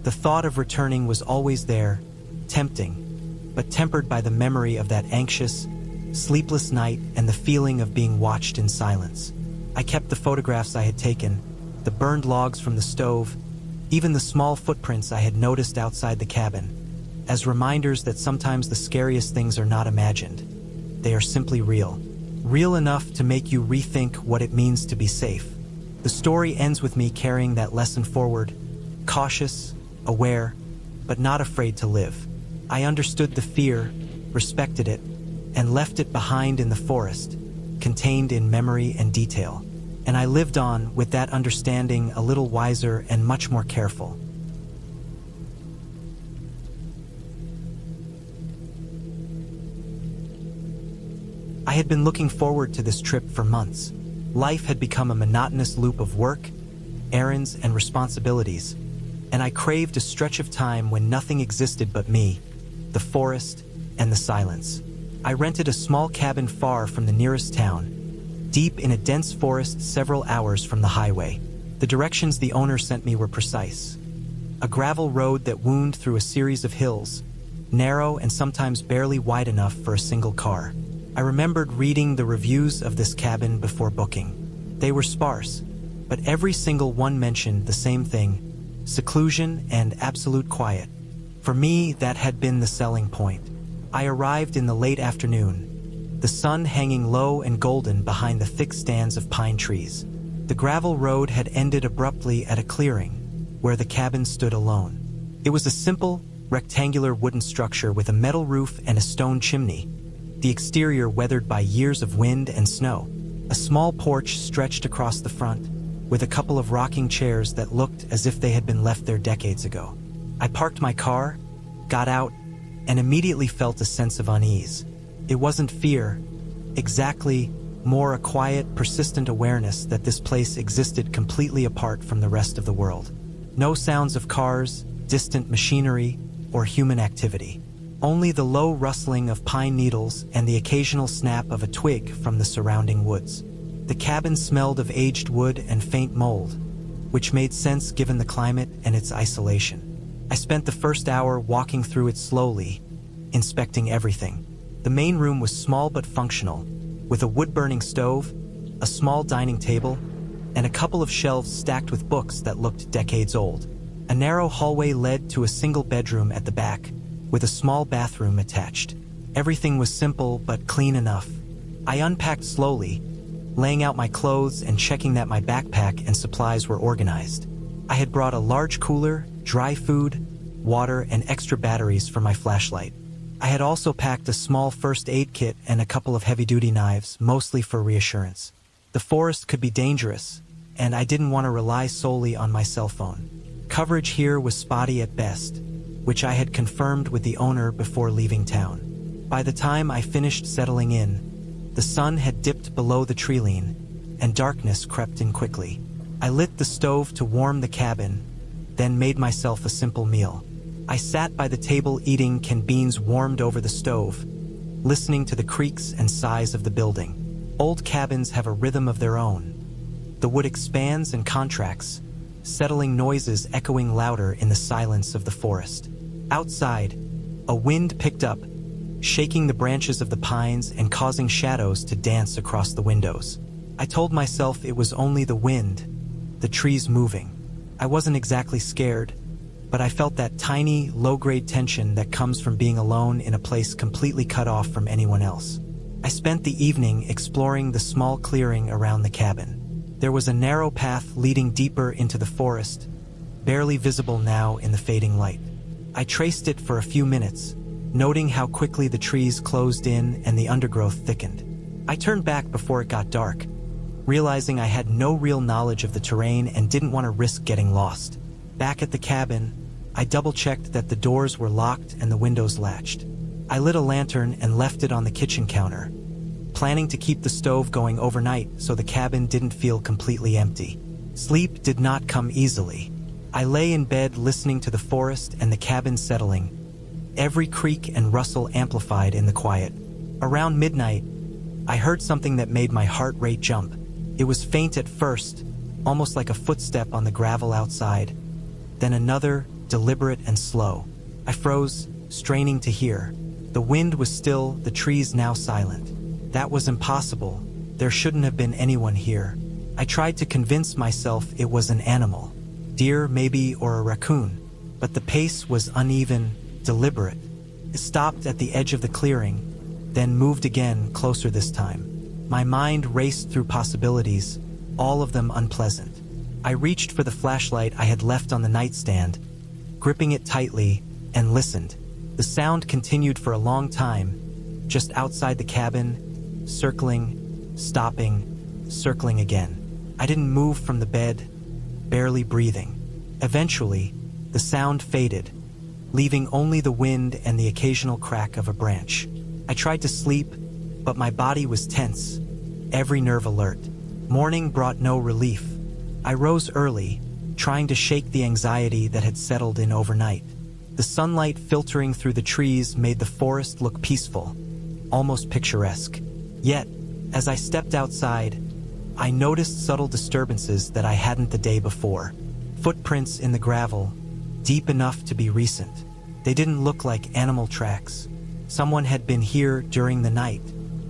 S1: The thought of returning was always there, tempting, but tempered by the memory of that anxious, sleepless night and the feeling of being watched in silence. I kept the photographs I had taken, the burned logs from the stove, even the small footprints I had noticed outside the cabin, as reminders that sometimes the scariest things are not imagined. They are simply real. Real enough to make you rethink what it means to be safe. The story ends with me carrying that lesson forward, cautious, aware, but not afraid to live. I understood the fear, respected it, and left it behind in the forest, contained in memory and detail. And I lived on with that understanding, a little wiser and much more careful. I had been looking forward to this trip for months, Life had become a monotonous loop of work, errands, and responsibilities, and I craved a stretch of time when nothing existed but me, the forest, and the silence. I rented a small cabin far from the nearest town, deep in a dense forest several hours from the highway. The directions the owner sent me were precise. A gravel road that wound through a series of hills, narrow and sometimes barely wide enough for a single car. I remembered reading the reviews of this cabin before booking. They were sparse, but every single one mentioned the same thing: seclusion and absolute quiet. For me, that had been the selling point. I arrived in the late afternoon, the sun hanging low and golden behind the thick stands of pine trees. The gravel road had ended abruptly at a clearing, where the cabin stood alone. It was a simple, rectangular wooden structure with a metal roof and a stone chimney, the exterior weathered by years of wind and snow. A small porch stretched across the front, with a couple of rocking chairs that looked as if they had been left there decades ago. I parked my car, got out, and immediately felt a sense of unease. It wasn't fear, exactly, more a quiet, persistent awareness that this place existed completely apart from the rest of the world. No sounds of cars, distant machinery, or human activity. Only the low rustling of pine needles and the occasional snap of a twig from the surrounding woods. The cabin smelled of aged wood and faint mold, which made sense given the climate and its isolation. I spent the first hour walking through it slowly, inspecting everything. The main room was small but functional, with a wood-burning stove, a small dining table, and a couple of shelves stacked with books that looked decades old. A narrow hallway led to a single bedroom at the back, with a small bathroom attached. Everything was simple but clean enough. I unpacked slowly, laying out my clothes and checking that my backpack and supplies were organized. I had brought a large cooler, dry food, water, and extra batteries for my flashlight. I had also packed a small first aid kit and a couple of heavy-duty knives, mostly for reassurance. The forest could be dangerous, and I didn't want to rely solely on my cell phone. Coverage here was spotty at best, which I had confirmed with the owner before leaving town. By the time I finished settling in, the sun had dipped below the treeline, and darkness crept in quickly. I lit the stove to warm the cabin, then made myself a simple meal. I sat by the table eating canned beans warmed over the stove, listening to the creaks and sighs of the building. Old cabins have a rhythm of their own. The wood expands and contracts, settling noises echoing louder in the silence of the forest. Outside, a wind picked up, shaking the branches of the pines and causing shadows to dance across the windows. I told myself it was only the wind, the trees moving. I wasn't exactly scared, but I felt that tiny, low-grade tension that comes from being alone in a place completely cut off from anyone else. I spent the evening exploring the small clearing around the cabin. There was a narrow path leading deeper into the forest, barely visible now in the fading light. I traced it for a few minutes, noting how quickly the trees closed in and the undergrowth thickened. I turned back before it got dark, realizing I had no real knowledge of the terrain and didn't want to risk getting lost. Back at the cabin, I double-checked that the doors were locked and the windows latched. I lit a lantern and left it on the kitchen counter, planning to keep the stove going overnight so the cabin didn't feel completely empty. Sleep did not come easily. I lay in bed listening to the forest and the cabin settling, every creak and rustle amplified in the quiet. Around midnight, I heard something that made my heart rate jump. It was faint at first, almost like a footstep on the gravel outside, then another, deliberate and slow. I froze, straining to hear. The wind was still, the trees now silent. That was impossible. There shouldn't have been anyone here. I tried to convince myself it was an animal. Deer, maybe, or a raccoon. But the pace was uneven, deliberate. It stopped at the edge of the clearing, then moved again, closer this time. My mind raced through possibilities, all of them unpleasant. I reached for the flashlight I had left on the nightstand, gripping it tightly, and listened. The sound continued for a long time, just outside the cabin, circling, stopping, circling again. I didn't move from the bed, barely breathing. Eventually, the sound faded, leaving only the wind and the occasional crack of a branch. I tried to sleep, but my body was tense, every nerve alert. Morning brought no relief. I rose early, trying to shake the anxiety that had settled in overnight. The sunlight filtering through the trees made the forest look peaceful, almost picturesque. Yet, as I stepped outside, I noticed subtle disturbances that I hadn't the day before. Footprints in the gravel, deep enough to be recent. They didn't look like animal tracks. Someone had been here during the night.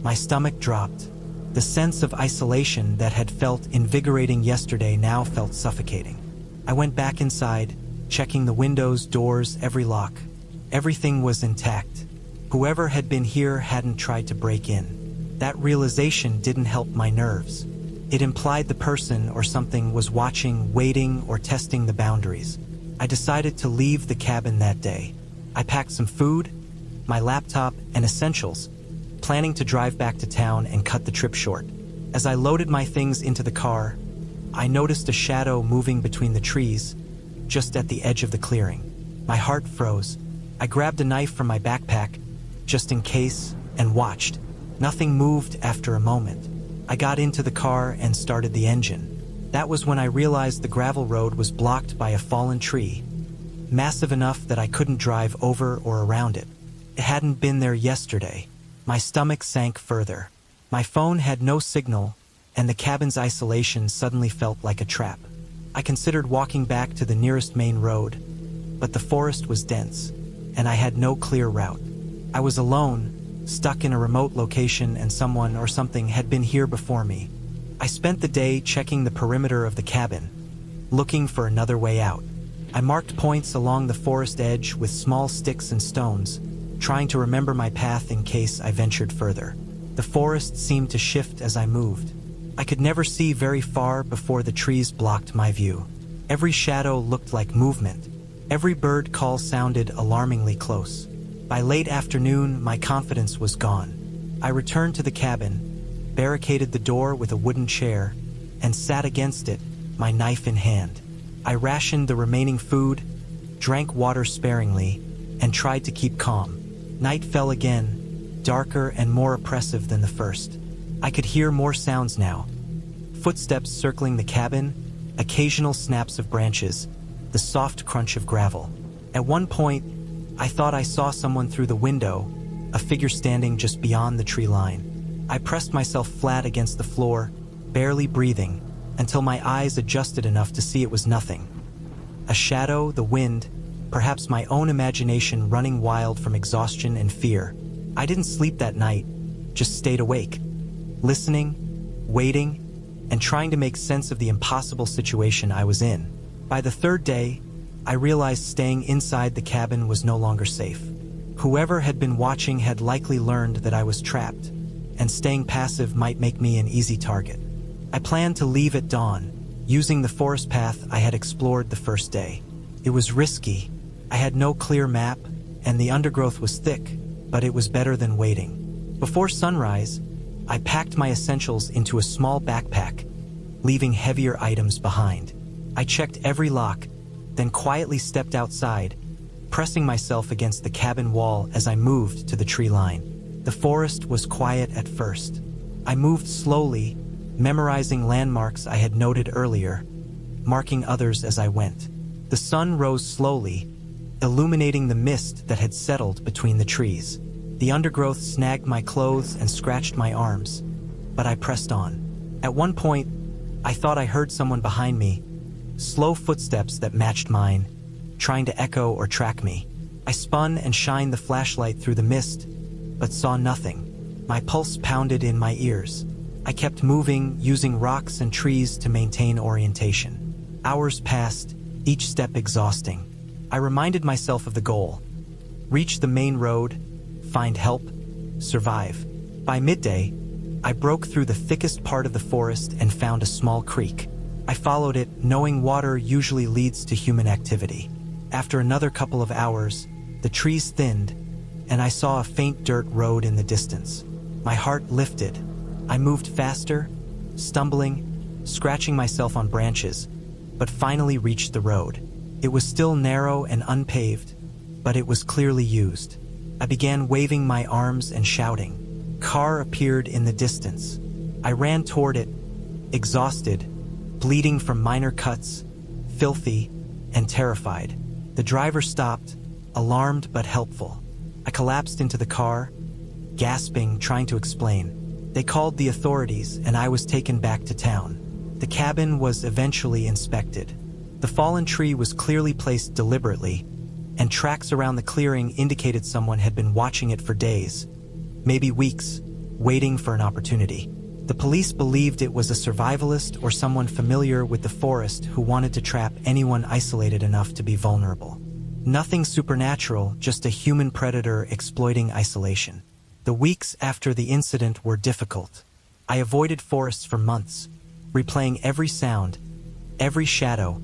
S1: My stomach dropped. The sense of isolation that had felt invigorating yesterday now felt suffocating. I went back inside, checking the windows, doors, every lock. Everything was intact. Whoever had been here hadn't tried to break in. That realization didn't help my nerves. It implied the person or something was watching, waiting, or testing the boundaries. I decided to leave the cabin that day. I packed some food, my laptop, and essentials, planning to drive back to town and cut the trip short. As I loaded my things into the car, I noticed a shadow moving between the trees, just at the edge of the clearing. My heart froze. I grabbed a knife from my backpack, just in case, and watched. Nothing moved after a moment. I got into the car and started the engine. That was when I realized the gravel road was blocked by a fallen tree, massive enough that I couldn't drive over or around it. It hadn't been there yesterday. My stomach sank further. My phone had no signal, and the cabin's isolation suddenly felt like a trap. I considered walking back to the nearest main road, but the forest was dense, and I had no clear route. I was alone, stuck in a remote location, and someone or something had been here before me. I spent the day checking the perimeter of the cabin, looking for another way out. I marked points along the forest edge with small sticks and stones, trying to remember my path in case I ventured further. The forest seemed to shift as I moved. I could never see very far before the trees blocked my view. Every shadow looked like movement. Every bird call sounded alarmingly close. By late afternoon, my confidence was gone. I returned to the cabin, barricaded the door with a wooden chair, and sat against it, my knife in hand. I rationed the remaining food, drank water sparingly, and tried to keep calm. Night fell again, darker and more oppressive than the first. I could hear more sounds now. Footsteps circling the cabin, occasional snaps of branches, the soft crunch of gravel. At one point, I thought I saw someone through the window, a figure standing just beyond the tree line. I pressed myself flat against the floor, barely breathing, until my eyes adjusted enough to see it was nothing. A shadow, the wind, perhaps my own imagination running wild from exhaustion and fear. I didn't sleep that night, just stayed awake, listening, waiting, and trying to make sense of the impossible situation I was in. By the third day, I realized staying inside the cabin was no longer safe. Whoever had been watching had likely learned that I was trapped, and staying passive might make me an easy target. I planned to leave at dawn, using the forest path I had explored the first day. It was risky. I had no clear map, and the undergrowth was thick, but it was better than waiting. Before sunrise, I packed my essentials into a small backpack, leaving heavier items behind. I checked every lock, then quietly stepped outside, pressing myself against the cabin wall as I moved to the tree line. The forest was quiet at first. I moved slowly, memorizing landmarks I had noted earlier, marking others as I went. The sun rose slowly, illuminating the mist that had settled between the trees. The undergrowth snagged my clothes and scratched my arms, but I pressed on. At one point, I thought I heard someone behind me, slow footsteps that matched mine, trying to echo or track me. I spun and shined the flashlight through the mist, but saw nothing. My pulse pounded in my ears. I kept moving, using rocks and trees to maintain orientation. Hours passed, each step exhausting. I reminded myself of the goal: reach the main road, find help, survive. By midday, I broke through the thickest part of the forest and found a small creek. I followed it, knowing water usually leads to human activity. After another couple of hours, the trees thinned, and I saw a faint dirt road in the distance. My heart lifted. I moved faster, stumbling, scratching myself on branches, but finally reached the road. It was still narrow and unpaved, but it was clearly used. I began waving my arms and shouting. Car appeared in the distance. I ran toward it, exhausted, bleeding from minor cuts, filthy, and terrified. The driver stopped, alarmed but helpful. I collapsed into the car, gasping, trying to explain. They called the authorities, and I was taken back to town. The cabin was eventually inspected. The fallen tree was clearly placed deliberately, and tracks around the clearing indicated someone had been watching it for days, maybe weeks, waiting for an opportunity. The police believed it was a survivalist or someone familiar with the forest who wanted to trap anyone isolated enough to be vulnerable. Nothing supernatural, just a human predator exploiting isolation. The weeks after the incident were difficult. I avoided forests for months, replaying every sound, every shadow,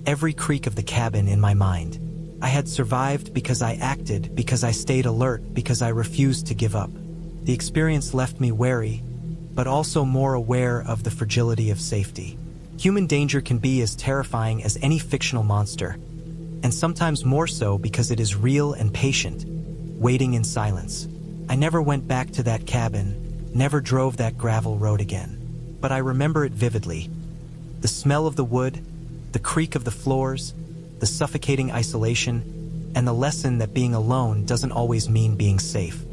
S1: every creak of the cabin in my mind. I had survived because I acted, because I stayed alert, because I refused to give up. The experience left me wary, but also more aware of the fragility of safety. Human danger can be as terrifying as any fictional monster, and sometimes more so because it is real and patient, waiting in silence. I never went back to that cabin, never drove that gravel road again. But I remember it vividly. The smell of the wood, the creak of the floors, the suffocating isolation, and the lesson that being alone doesn't always mean being safe.